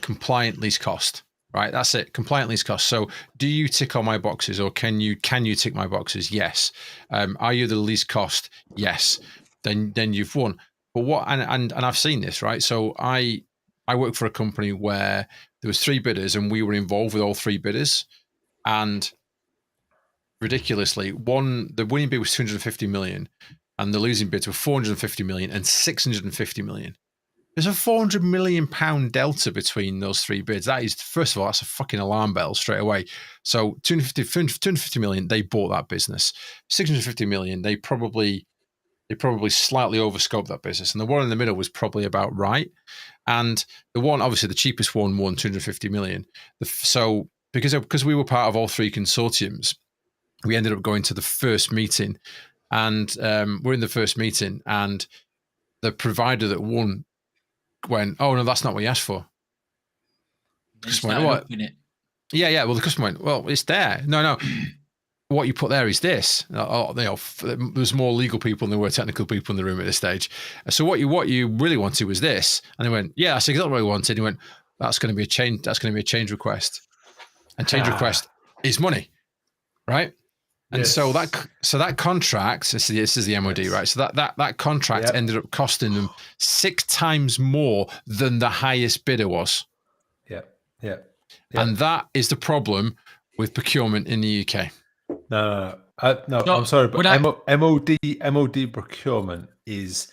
compliant least cost. Right, that's it. Compliant least cost. So, do you tick all my boxes, or can you tick my boxes? Yes. Are you the least cost? Yes. Then you've won. But what? And I've seen this, right? So I work for a company where there was 3 bidders, and we were involved with all 3 bidders. And ridiculously, the winning bid was 250 million, and the losing bids were 450 million and 650 million. There's a £400 million delta between those 3 bids. That is, first of all, that's a fucking alarm bell straight away. So 250 million, they bought that business. 650 million, they probably They probably slightly overscoped that business, and the one in the middle was probably about right. And the one, obviously, the cheapest one won 250 million. So because we were part of all three consortiums, we ended up going to the first meeting, and we're in the first meeting, and the provider that won went, "Oh no, that's not what you asked for." The customer went, "What?" Yeah. Well, the customer went, "Well, it's there." No. What you put there is this. There's more legal people than there were technical people in the room at this stage. So what you really wanted was this. And they went, "Yeah, that's exactly what I wanted." And he went, "That's going to be a change. That's going to be a change request, and change request is money, right?" And so that contract, this is the MOD, right? So that contract ended up costing them 6 times more than the highest bidder was. Yeah. And that is the problem with procurement in the UK. No, I'm sorry, but MOD procurement is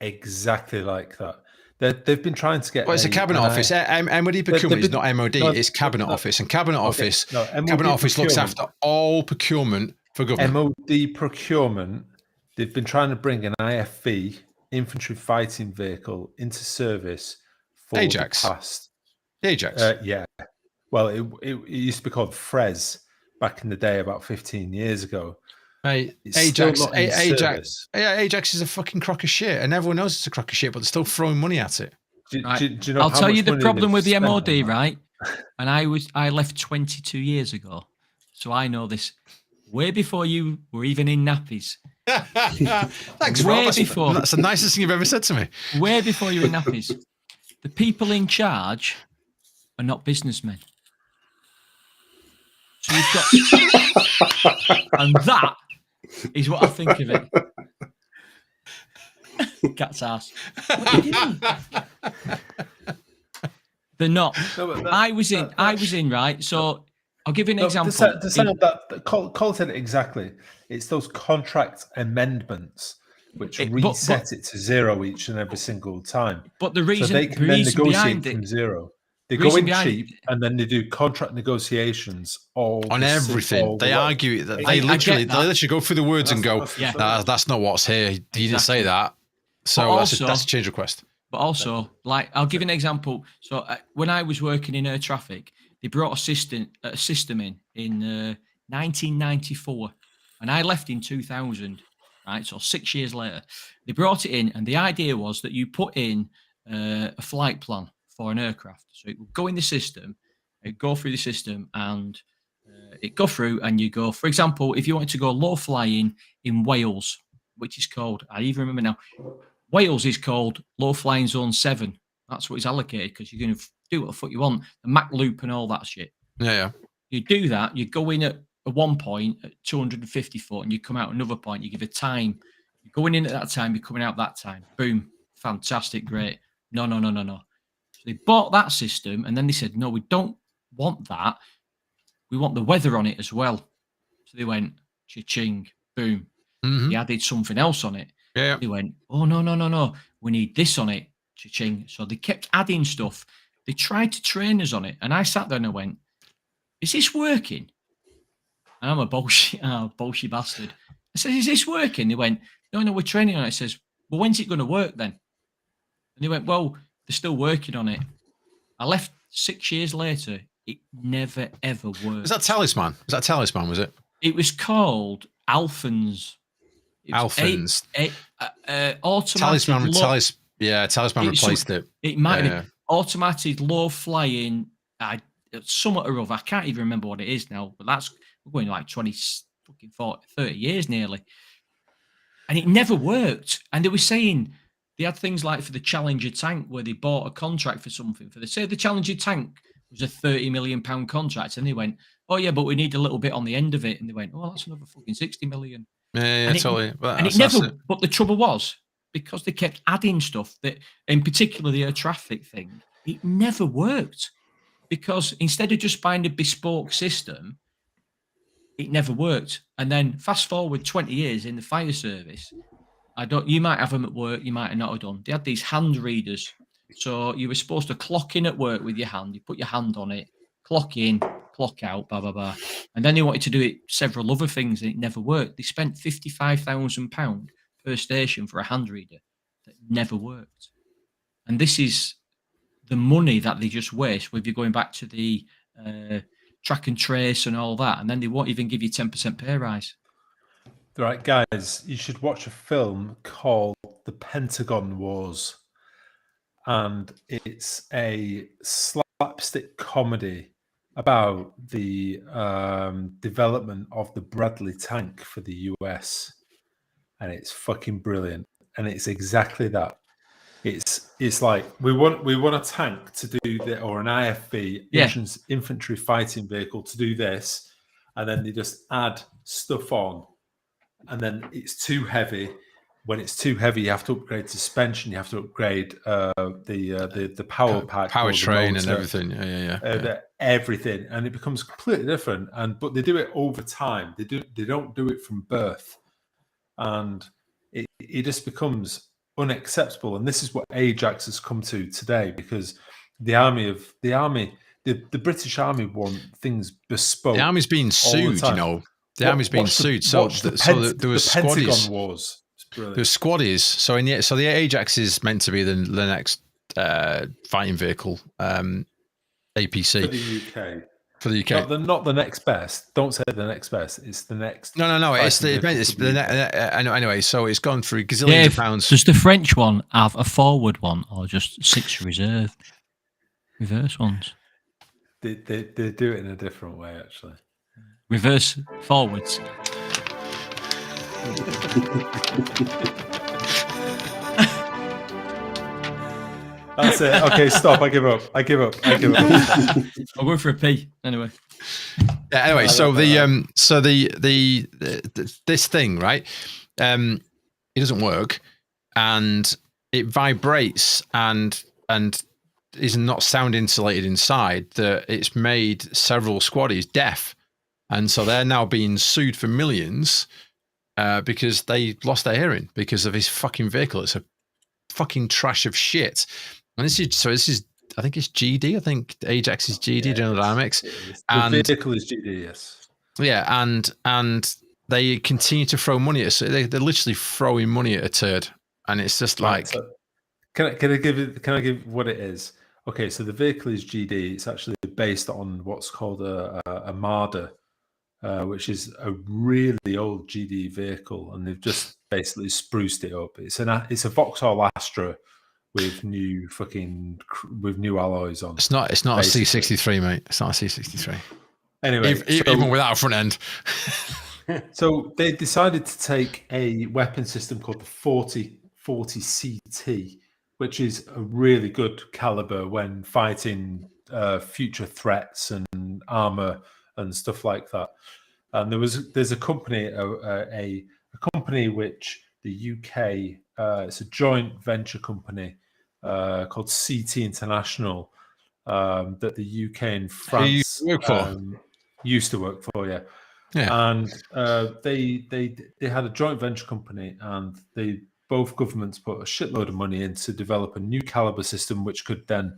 exactly like that. They've been trying to get. Well, it's a cabinet office. MOD procurement is not MOD. It's cabinet office, and cabinet office looks after all procurement for government. MOD procurement. They've been trying to bring an IFV, infantry fighting vehicle, into service for Ajax. the past. Ajax. Yeah. Well, it used to be called Frez back in the day, about 15 years ago. Mate, Ajax is a fucking crock of shit, and everyone knows it's a crock of shit, but they're still throwing money at it. Do you know I'll tell you the problem with the MOD, right? And I left 22 years ago, so I know this way before you were even in nappies. Thanks, Rob. That's the nicest thing you've ever said to me. Way before you were in nappies. The people in charge are not businessmen. So you've got, and that is what I think of it. Cat's ass. What are you doing? They're not. I was in, right? So I'll give you an example. Cole said it exactly. It's those contract amendments which reset it to 0 each and every single time. But the reason, so they can then negotiate from 0. They go in cheap and then they do contract negotiations on everything. They argue that they literally go through the words and go, that's not what's here. You didn't say that. So that's a change request. But also, like, I'll give you an example. So when I was working in air traffic, they brought a system in 1994, and I left in 2000. Right, so 6 years later, they brought it in, and the idea was that you put in a flight plan for an aircraft. So it would go in the system, it'd go through the system, and it'd go through, and you go, for example, if you wanted to go low flying in Wales, which is called, I even remember now, Wales is called low flying zone 7. That's what it's allocated, because you're going to do what the fuck you want, the Mach loop and all that shit. Yeah. You do that, you go in at one point at 250 foot, and you come out another point, you give a time. You're going in at that time, you're coming out that time. Boom. Fantastic, great. No. So they bought that system, and then they said, no, we don't want that. We want the weather on it as well. So they went, cha-ching, boom. Mm-hmm. They added something else on it. Yeah. They went, oh, no. We need this on it, cha-ching. So they kept adding stuff. They tried to train us on it. And I sat there and I went, is this working? And I'm a bullshit bastard. I said, is this working? They went, no, we're training on it. I says, well, when's it going to work then? And they went, well, they're still working on it. I left 6 years later. It never, ever worked. Was that Talisman? Was it? It was called Alphans. Alphans. Automatic. Talisman replaced it. It might have been automatic low flying. Somewhat or other. I can't even remember what it is now, but we're going like 20, fucking 40, 30 years nearly. And it never worked. And they were saying they had things like for the Challenger tank where they bought a contract for something. Say the Challenger tank was a £30 million contract. And they went, oh yeah, but we need a little bit on the end of it. And they went, oh, that's another fucking 60 million. Yeah, totally. And it never, but the trouble was, because they kept adding stuff that, in particular the air traffic thing, it never worked. Because instead of just buying a bespoke system, it never worked. And then fast forward 20 years in the fire service, you might have them at work, you might not have done. They had these hand readers. So you were supposed to clock in at work with your hand. You put your hand on it, clock in, clock out, blah, blah, blah. And then they wanted to do it several other things and it never worked. They spent £55,000 first station for a hand reader that never worked. And this is the money that they just waste with you going back to the track and trace and all that, and then they won't even give you 10% pay rise. Right, guys, you should watch a film called The Pentagon Wars, and it's a slapstick comedy about the development of the Bradley tank for the US, and it's fucking brilliant. And it's exactly that. It's like we want a tank to do that, or an IFV, infantry fighting vehicle, to do this, and then they just add stuff on, and then it's too heavy. When it's too heavy, you have to upgrade suspension, you have to upgrade the power pack, powertrain, and everything. Everything, and it becomes completely different. But they do it over time. They don't do it from birth, and it just becomes unacceptable. And this is what Ajax has come to today, because the British Army want things bespoke. The Army's being sued, you know. The Army's being sued. So there was squaddies. Wars. There's squaddies. So the Ajax is meant to be the next fighting vehicle, APC for the UK. For the UK, not the next best. Don't say the next best. It's the next. No. It's anyway. So it's gone through gazillions of pounds. Does the French one have a forward one, or just 6 reverse ones? They do it in a different way, actually. Reverse forwards. That's it. Okay, stop. I give up. I'll go for a pee anyway. Yeah, anyway, so this thing, right? It doesn't work, and it vibrates and is not sound insulated inside. That it's made several squaddies deaf, and so they're now being sued for millions because they lost their hearing because of his fucking vehicle. It's a fucking trash of shit. And this is I think it's GD. I think Ajax is GD, General Dynamics. The vehicle is GD, yes. Yeah, and they continue to throw money at us. They're literally throwing money at a turd, and it's just like. So can I give what it is? Okay, so the vehicle is GD. It's actually based on what's called a Marder, which is a really old GD vehicle, and they've just basically spruced it up. It's a Vauxhall Astra with new alloys on. It's not basically. A C63, mate. It's not a C63. Anyway, even without a front end. So they decided to take a weapon system called the 40 CT, which is a really good caliber when fighting future threats and armor and stuff like that. And there's a company, a company which the UK, it's a joint venture company called CT International that the UK and France used to work for, yeah. And they had a joint venture company, and both governments put a shitload of money in to develop a new caliber system which could then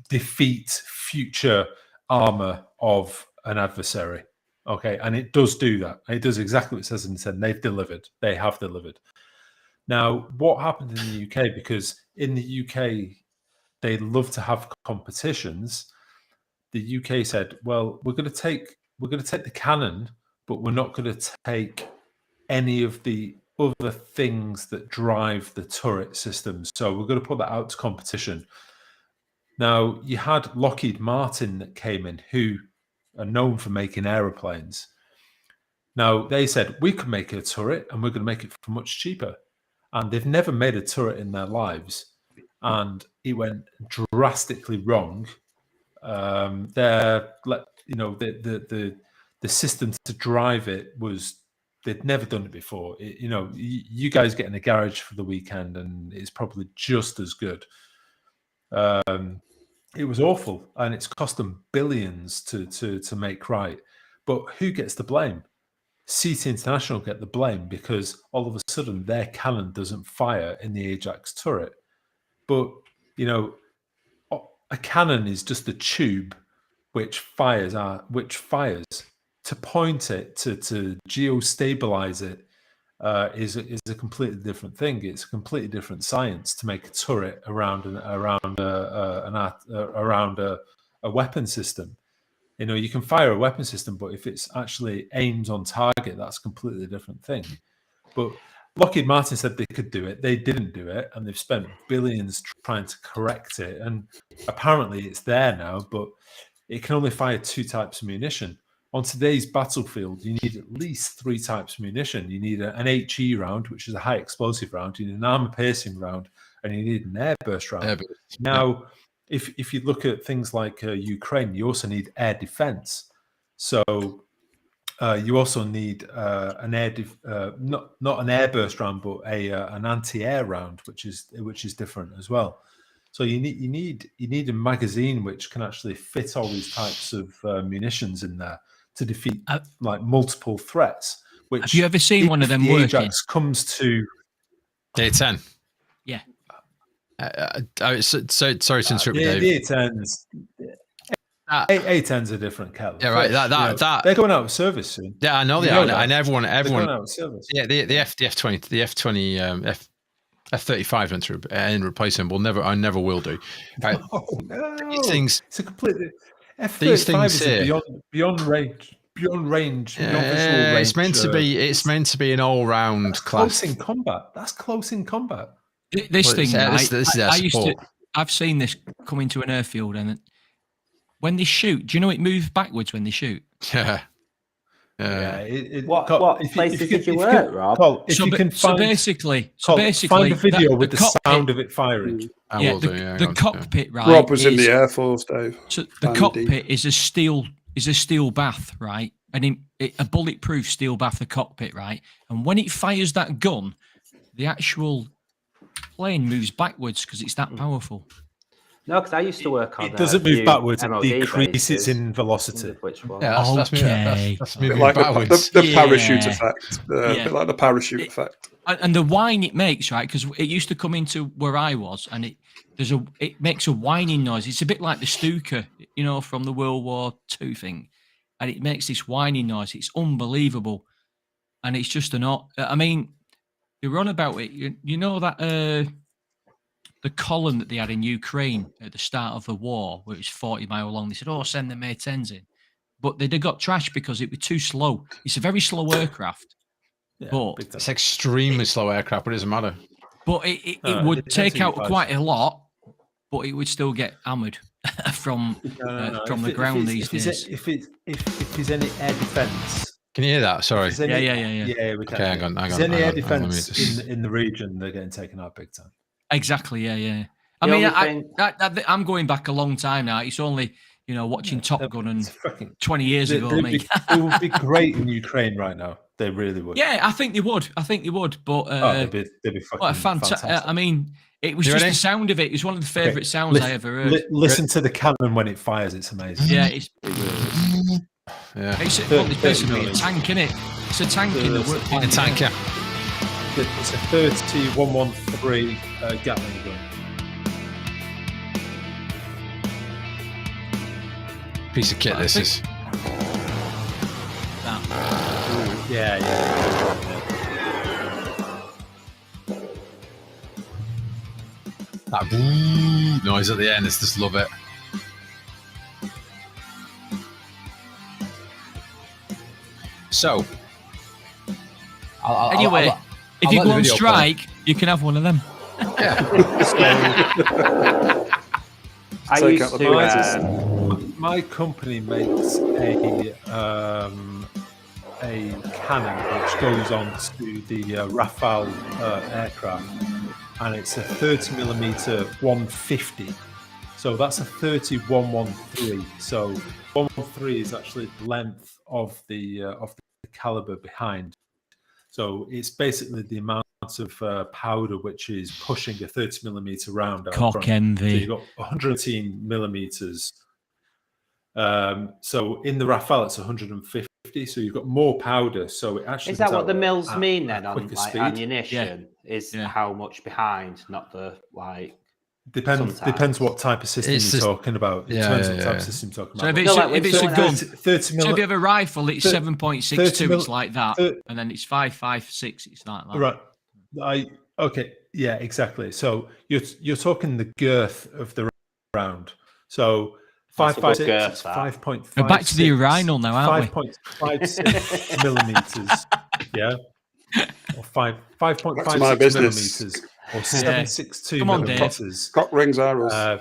defeat future armor of an adversary. Okay, and it does do that. It does exactly what it says in the tin. They have delivered. Now, what happened in the UK, because in the UK they love to have competitions, the UK said, well, we're going to take the cannon, but we're not going to take any of the other things that drive the turret system. So we're going to put that out to competition. Now, you had Lockheed Martin that came in, who are known for making aeroplanes. Now, they said, we can make a turret, and we're going to make it for much cheaper. And they've never made a turret in their lives. And it went drastically wrong. The system to drive it they'd never done it before. You guys get in a garage for the weekend, and it's probably just as good. It was awful, and it's cost them billions to make right. But who gets the blame? CT International get the blame, because all of a sudden their cannon doesn't fire in the Ajax turret. But a cannon is just a tube which fires to point it, to geostabilize it, is a completely different thing. It's a completely different science to make a turret around a weapon system. You know, you can fire a weapon system, but if it's actually aimed on target, that's a completely different thing. But Lockheed Martin said they could do it. They didn't do it, and they've spent billions trying to correct it. And apparently it's there now, but it can only fire 2 types of munition. On today's battlefield, you need at least 3 types of munition. You need an HE round, which is a high explosive round. You need an armor-piercing round, and you need an airburst round. Now, if you look at things like Ukraine, you also need air defense. So you also need an not an airburst round, but an anti-air round, which is different as well. So you need a magazine which can actually fit all these types of munitions in there to defeat like multiple threats. Which have you ever seen one of them working? Ajax comes to D10. Yeah. Sorry to interrupt you, Dave. The A10s. A10's a different kettle. Yeah, right. That they're going out of service soon. Yeah, I know they are. And everyone going out of service. Yeah, the F-35 went through and replace them. I never will do. Right. No. These things. It's a completely. F-35 is beyond range. Beyond visual range. It's meant to be an all-round class. Close in combat. That's close in combat. This I've seen this come into an airfield, and when they shoot, do you know it moves backwards when they shoot? Yeah. What places did you work, Rob? Basically, find a video with the sound of it firing. The cockpit, right? Rob was in the Air Force, Dave. So the cockpit is a steel bath, right? And a bulletproof steel bath, the cockpit, right? And when it fires that gun, the actual plane moves backwards because it's that powerful. No, because I used to work on it. Doesn't move backwards; it decreases in velocity. Which one? Yeah, that's moving like backwards. The parachute effect. A bit like the parachute effect. And the whine it makes, right? Because it used to come into where I was, and it makes a whining noise. It's a bit like the Stuka, you know, from the World War II thing, and it makes this whining noise. It's unbelievable, and it's just I mean, you're on about it. You know that. The column that they had in Ukraine at the start of the war, where it was 40 miles long, they said, send the A-10s in. But they got trashed because it was too slow. It's a very slow aircraft. But it's extremely slow aircraft, but it doesn't matter. But it would take out quite a lot, but it would still get hammered from the ground these days. If there's any air defence. Can you hear that? Sorry. Yeah. We can. Okay, hang on. If there's any air defence in the region, they're getting taken out big time. Exactly, yeah. I'm going back a long time now. It's only, watching Top Gun and 20 years ago. They would be great in Ukraine right now. They really would. Yeah, I think they would. But they'd be fucking fantastic. I mean, it was just the sound of it. It was one of the favourite sounds I ever heard. Listen to the cannon when it fires. It's amazing. Yeah, it really is. Yeah. It's basically a tank, innit? It's a tank in the work. A tank, yeah. It's a 30-113 Gatling gun. Piece of kit, this is. Yeah. That boom noise at the end, I just love it. So, if you go on strike, you can have one of them. My company makes a cannon which goes on to the Rafale aircraft, and it's a 30mm 150. So that's a 30-113. So 113 is actually the length of the caliber behind. So it's basically the amount of powder which is pushing a 30mm round out. Cock envy. So you've got 118 millimeters. So in the Rafale, it's 150. So you've got more powder. So it actually is that what the mils mean then on like speed? ammunition? Yeah. Is how much behind, not the like. Depends what type of system you're talking about. Yeah, depends what type of system you're talking so about. if it's a gun, 30 so if you have a rifle, it's 7.62. It's like that, 30, and then it's 5.56. It's like that. Right. Okay. Yeah. Exactly. So you're talking the girth of the round. So 5.56, 5.5. We're back to the urinal now, aren't we? 5.56 millimeters. Yeah. Or 5.56 millimeters. Or 7.62 millimeters. Cock rings arrows.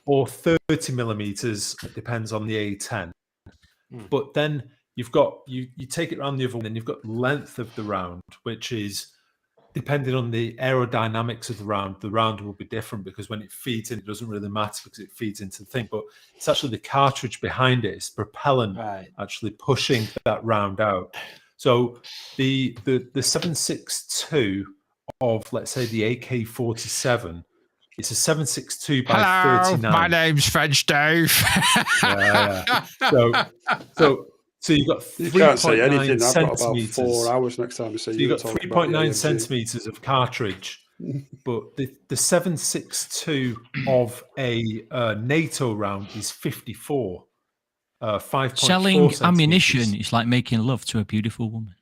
Or 30 millimeters. It depends on the A10. But then you've got you take it around the other one, and you've got length of the round, which is depending on the aerodynamics of the round will be different, because when it feeds in, it doesn't really matter because it feeds into the thing. But it's actually the cartridge behind it, it's propellant actually pushing that round out. So the 7.62 of, let's say, the AK-47, it's a 7.62 by 39. My name's French Dave. So you've got 3.9 centimeters. 4 hours next time I see you. So you've got 3.9 centimeters of cartridge, but the 7.62 of a NATO round is 54. 5.4 selling ammunition is like making love to a beautiful woman.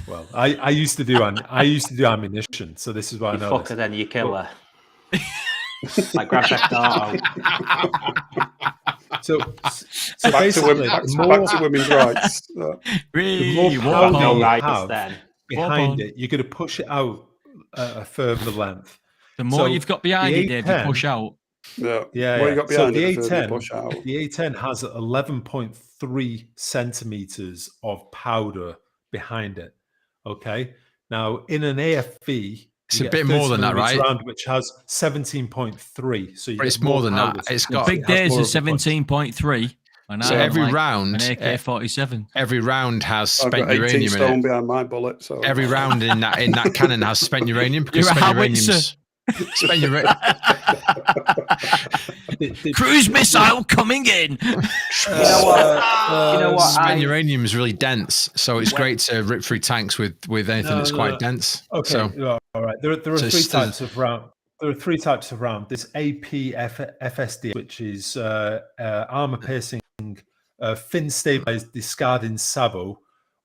Well, I used to do ammunition, so this is why I know. Fuck her, then you kill her. Like Grand Theft Auto. So back to women's rights. The more power you have behind it, you're going to push it out a further length. The more you've got behind it, Dave, you push out. Yeah. You got behind the it, A10, push out. The A10 has 11.3 centimeters of powder behind it. Okay. Now, in an AFV, it's a bit more than that, right? Round, which has 17.3. So but it's more than that. It's got big days is 17.3. So every round, an AK-47. Every round has spent I've got 18 uranium stone in it. Behind my bullet. So every round in that cannon has spent uranium, because spent uranium's spent uranium. Cruise missile coming in. You know what? Spent uranium is really dense, so it's great to rip through tanks with anything that's quite dense. Okay, so, all right. There are three types of round. There are three types of round. There's APFSD, which is armor-piercing, fin-stabilized discarding sabot,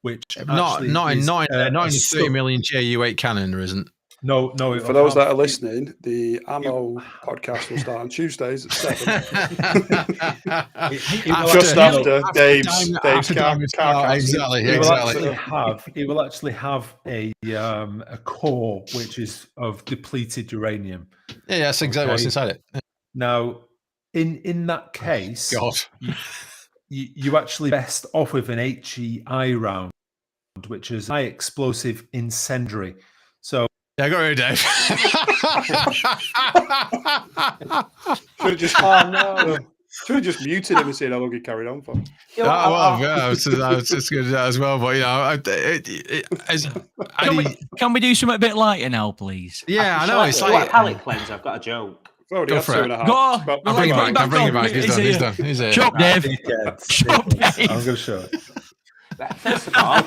which not in a 30 million JU8 cannon, there isn't. No. For those that are listening, the ammo podcast will start on Tuesdays at 7. Just after Dave's car. Exactly. It will actually have a core which is of depleted uranium. Yeah, that's exactly what's inside it. Now, in that case, you actually best off with an HEI round, which is high explosive incendiary. So. Yeah, I got rid of Dave. Should have just muted him and seen how long he carried on for. I was just going to do that as well, but can we do something a bit lighter now, please? Yeah, I know. It's like a palate cleanse. I've got a joke. Go for it. Go. I'll bring him back. He's done. Shut up, Dave. I'm going to show it. First of all,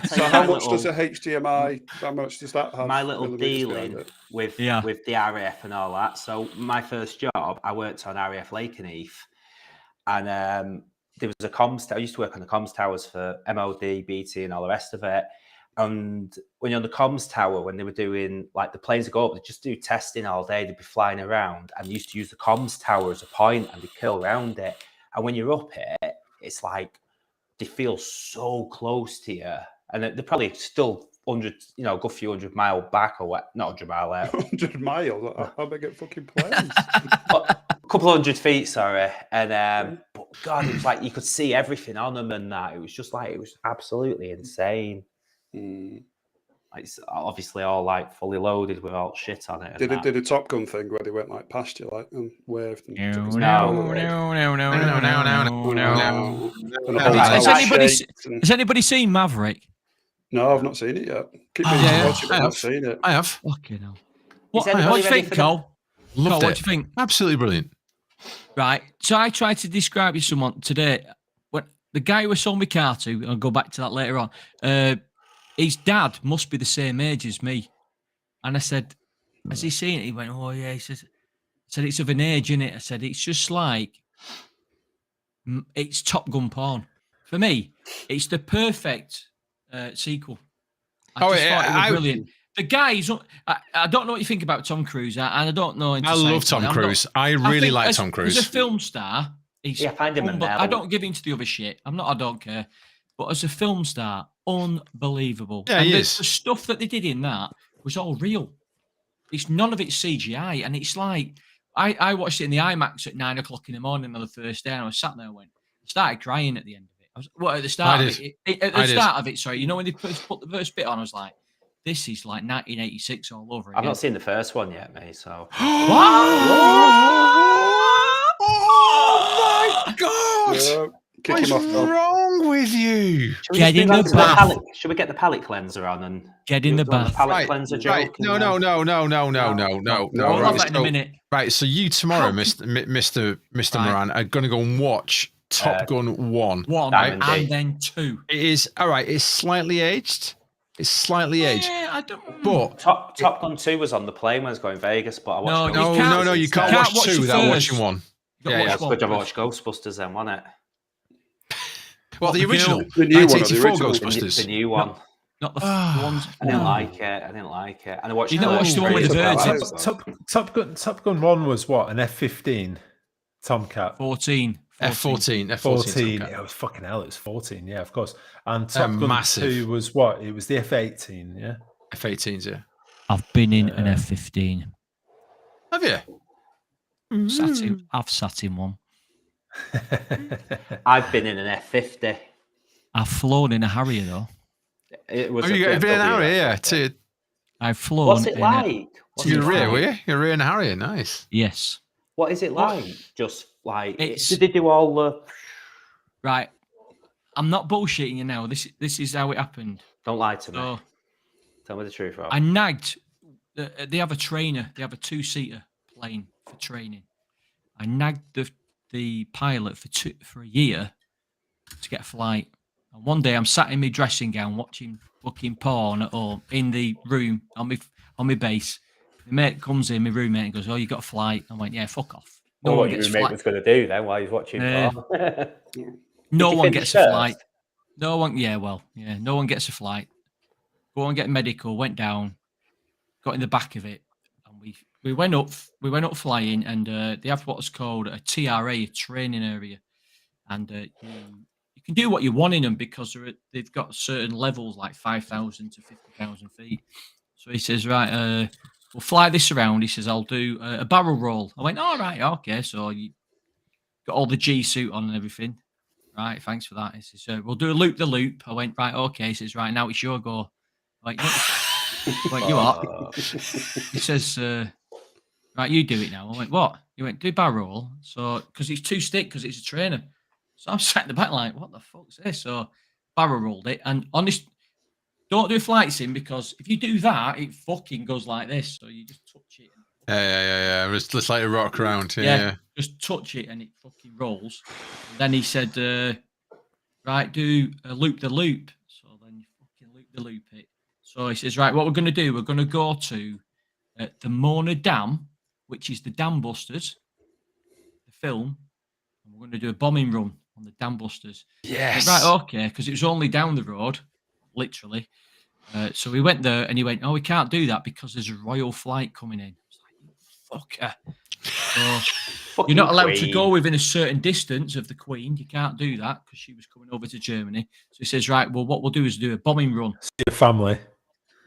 so how much does a HDMI? How much does that have? My little dealing with the RAF and all that. So my first job, I worked on RAF Lakenheath, and there was a comms. I used to work on the comms towers for MOD, BT, and all the rest of it. And when you're on the comms tower, when they were doing like the planes that go up, they just do testing all day. They'd be flying around, and they used to use the comms tower as a point, and they kill around it. And when you're up it, it's like they feel so close to you. And they're probably still 100, go a few 100 mile back or what? Not 100 mile out. 100 miles? How big it fucking planes? A couple of 100 feet, sorry. And but God, it was like you could see everything on them and that. It was just like, it was absolutely insane. Like, it's obviously all like fully loaded with all shit on it. Did a Top Gun thing where they went like past you, like and waved? And No. Has anybody seen Maverick? No, I've not seen it yet. Keep me watching, but I've not seen it. I have. Fucking hell. What do you think, Cole? Loved it. What do you think? Absolutely brilliant. Right. So I tried to describe to someone today. When the guy who sold me car to, I'll go back to that later on. His dad must be the same age as me. And I said, as he seen it, he went, "Oh yeah." He said it's of an age, innit? I said it's just like it's Top Gun porn for me. It's the perfect sequel. I thought it was brilliant. The guys, I don't know what you think about Tom Cruise, and I don't know. I love Tom Cruise. I really like Tom Cruise as a film star. Find him I don't give in to the other shit. I don't care. But as a film star, unbelievable. Yeah, and the stuff that they did in that was all real. It's none of it's CGI, and it's like I watched it in the IMAX at 9 o'clock in the morning on the first day, and I was sat there and I started crying at the end of it. At the start of it, sorry, you know when they put the first bit on, I was like, this is like 1986 all over again. I've not seen the first one yet, mate. So oh my god! What's wrong with you? Get in the bath. Should we get the palate cleanser on and get in the bath? Palate cleanser joke. Right. No. We'll have that in a minute. Right. So you tomorrow, Mr. Moran, are going to go and watch Top Gun 1. And then 2. It is all right. It's slightly aged. Yeah, I don't. But Top Gun 2 was on the plane when I was going Vegas, but I watched. No. You can't watch 2 without watching 1. Yeah. Good job I watched Ghostbusters then, wasn't it? Well, the original, the new 1984 one, Ghostbusters. The new one. Not the ones. I didn't like it. And I watched. You don't watch the one with the birds. Top Gun 1 was what, an F-15 Tomcat. 14. F-14. Yeah, it was fucking hell. It was 14. Yeah, of course. And Top Gun 2 was what? It was the F-18. Yeah. F-18s. Yeah. I've been in an F-15. Have you? I've sat in one. I've been in an F-50. I've flown in a Harrier though. It was. Have you been in a Harrier? Yeah. Too. I've flown. What's it like? You're rear, were you? You're rear in a Harrier. Nice. Yes. What is it like? Just like did they do all the? Right. I'm not bullshitting you now. This is how it happened. Don't lie to me. Tell me the truth, Rob. I nagged. They have a trainer. They have a 2-seater plane for training. I nagged the pilot for a year to get a flight. And one day I'm sat in my dressing gown watching fucking porn at home in the room on my base. My mate comes in, my roommate, and goes, "Oh, you got a flight?" I went, "Yeah, fuck off." No one gets a flight. Was going to do then while he's watching porn. No one gets a flight. No one. Yeah, well, yeah. No one gets a flight. Go and get medical. Went down, got in the back of it, and we went up flying, and they have what's called a TRA, a training area, and you can do what you want in them because they've got certain levels like 5,000 to 50,000 feet. So he says, right, we'll fly this around. He says, I'll do a barrel roll. I went, all right, okay. So you got all the G suit on and everything. Right, thanks for that. He says, we'll do a loop the loop. I went, right, okay. He says, right, now it's your go. I went, you are. He says, right, you do it now. I went, what? He went, do barrel roll. So, because it's 2 stick, because it's a trainer. So I'm sat in the back like, what the fuck's this? So barrel rolled it. And honest, don't do flight sim because if you do that, it fucking goes like this. So you just touch it. Yeah. It's just like a rock around. Yeah. Just touch it and it fucking rolls. And then he said, right, do a loop the loop. So then you fucking loop the loop it. So he says, right, what we're going to do, we're going to go to the Mona Dam, which is the Dam Busters, the film. And we're going to do a bombing run on the Dam Busters. Yes. Right, okay, because it was only down the road, literally. So we went there and he went, oh, we can't do that because there's a royal flight coming in. I was like, fucker. So you're not allowed to go within a certain distance of the Queen. You can't do that because she was coming over to Germany. So he says, right, well, what we'll do is do a bombing run. See your family.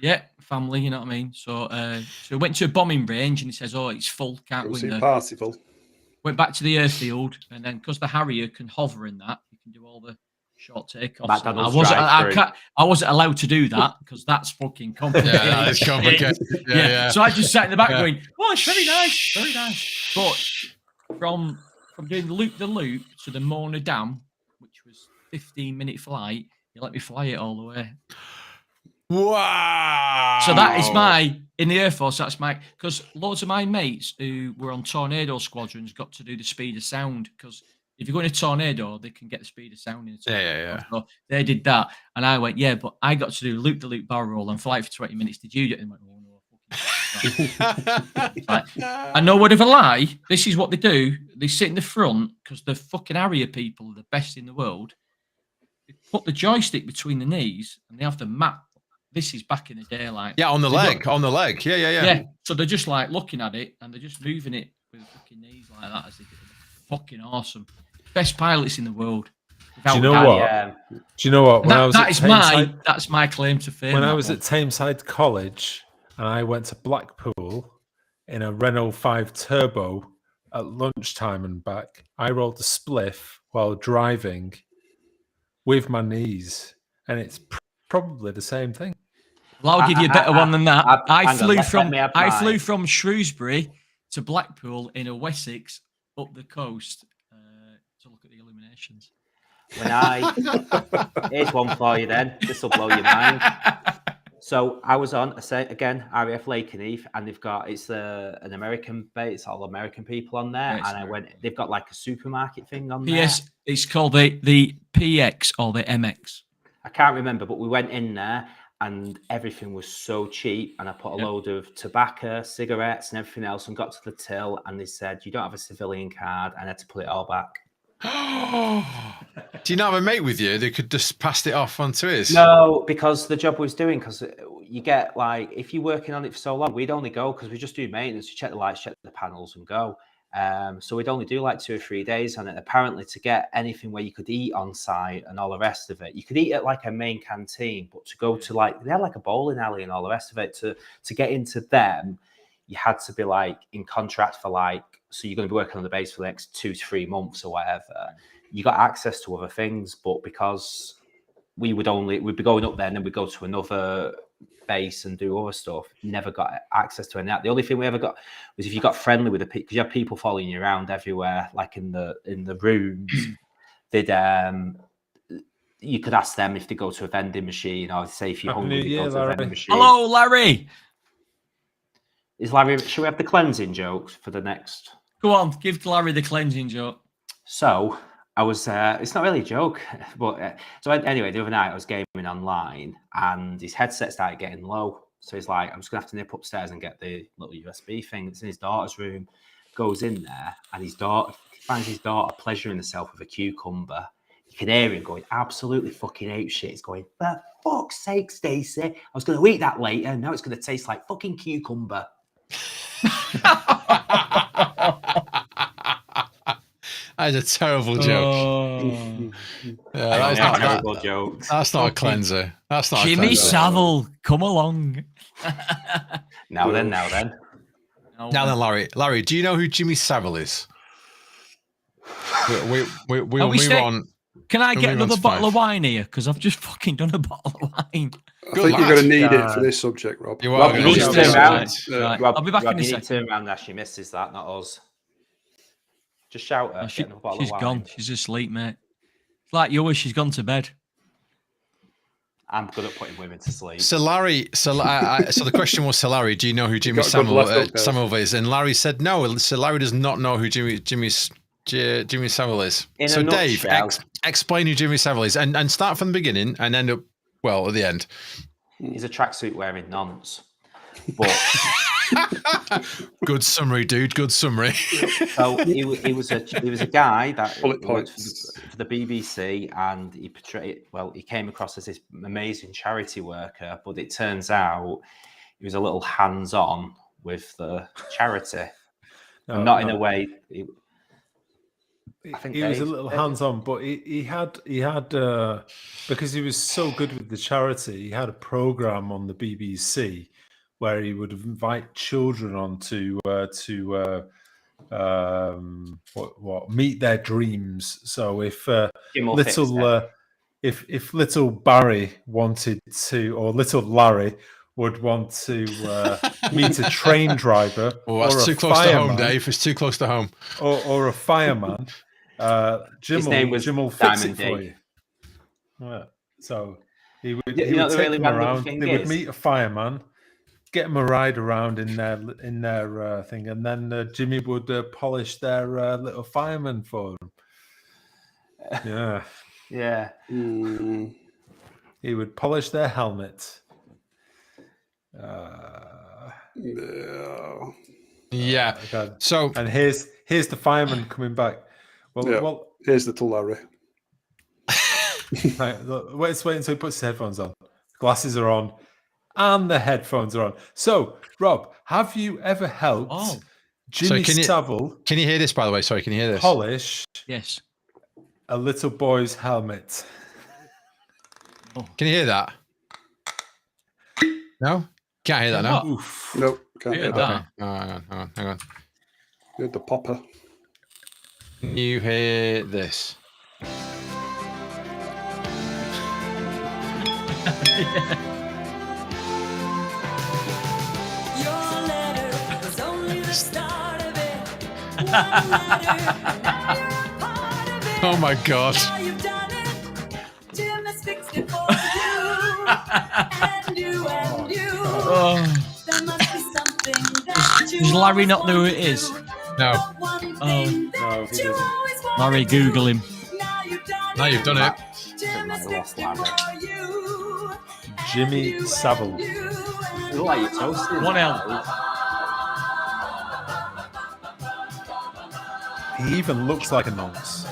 Yeah, family, you know what I mean? So we went to a bombing range and he says, oh, it's full, can't go in there. Party full. Went back to the airfield and then because the Harrier can hover in that, you can do all the short takeoffs. I wasn't allowed to do that because that's fucking complicated. Yeah, it's complicated. Yeah. So I just sat in the back going, oh, it's very nice, very nice. But from doing the loop to the Mona Dam, which was 15-minute flight, you let me fly it all the way. Wow. So that is in the Air Force, that's because loads of my mates who were on tornado squadrons got to do the speed of sound because if you go in a tornado, they can get the speed of sound in a tornado. Yeah. So they did that. And I went, yeah, but I got to do loop-the-loop barrel roll and fly for 20 minutes. Did you do it? And I went, oh, no. I know word of a lie. This is what they do. They sit in the front because the fucking Harrier people are the best in the world. They put the joystick between the knees and they have the map. This is back in the day, like on the leg. Yeah. So they're just like looking at it and they're just moving it with the fucking knees like that as they do it. Fucking awesome. Best pilots in the world. Do you know what? Do you know what? That's my claim to fame. When I was at Tameside College and I went to Blackpool in a Renault 5 Turbo at lunchtime and back, I rolled a spliff while driving with my knees, and it's probably the same thing. Well, I'll give you a better one than that. I flew from Shrewsbury to Blackpool in a Wessex up the coast to look at the illuminations. Here's one for you then. This will blow your mind. So I was on, again, RAF Lakenheath, and it's an American base, it's all American people on there. They've got like a supermarket thing on there. Yes, it's called the PX or the MX. I can't remember, but we went in there and everything was so cheap. And I put a load of tobacco, cigarettes, and everything else and got to the till. And they said, "You don't have a civilian card." And I had to put it all back. Do you not have a mate with you? They could just pass it off onto his. No, because the job we was doing, because you get like, if you're working on it for so long, we'd only go because we just do maintenance, you check the lights, check the panels and go. So we'd only do like 2 or 3 days on it. Apparently to get anything where you could eat on site and all the rest of it, you could eat at like a main canteen, but to go to like, they had like a bowling alley and all the rest of it, to get into them, you had to be like in contract for like, so you're going to be working on the base for the next 2 to 3 months or whatever. You got access to other things, but because we'd be going up there and then we'd go to another base and do other stuff, never got access to any of that. The only thing we ever got was if you got friendly with the people, because you have people following you around everywhere, like in the rooms, you could ask them if they go to a vending machine, or say if you're hungry, you go to a vending machine. Hello, Larry. Is Larry? Should we have the cleansing jokes for the next? Go on, give Larry the cleansing joke. So I was, it's not really a joke, but anyway, the other night I was gaming online and his headset started getting low. So he's like, I'm just gonna have to nip upstairs and get the little USB thing. It's in his daughter's room. Goes in there and finds his daughter pleasuring herself with a cucumber. You can hear him going absolutely fucking ape shit. He's going, for fuck's sake, Stacey, I was going to eat that later. Now it's going to taste like fucking cucumber. That is a terrible joke. That's not a terrible joke. That's not a cleanser. That's not Jimmy Savile, come along. Now then. Now then, Larry, do you know who Jimmy Savile is? We'll move on. Can I get another bottle of wine here? Because I've just fucking done a bottle of wine. I think you're going to need it for this subject, Rob. You are. Rob, you need to turn around. Right. I'll be back in a second. You need to turn around as she misses that, not us. Just shout her. She's gone. She's asleep, mate. It's like yours. She's gone to bed. I'm good at putting women to sleep. So Larry, so the question was to Larry, do you know who Jimmy Savile is? And Larry said no. So Larry does not know who Jimmy Savile is. So Dave, explain who Jimmy Savile is, and start from the beginning and end up at the end. He's a tracksuit wearing nonce. But good summary, dude. Good summary. So he was a guy that worked for the BBC, and he came across as this amazing charity worker, but it turns out he was a little hands-on with the charity, not in a way. I think he was a little hands-on, but he had because he was so good with the charity. He had a program on the BBC where he would invite children on to meet their dreams. So if little Barry wanted to, or little Larry would want to meet a train driver, that's too close to home, Dave. It's too close to home. Or a fireman. Jim will fix it for you. Yeah. So he would take them around. They would meet a fireman, get them a ride around in their thing, and then Jimmy would polish their little fireman for them. Yeah. Yeah. He would polish their helmet. Yeah. Yeah. Okay. So, and here's the fireman coming back. Well, here's little Larry. Right, look, wait until he puts his headphones on. Glasses are on, and the headphones are on. So, Rob, have you ever helped Jimmy Savile? Can you hear this, by the way? Sorry, can you hear this? Polish. Yes. A little boy's helmet. Can you hear that? No? Can't hear that now? Nope, can't hear that. Okay. Hang on. You heard the popper. Can you hear this? Your letter was only the start of it. One letter, now you're a part of it. Oh my God. Now you've done it. Jim has fixed it for you. And you. There must be something that you Does Larry not know who it is? No. No, he doesn't. Larry, Google him. Now you've done it. Jim has fixed it for you. Jimmy Savile. You look like you're toasting. What else? He even looks like a nonce.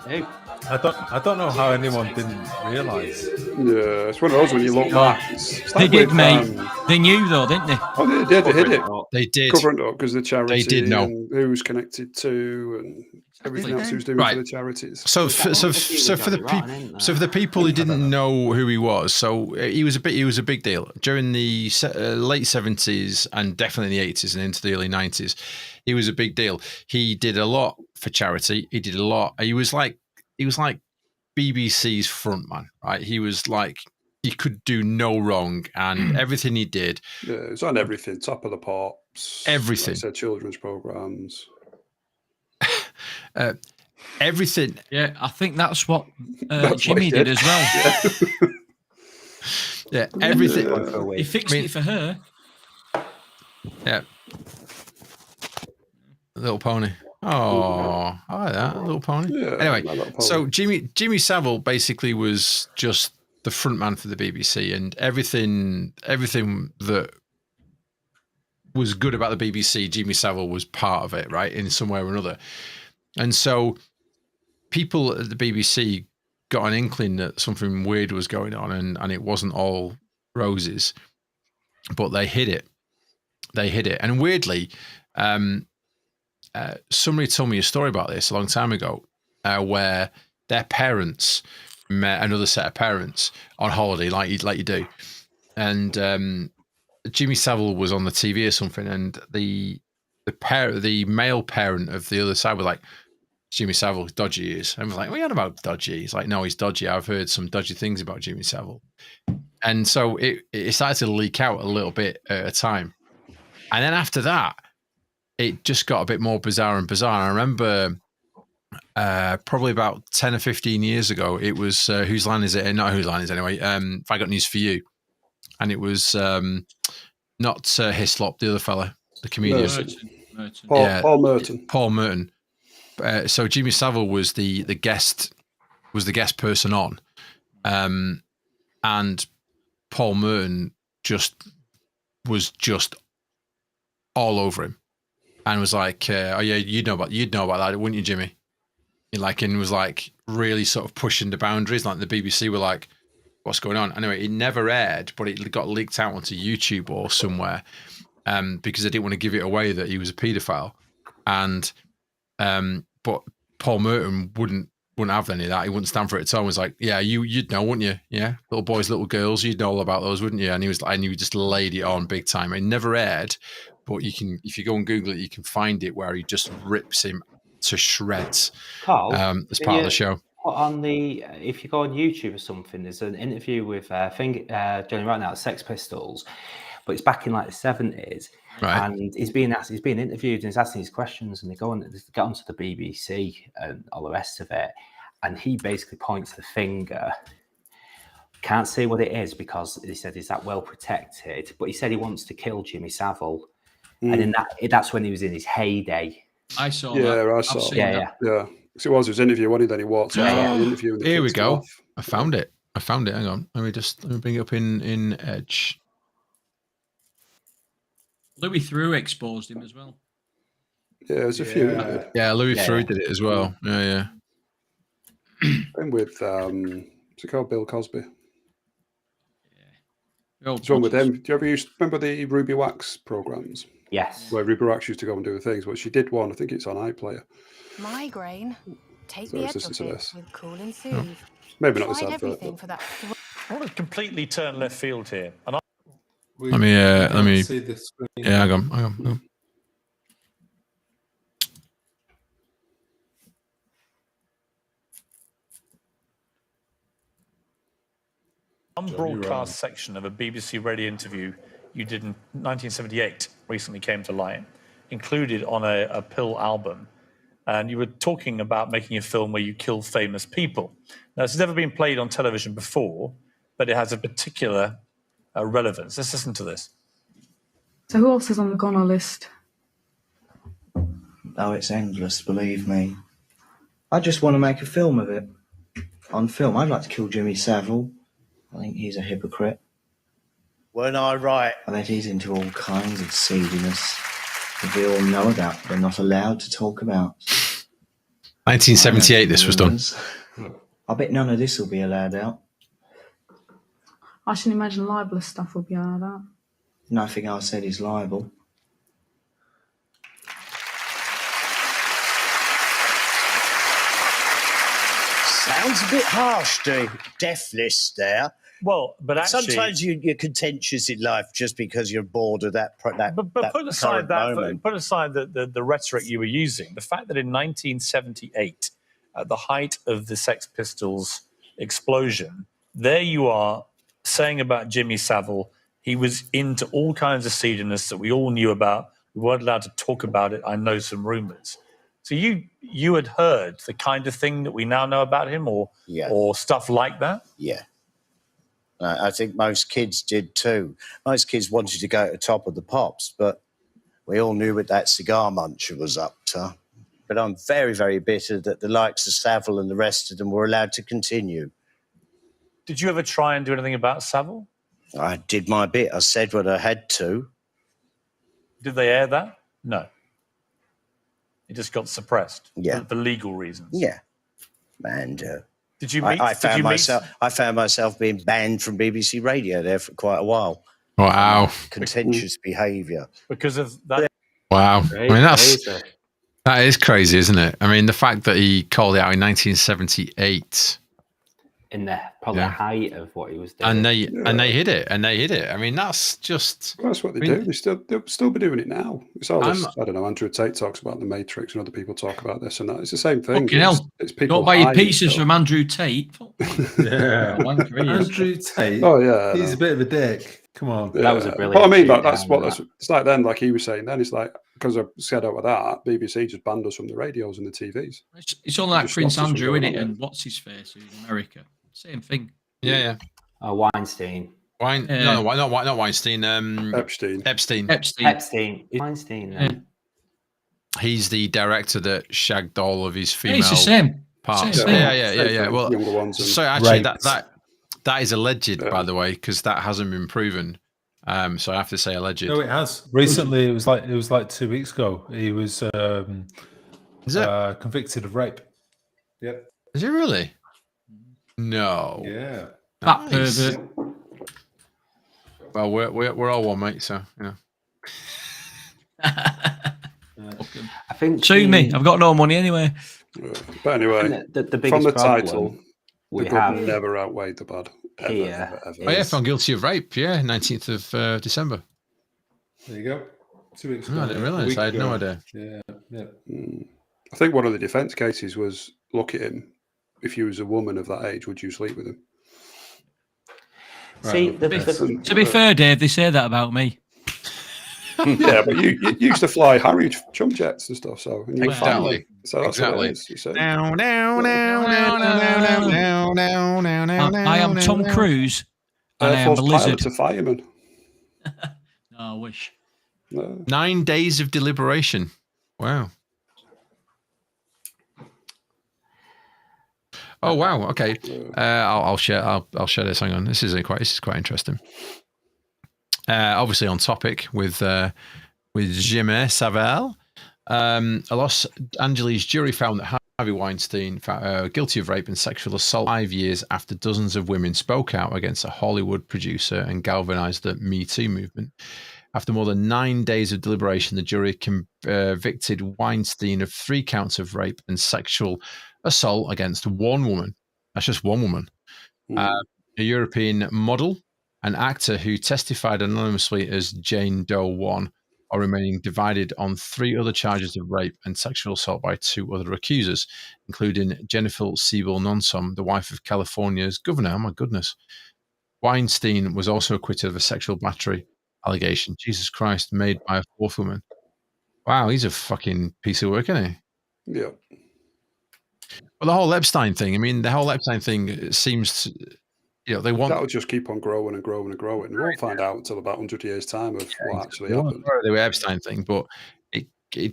Hey. I don't know how anyone didn't realise. Yeah, it's one of those when you look back. It's They like did, with, mate. They knew, though, didn't they? Oh, they did. They hid it. They did. Covering it up because the charity. They did know. And who was connected to and everything else he was doing for the charities. So for the people who didn't know who he was, so he was a big deal during the late 70s and definitely in the 80s and into the early 90s. He was a big deal. He did a lot for charity. He did a lot. He was like BBC's frontman, right? He was like, he could do no wrong, and everything he did. Yeah, it was on everything. Top of the Pops. Everything. Like I said, children's programs. Everything. Yeah, I think that's what Jimmy did as well. Yeah, everything. He fixed it for her. Yeah. Little Pony. Oh, I like that, Little Pony. Yeah, anyway, Pony. So Jimmy Savile basically was just the front man for the BBC, and everything that was good about the BBC, Jimmy Savile was part of it, right, in some way or another. And so people at the BBC got an inkling that something weird was going on, and it wasn't all roses, but they hid it. And weirdly, somebody told me a story about this a long time ago, where their parents met another set of parents on holiday, like you do, and Jimmy Savile was on the TV or something, and the male parent of the other side was like, Jimmy Savile, dodgy he is. And I was like, what are you on about dodgy? He's like, no, he's dodgy. I've heard some dodgy things about Jimmy Savile. And so it started to leak out a little bit at a time. And then after that, it just got a bit more bizarre and bizarre. And I remember probably about 10 or 15 years ago, it was Whose Line Is It? Not Whose Line Is It anyway. If I Got News For You. And it was not Hislop, the other fella, the comedian. Merton. Paul Merton. Paul Merton. So Jimmy Savile was the guest person on, and Paul Merton was just all over him, and was like, "Oh yeah, you'd know about that, wouldn't you, Jimmy?" And was like really sort of pushing the boundaries. Like the BBC were like, "What's going on?" Anyway, it never aired, but it got leaked out onto YouTube or somewhere, because they didn't want to give it away that he was a paedophile, and. But Paul Merton wouldn't have any of that. He wouldn't stand for it at all. He was like, yeah, you'd know, wouldn't you? Yeah, little boys, little girls, you'd know all about those, wouldn't you? And he was like, and you just laid it on big time. It never aired, but you can, if you go and Google it, you can find it where he just rips him to shreds. Carl, as part of the show. If you go on YouTube or something, there's an interview with Johnny right now, Sex Pistols, but it's back in like the 70s. Right. And he's being interviewed and he's asking these questions, and they get onto the BBC and all the rest of it. And he basically points the finger. Can't say what it is because he said, is that well protected? But he said he wants to kill Jimmy Savile. And in that's when he was in his heyday. I saw that. Yeah, I saw that. Yeah. So it was his interview, wasn't he? Then he walked out of the interview. And here we go. Off. I found it. Hang on. Let me bring it up in Edge. Louis Theroux exposed him as well. Yeah, there's a few. Yeah, Louis Theroux did it as well. Yeah. Same with what's it called? Bill Cosby. Yeah. What's wrong with them? Do you ever remember the Ruby Wax programs? Yes. Where Ruby Wax used to go and do things. Well, she did one. I think it's on iPlayer. Migraine. Take So the let's edge listen off to it this. with Cool and Soothe. Maybe not this Tried advert. everything for that. I want to completely turn left field here. And Let me see the screen. Yeah, hang on. unbroadcast section of a BBC radio interview you did in 1978 recently came to light, included on a pill album. And you were talking about making a film where you kill famous people. Now, this has never been played on television before, but it has a particular relevance. Let's listen to this. So who else is on the goner list? Oh, it's endless, believe me. I just want to make a film of it. On film, I'd like to kill Jimmy Savile. I think he's a hypocrite. Weren't I right? I bet he's into all kinds of seediness that we all know about, but not allowed to talk about. 1978 this was done. I bet none of this will be allowed out. I should imagine libelous stuff will be allowed out. Nothing I said is liable. Sounds a bit harsh, doing death list there. Well, but actually, sometimes you're contentious in life just because you're bored of that. But put aside the rhetoric you were using. The fact that in 1978, at the height of the Sex Pistols explosion, there you are saying about Jimmy Savile, he was into all kinds of seediness that we all knew about. We weren't allowed to talk about it. I know some rumors. So you had heard the kind of thing that we now know about him, or stuff like that? Yeah. I think most kids did too. Most kids wanted to go to the top of the pops, but we all knew what that cigar muncher was up to. But I'm very, very bitter that the likes of Savile and the rest of them were allowed to continue. Did you ever try and do anything about Savile? I did my bit. I said what I had to. Did they air that? No. It just got suppressed. Yeah. For legal reasons. Yeah. And did you meet? I found myself being banned from BBC Radio there for quite a while. Wow. Contentious behaviour. Because of that. Wow. I mean, that is crazy, isn't it? I mean, the fact that he called it out in 1978. In the probably height of what he was doing. And they hit it. I mean, that's just... Well, that's what they do. They'll still be doing it now. It's all this, I don't know, Andrew Tate talks about the Matrix and other people talk about this and that. It's the same thing. It's people don't buy your pizzas from Andrew Tate. Yeah. Andrew Tate. Oh, yeah. He's a bit of a dick. Come on. That was a brilliant. But I mean, like, it's like then, like he was saying then, it's like, because I said out of that, BBC just banned us from the radios and the TVs. It's all like Prince Andrew, isn't it? And what's his face in America? Same thing. Yeah. Weinstein. No, not Weinstein. Epstein. Weinstein. Yeah. He's the director that shagged all of his female it's the same. parts. Yeah. Well, younger ones so actually, that is alleged, by the way, because that hasn't been proven. So I have to say alleged. No, it has. Recently, it was like 2 weeks ago. He was convicted of rape. Yep. Is it really? No. Yeah. That pervert. Well, we're all one, mate. So you know. I think sue me. I've got no money anyway. But anyway, the from the biggest title, we the good have never outweighed the bad. Ever. Oh yeah, found guilty of rape. Yeah, 19th of December. There you go. 2 weeks ago. I didn't realise. I had no idea. Yeah. I think one of the defence cases was, look at him. If you was a woman of that age, would you sleep with him? See, to be fair, Dave, they say that about me. Yeah, but you used to fly Harrier chum jets and stuff, so and you were Exactly. family. So that's what it is. You say. I am Tom Cruise, and I am a lizard. To fireman. No, I wish. No. 9 days of deliberation. Wow. Oh wow. Okay. I'll share. I'll share this. Hang on. This is quite interesting. Obviously on topic with with Jimmy Savile. A Los Angeles jury found that Harvey Weinstein guilty of rape and sexual assault 5 years after dozens of women spoke out against a Hollywood producer and galvanized the Me Too movement. After more than 9 days of deliberation, the jury convicted Weinstein of 3 counts of rape and sexual assault against one woman. That's just one woman. A European model, an actor who testified anonymously as Jane Doe 1, are remaining divided on 3 other charges of rape and sexual assault by 2 other accusers, including Jennifer Siebel Nonsom, the wife of California's governor. Oh my goodness. Weinstein was also acquitted of a sexual battery allegation, Jesus Christ, made by a 4th woman. Wow, he's a fucking piece of work, isn't he? Yeah. Well, the whole Epstein thing, I mean, the whole Epstein thing seems to, they want... That'll just keep on growing and growing and growing. We won't find out until about 100 years' time of what actually happened. The Epstein thing, but it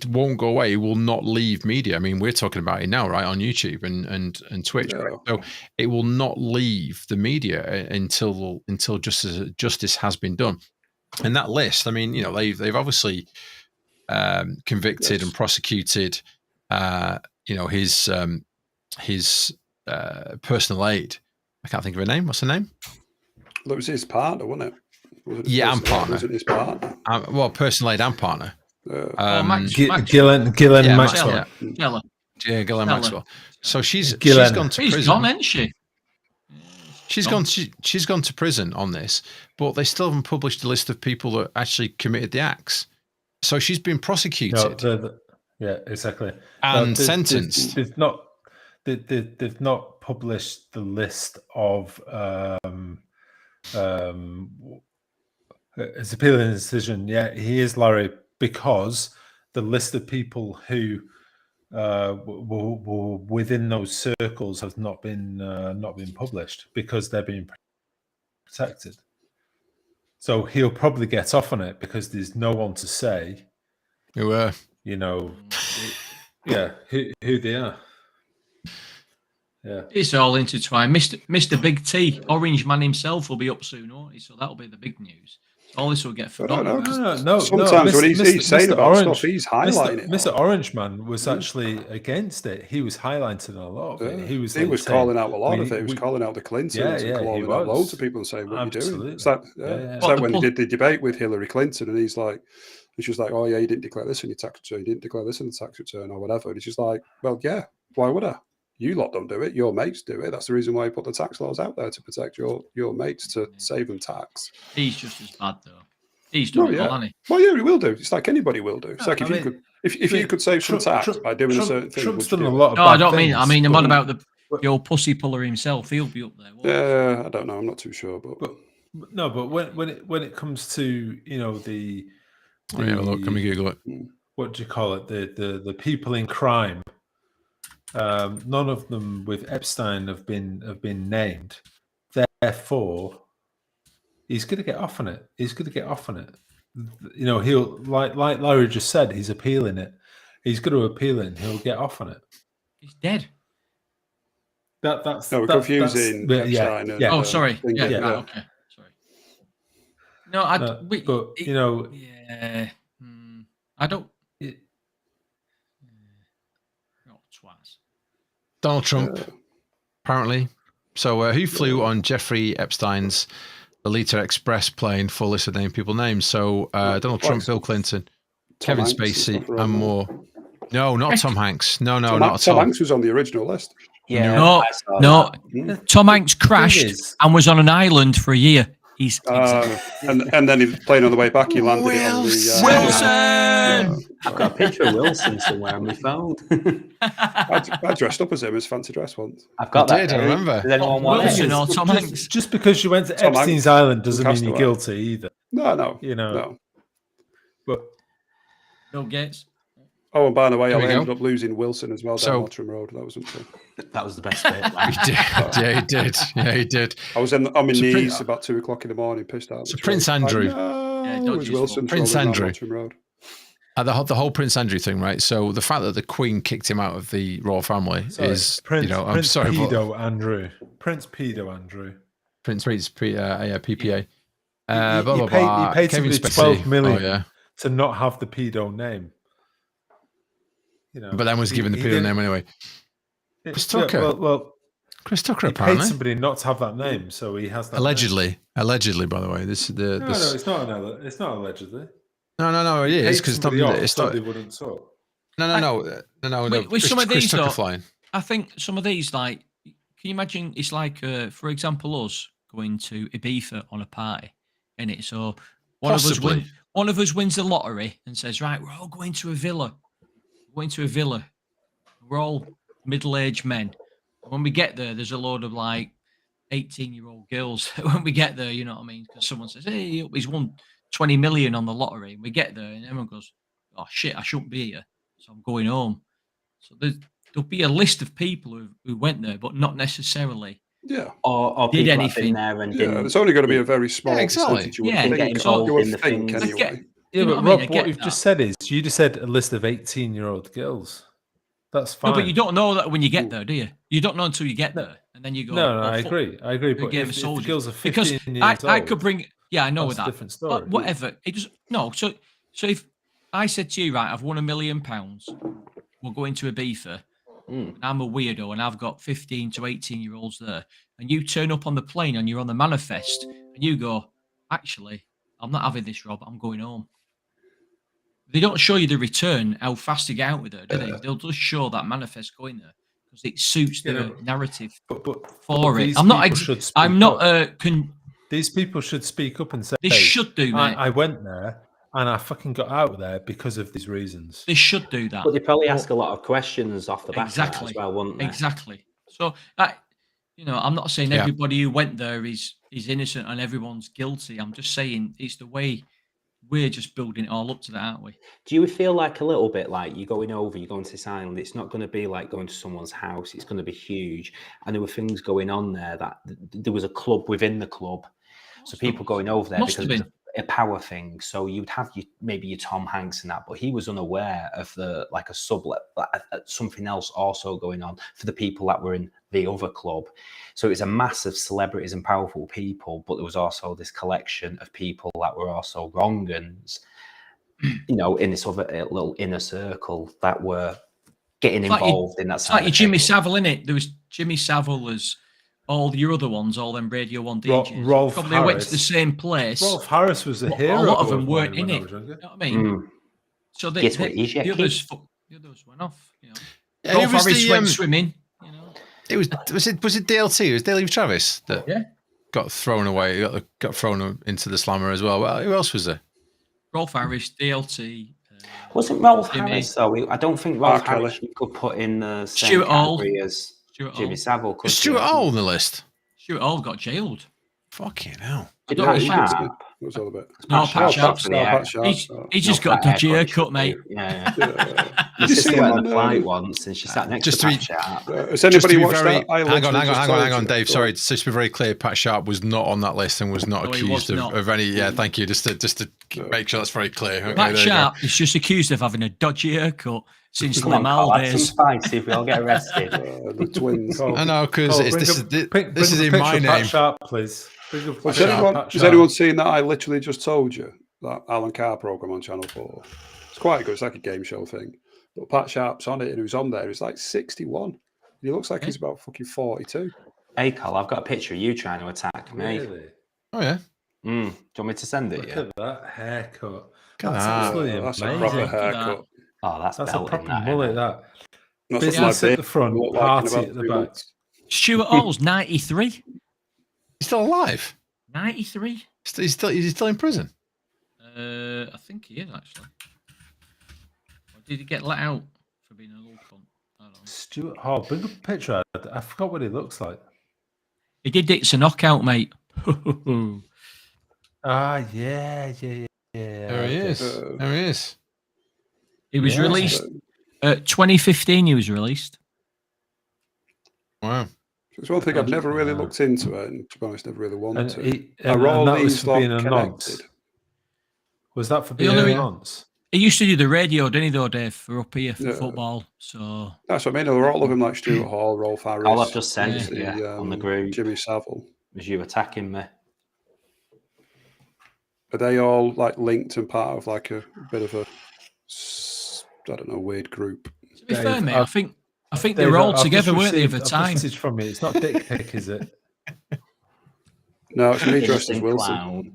won't go away. It will not leave media. I mean, we're talking about it now, right, on YouTube and Twitch. Yeah. Right? So it will not leave the media until justice has been done. And that list, I mean, they've obviously convicted and prosecuted, his personal aide. I can't think of her name. What's her name? Well, it was his partner, wasn't it? And partner. Was it his partner? Personal aide and partner. Ghislaine Maxwell. Yeah, Ghislaine Maxwell. So she's gone to prison. She's gone, hasn't she? She's gone to prison on this, but they still haven't published a list of people that actually committed the acts. So she's been prosecuted. Yeah, exactly. And sentenced. They've not published the list of his appealing decision. Yeah, he is, Larry, because the list of people who were within those circles has not been published because they're being protected. So he'll probably get off on it because there's no one to say who are, who they are. Yeah, it's all intertwined. Mr. Big T, Orange Man himself, will be up soon, won't he? So that'll be the big news. All this will get forgotten. No. Sometimes when he's saying about stuff, he's highlighting it. Mr. Orange Man was actually against it. He was highlighting a lot of it. He was calling out a lot of it. He was calling out the Clintons and calling out loads of people and saying, "What are you doing?" It's like, it's like when he did the debate with Hillary Clinton, and he's like, and she was like, "Oh yeah, you didn't declare this in your tax return. You didn't declare this in the tax return, or whatever." And he's just like, "Well, yeah, why would I? You lot don't do it. Your mates do it. That's the reason why you put the tax laws out there, to protect your mates, to save them tax." He's just as bad though. He's done it all, hasn't he? Well, yeah, he will do. It's like anybody will do. It's like if you could save some tax by doing a certain thing. Trump's done a lot of I don't mean. I mean, the man about the old pussy puller himself. He'll be up there. Yeah, I don't know. I'm not too sure, but when it comes to the look, let me Google it. What do you call it? The people in crime. None of them with Epstein have been named. Therefore, he's going to get off on it. He'll like Larry just said. He's appealing it. He's going to appeal it. And he'll get off on it. He's dead. We're confusing Epstein. Yeah. Oh, sorry. Yeah. Okay. Sorry. No, I don't. Donald Trump, apparently. So who flew on Jeffrey Epstein's Alita Express plane? Full list of named people names. So Donald Trump, Bill Clinton, Kevin Spacey, and more. No, not Tom Hanks. No, not at all. Tom Hanks was on the original list. Yeah. No. Tom Hanks crashed and was on an island for a year. He's and then he playing on the way back. He landed it on the Wilson. I've got a picture of Wilson somewhere on my phone. I dressed up as him as fancy dress once. I've got that. I remember. Does anyone want Wilson or Tom Hanks? Just because you went to Epstein's Island doesn't mean you're guilty either. No. No. But Bill Gates. Oh, and by the way, I ended up losing Wilson as well down Mottram Road. That was unfair. That was the best bit. He did. I was on my knees about 2 o'clock in the morning, pissed out. So Prince Andrew. It was Wilson. Prince Andrew. Road. The whole Prince Andrew thing, right? So the fact that the Queen kicked him out of the royal family is, I'm sorry, Pedo Andrew. Prince Pedo Andrew. Prince PPA. He paid Kevin to be Spacey. 12 million. Oh, yeah. to not have the pedo name. You know, but then was given the pedo name anyway. Chris Tucker. Yeah, well, Chris Tucker he apparently paid somebody not to have that name, so he has that. Allegedly. By the way, this is the. No, it's not. It's not allegedly. No, it is because it's not. They wouldn't talk. No. With some of Chris these, Tucker though, flying. I think some of these, like, can you imagine? It's like, for example, us going to Ibiza on a party, innit? So one of us wins the lottery and says, right, we're all going to a villa. We're all middle-aged men. And when we get there, there's a load of like 18-year-old girls. When we get there, you know what I mean? Because someone says, hey, he's won 20 million on the lottery. And we get there and everyone goes, oh shit, I shouldn't be here, so I'm going home. So there'll be a list of people who went there, but not necessarily or did people anything there and didn't. It's only going to be a very small percentage. You would get involved in the think things. anyway. Yeah, but Rob, what you've just said is you just said a list of 18-year-old girls. That's fine. No, but you don't know that when you get there, do you? You don't know until you get there, and then you go. No, I agree. But if the girls are 15 years old, I could bring. Yeah, I know that's that. a different story. Whatever. It just no. So if I said to you, right, I've won £1 million, we're going to Ibiza, and I'm a weirdo, and I've got 15 to 18-year-olds there, and you turn up on the plane and you're on the manifest, and you go, actually, I'm not having this, Rob. I'm going home. They don't show you the return, how fast to get out with it, do they? They'll just show that manifest going there because it suits the narrative for it. I'm not. These people should speak up and say they should do. Mate. I went there and I fucking got out there because of these reasons. They should do that. But they probably ask a lot of questions off the back exactly. of that as well, wouldn't they? Exactly. So, I'm not saying everybody who went there is innocent and everyone's guilty. I'm just saying it's the way. We're just building it all up to that, aren't we? Do you feel like a little bit like you're going to this island? It's not going to be like going to someone's house. It's going to be huge. And there were things going on there that there was a club within the club. So people going over there because it was a power thing. So you'd have maybe your Tom Hanks and that, but he was unaware of something else also going on for the people that were in the other club. So it was a massive celebrities and powerful people, but there was also this collection of people that were also wrong-uns, in this other little inner circle that were getting involved in that side. It's like Jimmy Savile, innit? There was Jimmy Savile as all your other ones, all them Radio 1 DJs. Rolf Probably Harris. Went to the same place. Rolf Harris was a hero. A lot of them weren't in it. You know what I mean? So the others went off. Rolf Harris went swimming. Was it DLT? It was Daily Travis that got thrown away, got thrown into the slammer as well. Who else was there? Rolf Harris, DLT. Wasn't Rolf Harris though? I don't think Rolf Harris you could put in the same category as Jimmy Savile. Was Stuart Hall on the list? Stuart Hall got jailed. Fucking hell. What was all about? No, Pat Sharp. He just got a dodgy haircut, mate. Yeah. My sister went on a flight once and she sat next to Pat Sharp. Has anybody watched that? Hang on, Dave. Sorry, just to be very clear, Pat Sharp was not on that list and was not accused of any. Yeah, thank you. Just to make sure that's very clear. Okay, Pat Sharp is just accused of having a dodgy haircut since Lamal days. Spicy if we all get arrested. The twins. I know, because this is in my name. Pat Sharp, please. Has anyone seen that I literally just told you? That Alan Carr program on Channel 4. It's quite good. It's like a game show thing. But Pat Sharp's on it and he was on there. He's like 61. He looks like he's about fucking 42. Hey, Carl, I've got a picture of you trying to attack me. Really? Oh, yeah. Do you want me to send it? Look at that haircut. That's a proper haircut. Oh, that's a proper that, mullet, that. Business at the front, party at the back. Stuart Hall's 93. He's still alive? 93? Is he still in prison? I think he is, actually. Or did he get let out for being a little cunt? I don't know. Stuart Hall, bring up a picture. I forgot what he looks like. He did It's a Knockout, mate. Yeah. There he is. He was released. 2015, he was released. Wow. It's one thing I've never really looked into it, and to be honest, never really wanted to. And that was for being a nonce. Was that for being a nonce? He used to do the radio, didn't he, though, Dave, for up here for football. So that's what I mean. There were all of them like Stuart Hall, Rolf Harris. All I've just sent on the group. Jimmy Savile. Was you attacking me? Are they all like linked and part of like a bit of a, I don't know, weird group? To be fair, mate, I think they were all together, weren't they, at the time? Message from me. It's not dick pic, is it? No, it's me dressed as Wilson. Clown.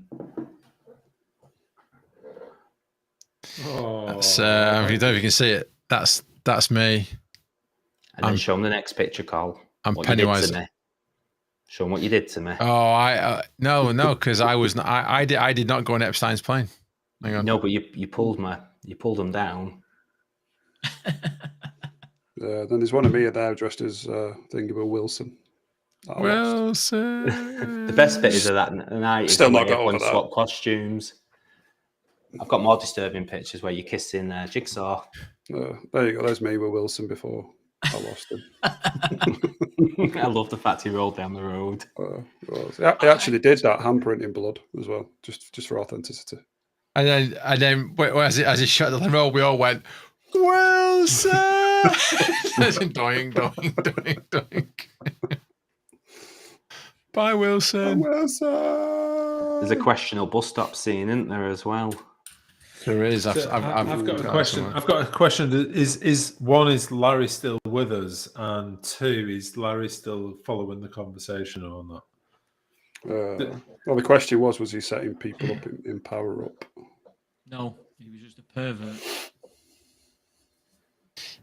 That's, if you don't know if you can see it, that's me. And then show them the next picture, Carl. I'm what Pennywise. You did to me. Show them what you did to me. Oh, no, because I was not, I did not go on Epstein's plane. Hang on. No, but you pulled them down. Then there's one of me there dressed as Thingamable Wilson. Wilson. The best bit is of that night. Still not got everyone over that. swap costumes. I've got more disturbing pictures where you're kissing Jigsaw. There you go. There's me with Wilson before I lost him. I love the fact he rolled down the road. He actually did that handprint in blood as well, just for authenticity. And then as he shut the roll, we all went, Wilson. doing. Bye, Wilson. Bye, Wilson. There's a questionable bus stop scene, isn't there, as well? There is. I've got a question. I've got a question. Is one, is Larry still with us, and two, is Larry still following the conversation or not? Well, the question was he setting people up in Power Up? No, he was just a pervert.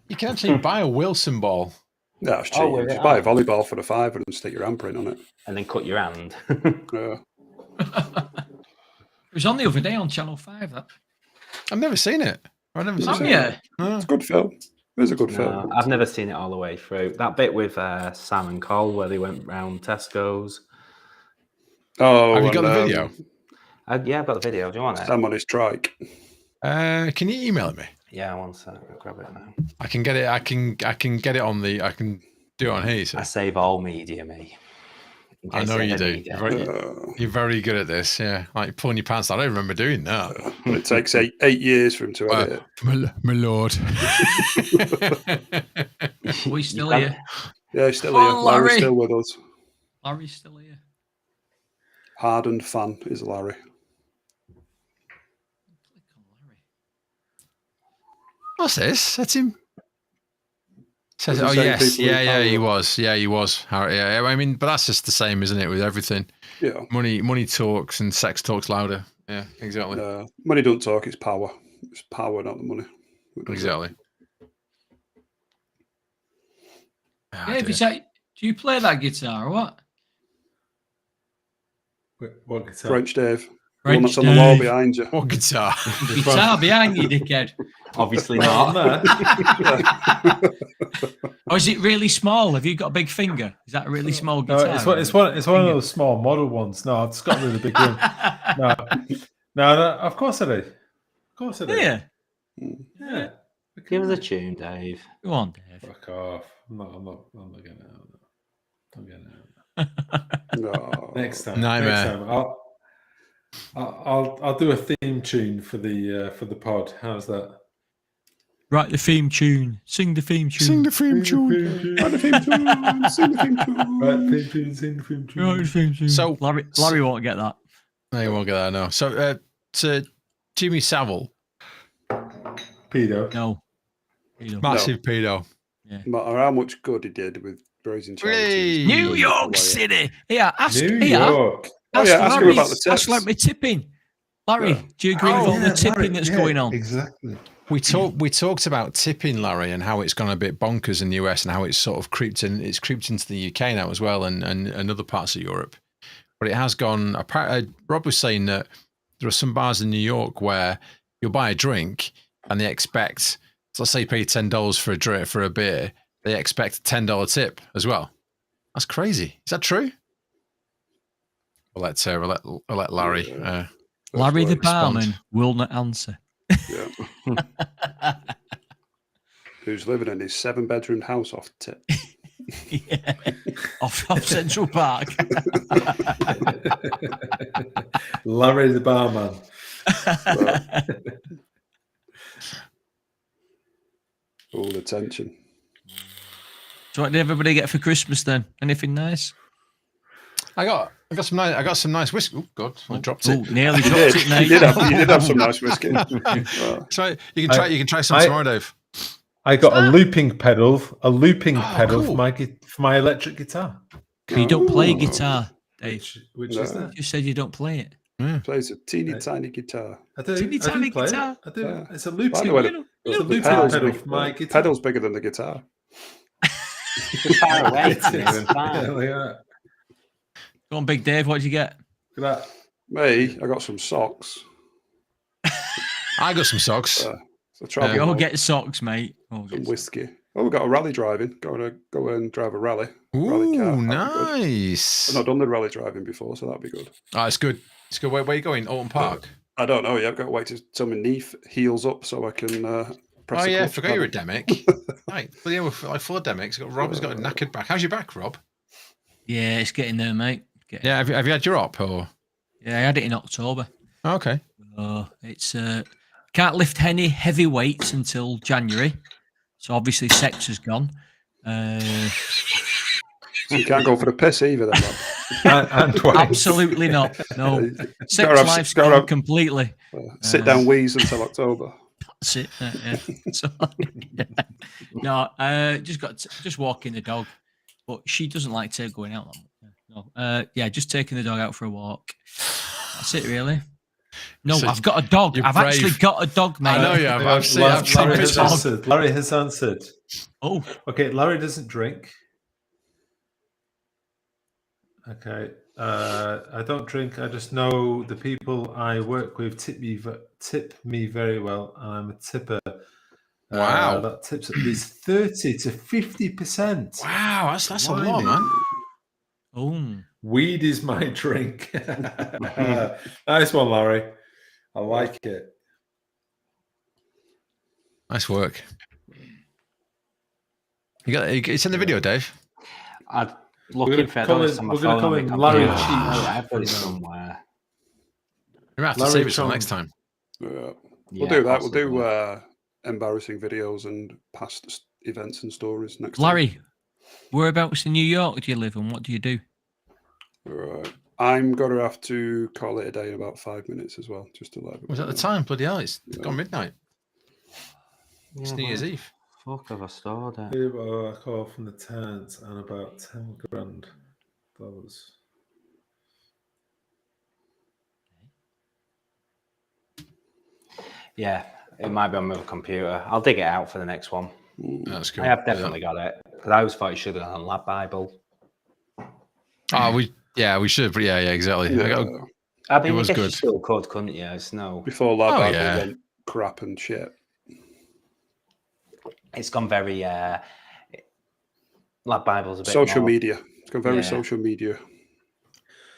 You can actually buy a Wilson ball. Yeah, it's cheap. Just buy a volleyball for the £5 and stick your handprint on it. And then cut your hand. Yeah. It was on the other day on Channel 5. That. I've never seen it. I've never seen it. It's a good film. It is a good film. I've never seen it all the way through. That bit with Sam and Cole where they went round Tesco's. Oh, have you got the video? Yeah, I've got the video. Do you want it? Sam on his trike. Can you email it me? Yeah, one sec. I'll grab it now. I can get it. I can get it on the. I can do it on here. So. I save all media, me. I know you do. You're very good at this. Yeah, like pulling your pants down. I don't remember doing that. But it takes 8 years for him to edit it. My lord. We still here? Yeah, he's still here. Larry's still with us. Larry's still here. Hardened fan is Larry. What's this? That's him. Says, oh yes, yeah, he was. Yeah, he was. Yeah, I mean, but that's just the same, isn't it, with everything? Yeah. Money talks and sex talks louder. Yeah, exactly. Money don't talk. It's power. It's power, not the money. Exactly. Yeah, do you play that guitar or what? What guitar? French Dave. The one that's on the wall behind you. What guitar? Guitar behind you, dickhead. Obviously not. Or is it really small? Have you got a big finger? Is that a really small guitar? No, it's one of those small model ones. No, it's got a really big one. No, of course I do. Of course I do. Yeah. Give us a tune, Dave. Go on, Dave. Fuck off. I'm not getting it out. I'm getting it out. No. Next time. Nightmare. Next time. I'll do a theme tune for the pod. How's that? Write the theme tune. Sing the theme tune. Sing the theme tune. Write the theme tune. Sing the theme tune. Write the theme tune. Sing the theme tune. Write the theme tune. So Larry won't get that. No, he won't get that. No. So to Jimmy Savile. Pedo. No. Massive pedo. Yeah. No matter how much good he did with raising charities. New York City. Yeah, ask New York. Ask him about the tips. Ask Larry tipping. Larry, do you agree with all the tipping that's going on? Exactly. We talked about tipping, Larry, and how it's gone a bit bonkers in the US and how it's sort of creeped in. It's creeped into the UK now as well, and other parts of Europe. But it has gone. Rob was saying that there are some bars in New York where you'll buy a drink and they expect. So let's say you pay $10 for a beer. They expect a $10 tip as well. That's crazy. Is that true? We'll let Larry. Larry the barman will not answer. Yeah. Who's living in his 7-bedroom house off tip? Yeah. off Central Park. Larry the barman. All the tension. So what did everybody get for Christmas then? Anything nice? I got some nice whiskey. Oh God, I dropped it. Nearly dropped it, mate. You did have some nice whiskey. So you can try some tomorrow, Dave. I got a looping pedal cool. for my electric guitar. You don't play guitar, Dave. Which is that? You said you don't play it. Plays a teeny tiny guitar. I do. Teeny tiny play guitar. It. I do. Yeah. It's a looping. By the way, it's a looping pedal's pedal big, for my guitar. Pedal's bigger than the guitar. Far away. Yeah. Go on, Big Dave. What did you get? Look at that. Me, I got some socks. I got some socks. Go get socks, mate. Some whiskey. Oh, we've got a rally driving. Go and drive a rally. Ooh, rally car. Nice. I've not done the rally driving before, so that'd be good. Oh, it's good. It's good. Where are you going? Alton Park? I don't know. Yeah, I've got to wait till my knee heals up so I can press the I clutch forgot you're a pedal. demic. Right. Well, yeah, we're like full of demics. Rob's got a knackered back. How's your back, Rob? Yeah, it's getting there, mate. Have you had your op or? Yeah, I had it in October. Oh, okay. It's can't lift any heavy weights until January. So obviously sex has gone. So you can't go for the piss either, then, Rob. Absolutely not. No, sex life's gone completely. Sit down wheeze until October. That's it. Yeah. So, no, just walking the dog, but she doesn't like going out. No, just taking the dog out for a walk. That's it, really. No, so I've got a dog. I've actually got a dog, mate. I know you have. I've seen Larry has answered. Oh, okay. Larry doesn't drink. Okay. I don't drink. I just know the people I work with tip me very well, and I'm a tipper. Wow, that tips at least 30 to 50%. Wow, that's a lot, man. Oh, weed is my drink. Nice one, Larry. I like it. Nice work. It's in the video, Dave. I'm looking for it. We're going to call him Larry Cheech. I've got it somewhere. You're going to have to save it till next time. We'll do that. Possibly. We'll do embarrassing videos and past events and stories next time. Larry, whereabouts in New York do you live and what do you do? Right. I'm going to have to call it a day in about 5 minutes as well, just to let. Was that the time? Bloody hell! It's gone midnight. It's New Year's Eve. Fuck, have I stored it? I call from the tent and about 10 grand. Those. Yeah, it might be on my computer. I'll dig it out for the next one. That's good. I have definitely got it because I always thought you should have done Lab Bible. Oh, we should, but yeah, exactly. Yeah. I mean, it was I guess good. You still could, couldn't you? It's no. Before Lab Bible went crap and shit. It's gone very. Lab Bible's a bit social more, media. It's gone very social media.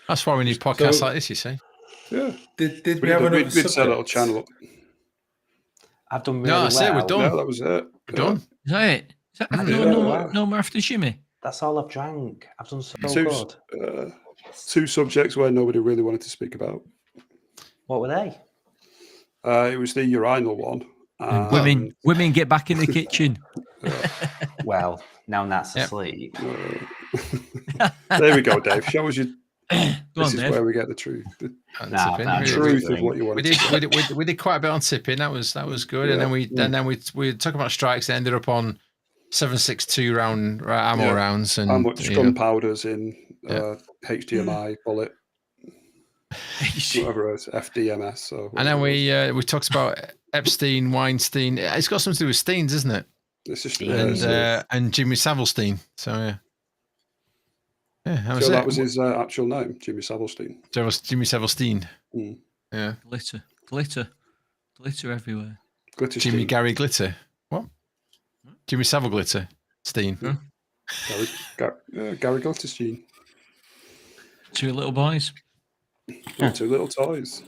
That's why we need podcasts like this. You see? Yeah. Did we have we'd set a little channel up. I've done really well. That's it. We're done. No, that was it. We're done. Is that it? Is that no more after shimmy? That's all I've drank. I've done so good. 2 subjects where nobody really wanted to speak about. What were they? It was the urinal one. Women get back in the kitchen. Well, now Nat's asleep. There we go, Dave. Show us your. This is Dave. where we get the truth. The Nah, truth of what you want. We did quite a bit on tipping. That was good. Yeah. And then we talked about strikes. They ended up on 7.62 round ammo rounds and how much gunpowder's in HDMI bullet. Whatever it is, FDMS. So and then we talked about Epstein, Weinstein. It's got something to do with Steens, isn't it? It's just and Jimmy Savile Stein. So that was his actual name, Jimmy Savilstein. Jimmy Savilstein. Yeah. Glitter everywhere. Glitter Jimmy Stein. Gary Glitter. What? Jimmy Savile Glitter Stein. Gary Glitterstein. 2 little boys. 2 little toys.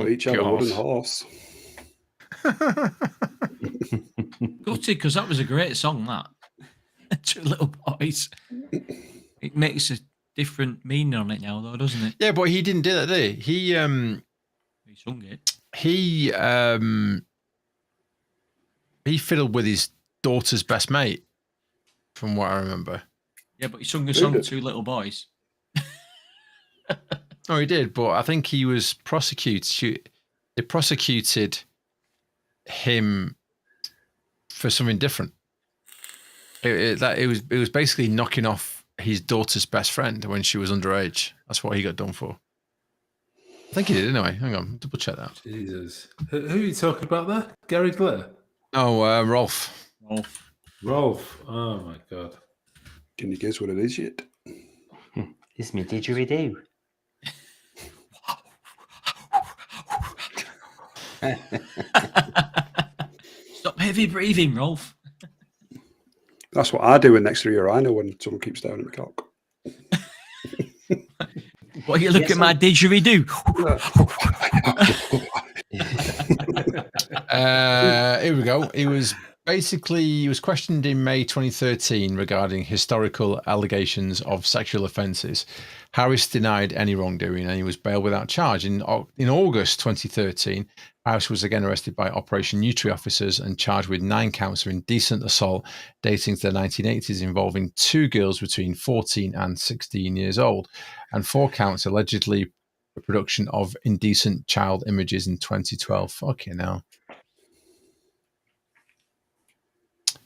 Each have a wooden horse. Gutted, because that was a great song, that. 2 little boys. It makes a different meaning on it now, though, doesn't it? Yeah, but he didn't do that, did he? He sung it. He fiddled with his daughter's best mate, from what I remember. Yeah, but he sung a song, 2 little boys. No, he did, but I think he was prosecuted. They prosecuted him for something different. It was basically knocking off his daughter's best friend when she was underage. That's what he got done for. I think he did anyway. Hang on, double check that. Jesus, who are you talking about there? Gary Glitter? No, Rolf. Rolf. Oh my God. Can you guess what it is yet? It's me didgeridoo. Stop heavy breathing, Rolf. That's what I do in next to your I know when someone keeps staring at my cock. What, you look at my didgeridoo? Here we go. He was questioned in May 2013 regarding historical allegations of sexual offences. Harris denied any wrongdoing and he was bailed without charge. In August 2013, Harris was again arrested by Operation Nutri officers and charged with 9 counts of indecent assault dating to the 1980s involving 2 girls between 14 and 16 years old, and 4 counts allegedly production of indecent child images in 2012. Fucking hell.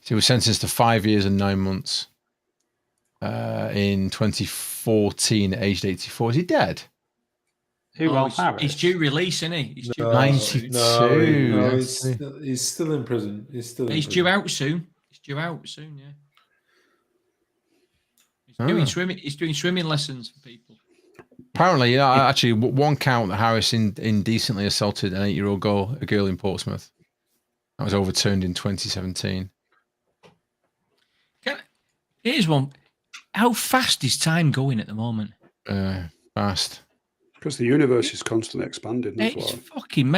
He was sentenced to 5 years and 9 months in 2014, aged 84. Is he dead? He's due release, isn't he? He's due 92. No, he's still in prison. He's due out soon. He's due out soon, yeah. He's doing swimming lessons for people. Apparently, actually, one count that Harris indecently assaulted an 8-year-old a girl in Portsmouth. That was overturned in 2017. Here's one. How fast is time going at the moment? Fast. Because the universe is constantly expanding. It's fucking...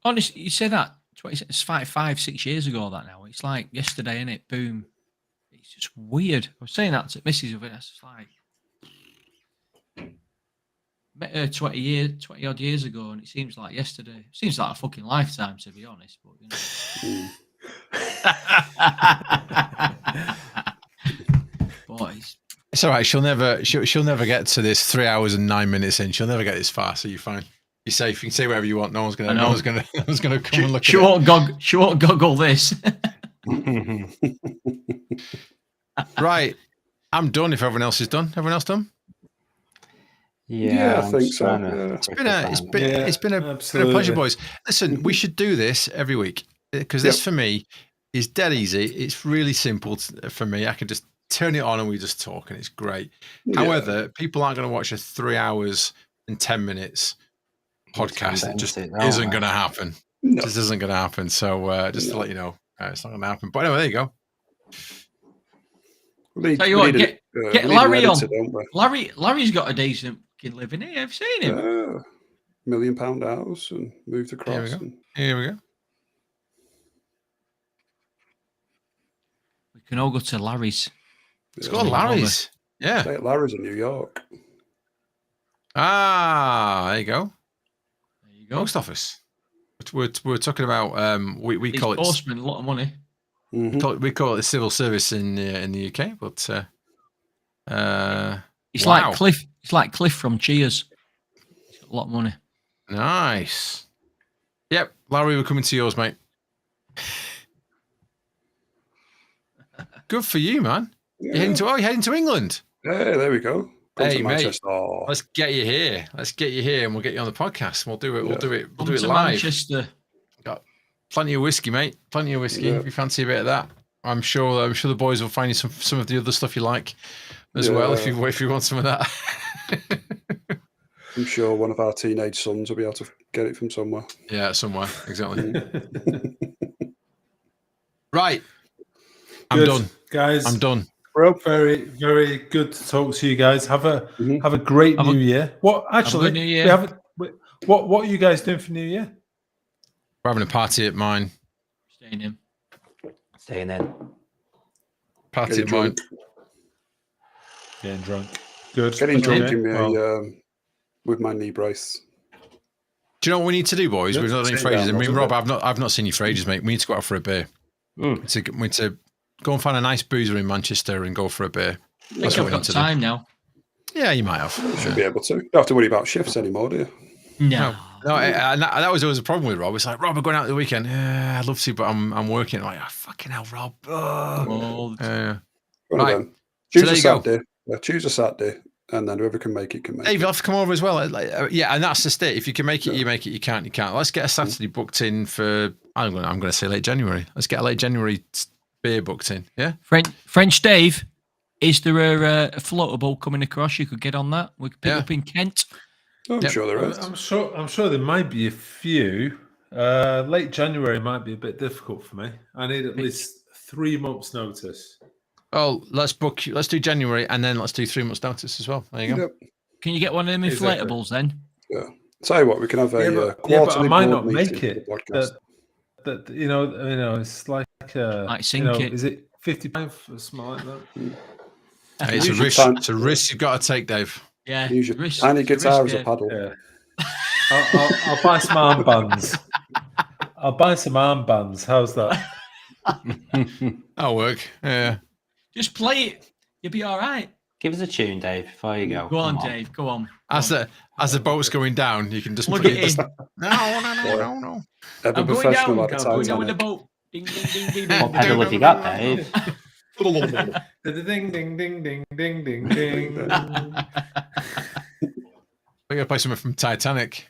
Honestly, you say that, it's 5-6 years ago that now. It's like yesterday, isn't it? Boom. It's just weird. I was saying that to Mrs. of it. It's just like... Met her 20 odd years ago, and it seems like yesterday. It seems like a fucking lifetime, to be honest. But boys, it's all right. She'll never get to this 3 hours and 9 minutes in. She'll never get this far. So you're fine. You're safe. You can say whatever you want. No one's gonna come and look. She won't goggle this. Right. I'm done. If everyone else is done, everyone else done. Yeah, I think so. Yeah. It's been a pleasure, boys. Listen, we should do this every week because this for me is dead easy. It's really simple for me. I can just turn it on and we just talk and it's great. Yeah. However, people aren't going to watch a 3 hours and 10 minutes podcast. It just isn't going to happen. No. It just isn't going to happen. So just to let you know, it's not going to happen. But anyway, there you go. Tell you what, get Larry on. Larry's got a decent living here. I've seen him. £1 million house and moved across. Here we go. We can all go to Larry's. Let's go to Larry's. Yeah. Stay at Larry's in New York. There you go. Post office. We're talking about we call it postman, a lot of money. Mm-hmm. We call it the civil service in the UK, but it's like Cliff. It's like Cliff from Cheers. He's got a lot of money. Nice. Yep, Larry, we're coming to yours, mate. Good for you, man. Yeah. You're heading to England. Yeah, there we go. Hey, mate, let's get you here. And we'll get you on the podcast. We'll do it. We'll do it live. Manchester. Got plenty of whiskey, mate. Plenty of whiskey. If you fancy a bit of that, I'm sure the boys will find you some of the other stuff you like as well. If you want some of that. I'm sure one of our teenage sons will be able to get it from somewhere. Yeah, somewhere. Exactly. Right. I'm done. Guys. I'm done. Very, very good to talk to you guys. Have a great New Year. What actually? New Year. What are you guys doing for New Year? We're having a party at mine. Staying in. Party at mine. Getting drunk. Good. Getting drunk with my knee brace. Do you know what we need to do, boys? We've not done it for ages. I mean, Rob, I've not seen you for ages, mate. We need to go out for a beer. We need to go and find a nice boozer in Manchester and go for a beer. I think I've got time now. Yeah, you might have. You should be able to. You don't have to worry about shifts anymore, do you? No. And that was always a problem with Rob. It's like, Rob, we're going out the weekend. Yeah, I'd love to, but I'm working. I'm like, oh, fucking hell, Rob. Right. Choose a Saturday. Choose a Saturday, and then whoever can make it can make it. Dave, you'll have to come over as well. Yeah, and that's the state. If you can make it, you make it. You can't, you can't. Let's get a Saturday booked in for, I'm going to say late January. Let's get a late January beer booked in, yeah? French Dave, is there a floatable coming across? You could get on that. We could pick up in Kent. I'm sure there is. I'm sure there might be a few. Late January might be a bit difficult for me. I need at least 3 months' notice. Oh, let's do January, and then let's do 3 months' notice as well. There you go. Yep. Can you get one of them inflatables then? Yeah. Tell you what, we can have a quarterly but I might not board make meeting it. for the podcast. That it's like sink it. Is it 55 or something like that? Hey, it's a risk you've got to take, Dave. Yeah. Tiny guitar as a paddle. Yeah. I'll buy some armbands. How's that? That'll work. Yeah. Just play it. You'll be all right. Give us a tune, Dave, before you go. Go on, Dave. Go on. As the boat's going down, you can just plug put it in. No. I'm going professional down. at the Going down with the Titanic. boat. Ding, ding, ding, ding, ding. What pedal have you got, Dave? Ding, ding, ding, ding, ding, ding, ding. We're going to play something from Titanic.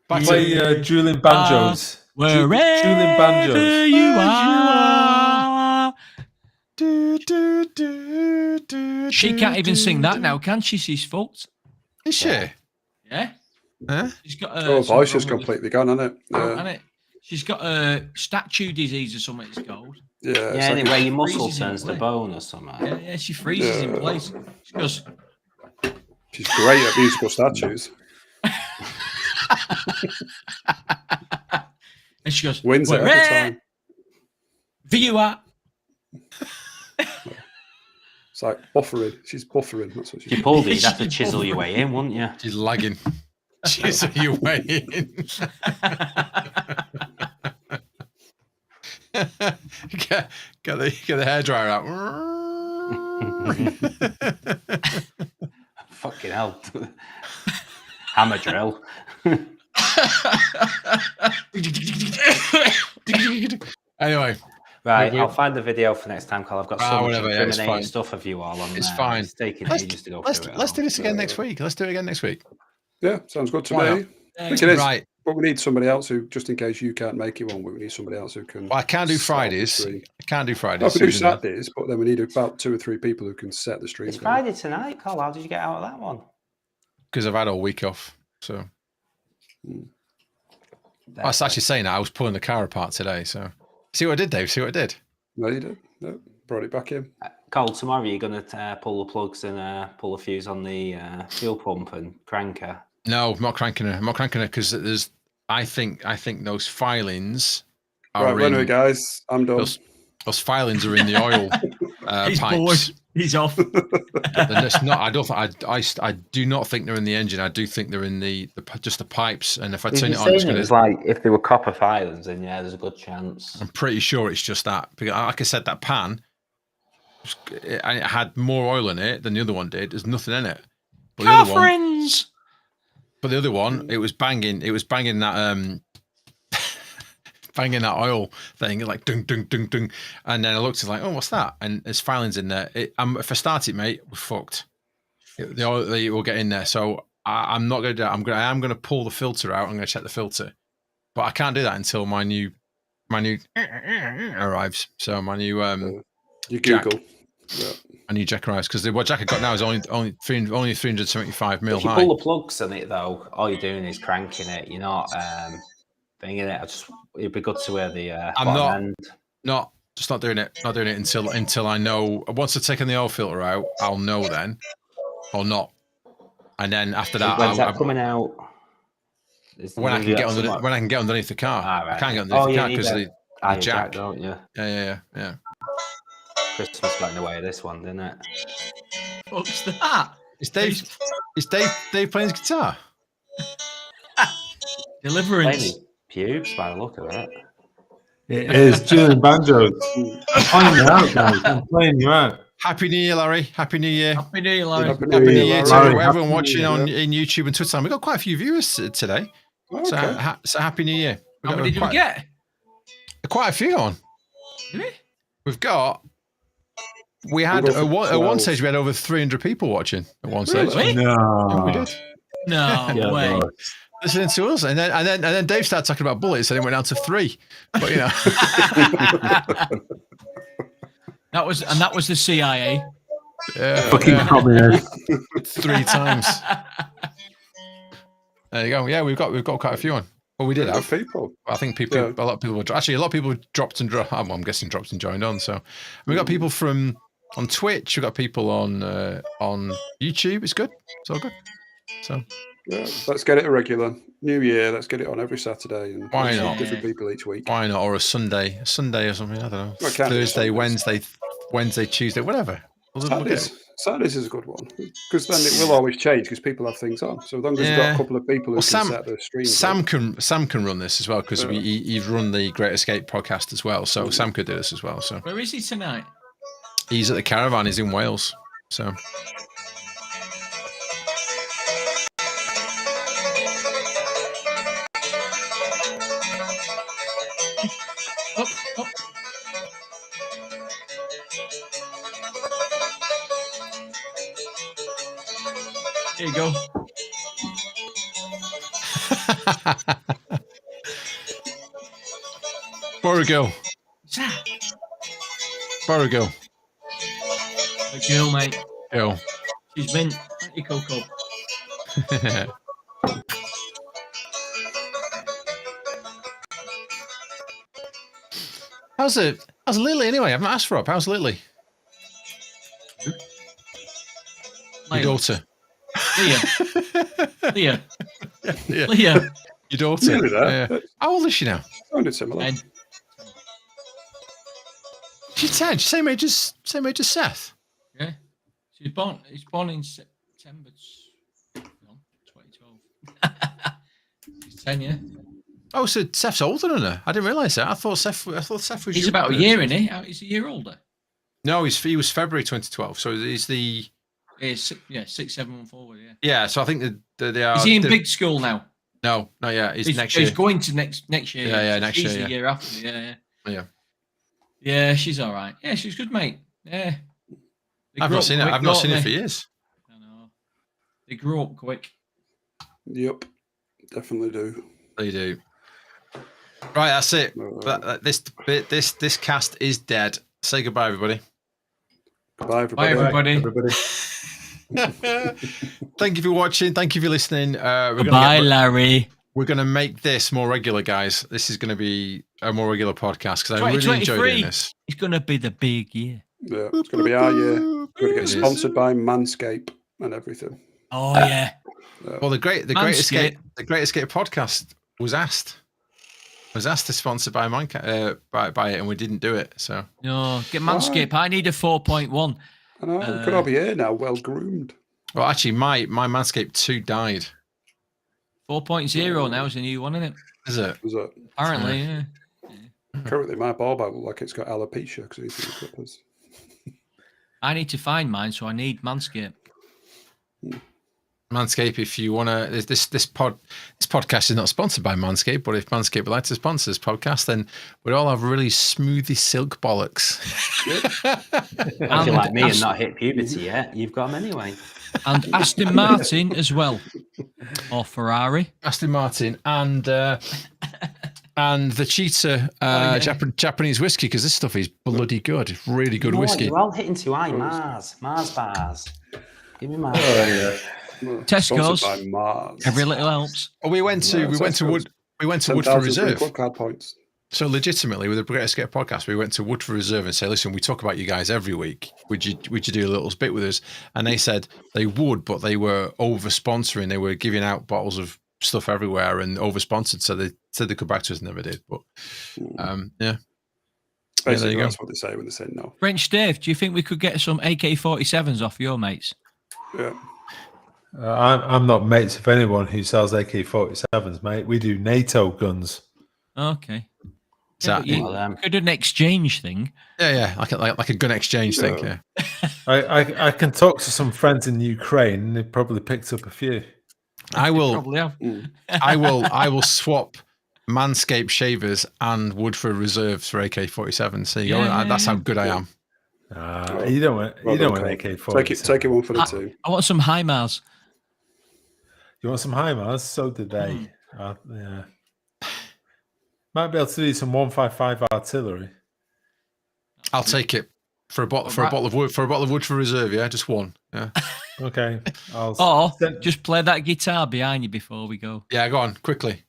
Play Julian Banjos. Wherever Julian Banjos. you are. She can't even sing that now, can she? She's fucked. Is she? Yeah. Huh? She's got Oh, voice is completely gone, hasn't it? Hasn't it? She's got a statue disease or something. It's called. Yeah. Yeah, anyway, your muscle freezes in turns to place. bone or something. Yeah, she freezes in place. She goes. She's great at musical statues. And she goes. Wins it every time. You are. It's like buffering. She's buffering. That's what If you pulled it, you'd have to chisel your way in, wouldn't you? She's lagging. Chisel your way in. get the hairdryer out. Fucking hell. Hammer drill. Anyway. Right, I'll find the video for next time, Carl. I've got so much incriminating it's stuff of you all on there. It's fine. It's taking ages to go through it. Let's do this again next week. Let's do it again next week. Yeah, sounds good to Why me. I think it is. Right. But we need somebody else who, just in case you can't make it one, we need somebody else who can. Well, I can't do Fridays. I can't do Fridays. No, we do Saturdays, but then we need about 2 or 3 people who can set the stream. It's Friday tonight, Carl. How did you get out of that one? Because I've had all week off. So I was actually saying that I was pulling the car apart today. So see what I did, Dave? See what I did? No, you did. No, brought it back in. Carl, tomorrow you're going to pull the plugs and pull the fuse on the fuel pump and crank her. No, I'm not cranking her. I'm not cranking her because there's. I think those filings are right, anyway, guys, I'm done. Those filings are in the oil He's pipes. bored. He's off. It's not. I don't. I do not think they're in the engine. I do think they're in the just the pipes. And if I turn it on, it's going to. It's like if they were copper filings, then yeah, there's a good chance. I'm pretty sure it's just that. Because, like I said, that pan, it had more oil in it than the other one did. There's nothing in it. But the other one, it was banging. It was banging that banging that oil thing, like dung dung dung dung. And then I looked at it like, oh, what's that? And there's filings in there. If I start it, mate, we're fucked. The oil will get in there. So I'm not going to do that. I am going to pull the filter out. I'm going to check the filter, but I can't do that until my new arrives. So my new you Google. Yeah. A new jack arrives because what jack I got now is only 375 mil If you high. pull the plugs on it though, all you're doing is cranking it. You're not thinking it. It'd be good to wear the. I'm not doing it. Not doing it until I know. Once I've taken the oil filter out, I'll know then, or not. And then after that, when's that coming out? When I can get underneath the car. Right. I can't get underneath the car because of the jack, don't you? Yeah. Christmas got in the way of this one, didn't it? What's that? Is Dave playing his guitar? Deliverance. Pubes by the look of it. It is Julian Banjos. I'm playing you out, guys. I'm playing you out. Happy New Year, Larry. Happy New Year. Happy New Year, Larry. Happy Happy New Year to Larry. everyone watching in YouTube and Twitter. We've got quite a few viewers today. Okay. So Happy New Year. How many did we get? Quite a few on. Really? We had at one stage we had over 300 people watching at one stage. Really? No, yeah, we did. No way. Lord. Listening to us, and then Dave started talking about bullets, and it went down to 3. But that was the CIA. Fucking communist. 3 times. There you go. Yeah, we've got quite a few on. Well, we did have people. I think a lot of people dropped and I'm guessing dropped and joined on. So we got people from on Twitch. We got people on YouTube. It's good. It's all good. So yeah, let's get it a regular New Year. Let's get it on every Saturday and why not? Different people each week. Why not? Or a Sunday or something. I don't know. Thursday, Wednesday, Tuesday, whatever. Saturdays is a good one because then it will always change because people have things on. So as long as you've got a couple of people who can set the stream. Sam can run this as well because he's run the Great Escape podcast as well. So Sam could do this as well. So where is he tonight? He's at the Caravan. He's in Wales. So. Up. There you go. Borrow girl. Borrow girl. A girl, mate. Girl. She's mint. Thank you, Coco. How's Lily anyway? I've not asked for up. How's Lily? Your daughter. Leah. Leah. Your daughter. Yeah. How old is she now? Sounded similar. 10. She's 10. She's same age as Seth. Yeah. He's born in September 2012. She's 10, yeah. Oh, so Seth's older than her. I didn't realise that. I thought Seth was. He's about a year, isn't he? He's a year older. No, he was February 2012. So he's the. Yeah, 6, 7 months forward. Yeah. Yeah. So I think they are. Is he in big school now? No, not yet. He's next year. He's going to next year. Yeah, next year. She's the year after. Yeah. Yeah, she's all right. Yeah, she's good, mate. Yeah. I've not seen her for years. I know. They grew up quick. Yep, definitely do. They do. Right, that's it. This cast is dead. Say goodbye, everybody. Goodbye, everybody. Bye, everybody. Thank you for watching. Thank you for listening. Bye, Larry. We're going to make this more regular, guys. This is going to be a more regular podcast because I really enjoy doing this. It's going to be the big year. Yeah, it's going to be our year. We're going to get sponsored by Manscaped and everything. Oh yeah. Well, the Great Escape podcast was asked to sponsor by by it, and we didn't do it. So no, get Manscaped. I need a 4.1. I know. Could all be here now, well groomed. Well, actually, my Manscaped 2 died. 4.0 now is a new one, isn't it? Is it? Apparently, yeah. Currently, my ball bag looks like it's got alopecia because he's the clippers. I need to find mine, so I need Manscaped. Manscaped, if you want to, this podcast is not sponsored by Manscaped, but if Manscaped would like to sponsor this podcast, then we'd all have really smoothy silk bollocks. If you're like me and not hit puberty yet, you've got them anyway. And Aston Martin as well, or Ferrari. Aston Martin and the Cheetah Japanese whiskey, because this stuff is bloody good. It's really good whiskey. You're all hitting too high. Mars bars. Give me Mars. Oh, yeah. Tesco's. By Mars. Every little helps. Oh, we went to Woodford Reserve. Club card points. So legitimately, with the Great Escape podcast, we went to Woodford Reserve and said, "Listen, we talk about you guys every week. Would you do a little bit with us?" And they said they would, but they were over sponsoring. They were giving out bottles of stuff everywhere and over sponsored. So they said they could back to us, and never did. But yeah. Basically, that's what they say when they say no. French Dave, do you think we could get some AK-47s off your mates? Yeah. I'm not mates with anyone who sells AK-47s, mate. We do NATO guns. Okay. So you could do an exchange thing. Yeah, like a gun exchange thing. Yeah. I can talk to some friends in Ukraine, and they've probably picked up a few. I will. Probably have. I will swap Manscaped shavers and Woodford reserves for AK-47. So that's how good I am. You don't want AK-47. Take it one for the two. I want some HIMARS. You want some HIMARS? So did they. Yeah. Might be able to do some 155 artillery. I'll take it for a bottle of wood for reserve. Yeah, just one. Yeah. Okay. Just play that guitar behind you before we go. Yeah, go on quickly.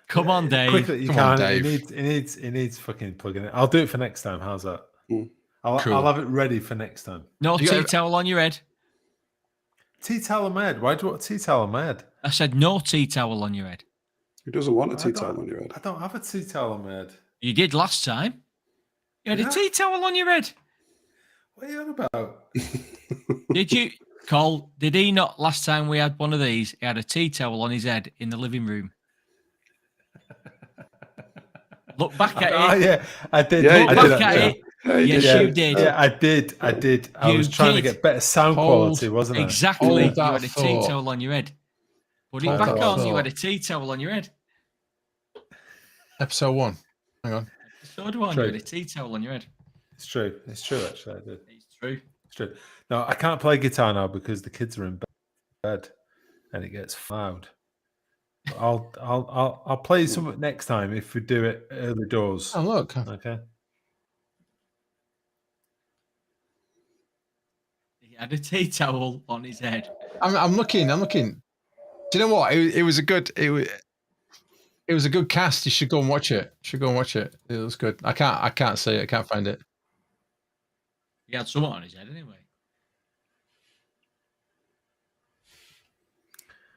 Come on, Dave. Quickly, you can't. It needs fucking plugging in. I'll do it for next time. How's that? I'll have it ready for next time. No tea towel on your head. Tea towel on my head? Why do you want a tea towel on my head? I said no tea towel on your head. Who doesn't want a tea towel on your head? I don't have a tea towel on my head. You did last time. You had a tea towel on your head. What are you on about? Did you, Cole? Did he not? Last time we had one of these, he had a tea towel on his head in the living room. Look back at it. Yeah, I did. Look back at it. Yes, you did. Yeah, I did. I was trying to get better sound quality, wasn't I? Exactly. You had a tea towel on your head. Put it back on. You had a tea towel on your head. Episode 1. Hang on. Episode 1. You had a tea towel on your head. It's true. It's true. Actually, I did. It's true. It's true. No, I can't play guitar now because the kids are in bed, and it gets loud. I'll play something next time if we do it early doors. Oh look. Okay. He had a tea towel on his head. I'm looking. Do you know what? It was a good. It was a good cast. You should go and watch it. It was good. I can't see it. I can't find it. He had something on his head anyway.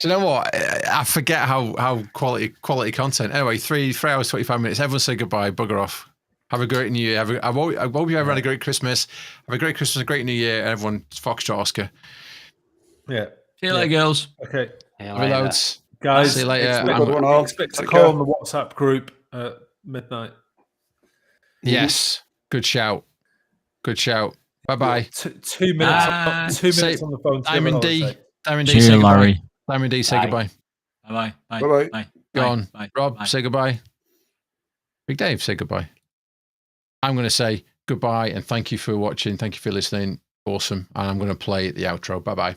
Do you know what? I forget how quality content. Anyway, 3 hours 25 minutes. Everyone say goodbye. Bugger off. Have a great New Year. I hope you ever had a great Christmas. Have a great Christmas, a great New Year. Everyone, Foxtrot Oscar. Yeah. See you later, girls. Okay. Reloads. Guys, see you later. Expect a call on the WhatsApp group at midnight. Yes. Good shout. Bye-bye. 2 minutes. 2 minutes on the phone. Diamond D. See you, Larry. Diamond D, say goodbye. Bye-bye. Bye-bye. Go on. Rob, say goodbye. Big Dave, say goodbye. I'm going to say goodbye and thank you for watching. Thank you for listening. Awesome. And I'm going to play the outro. Bye-bye.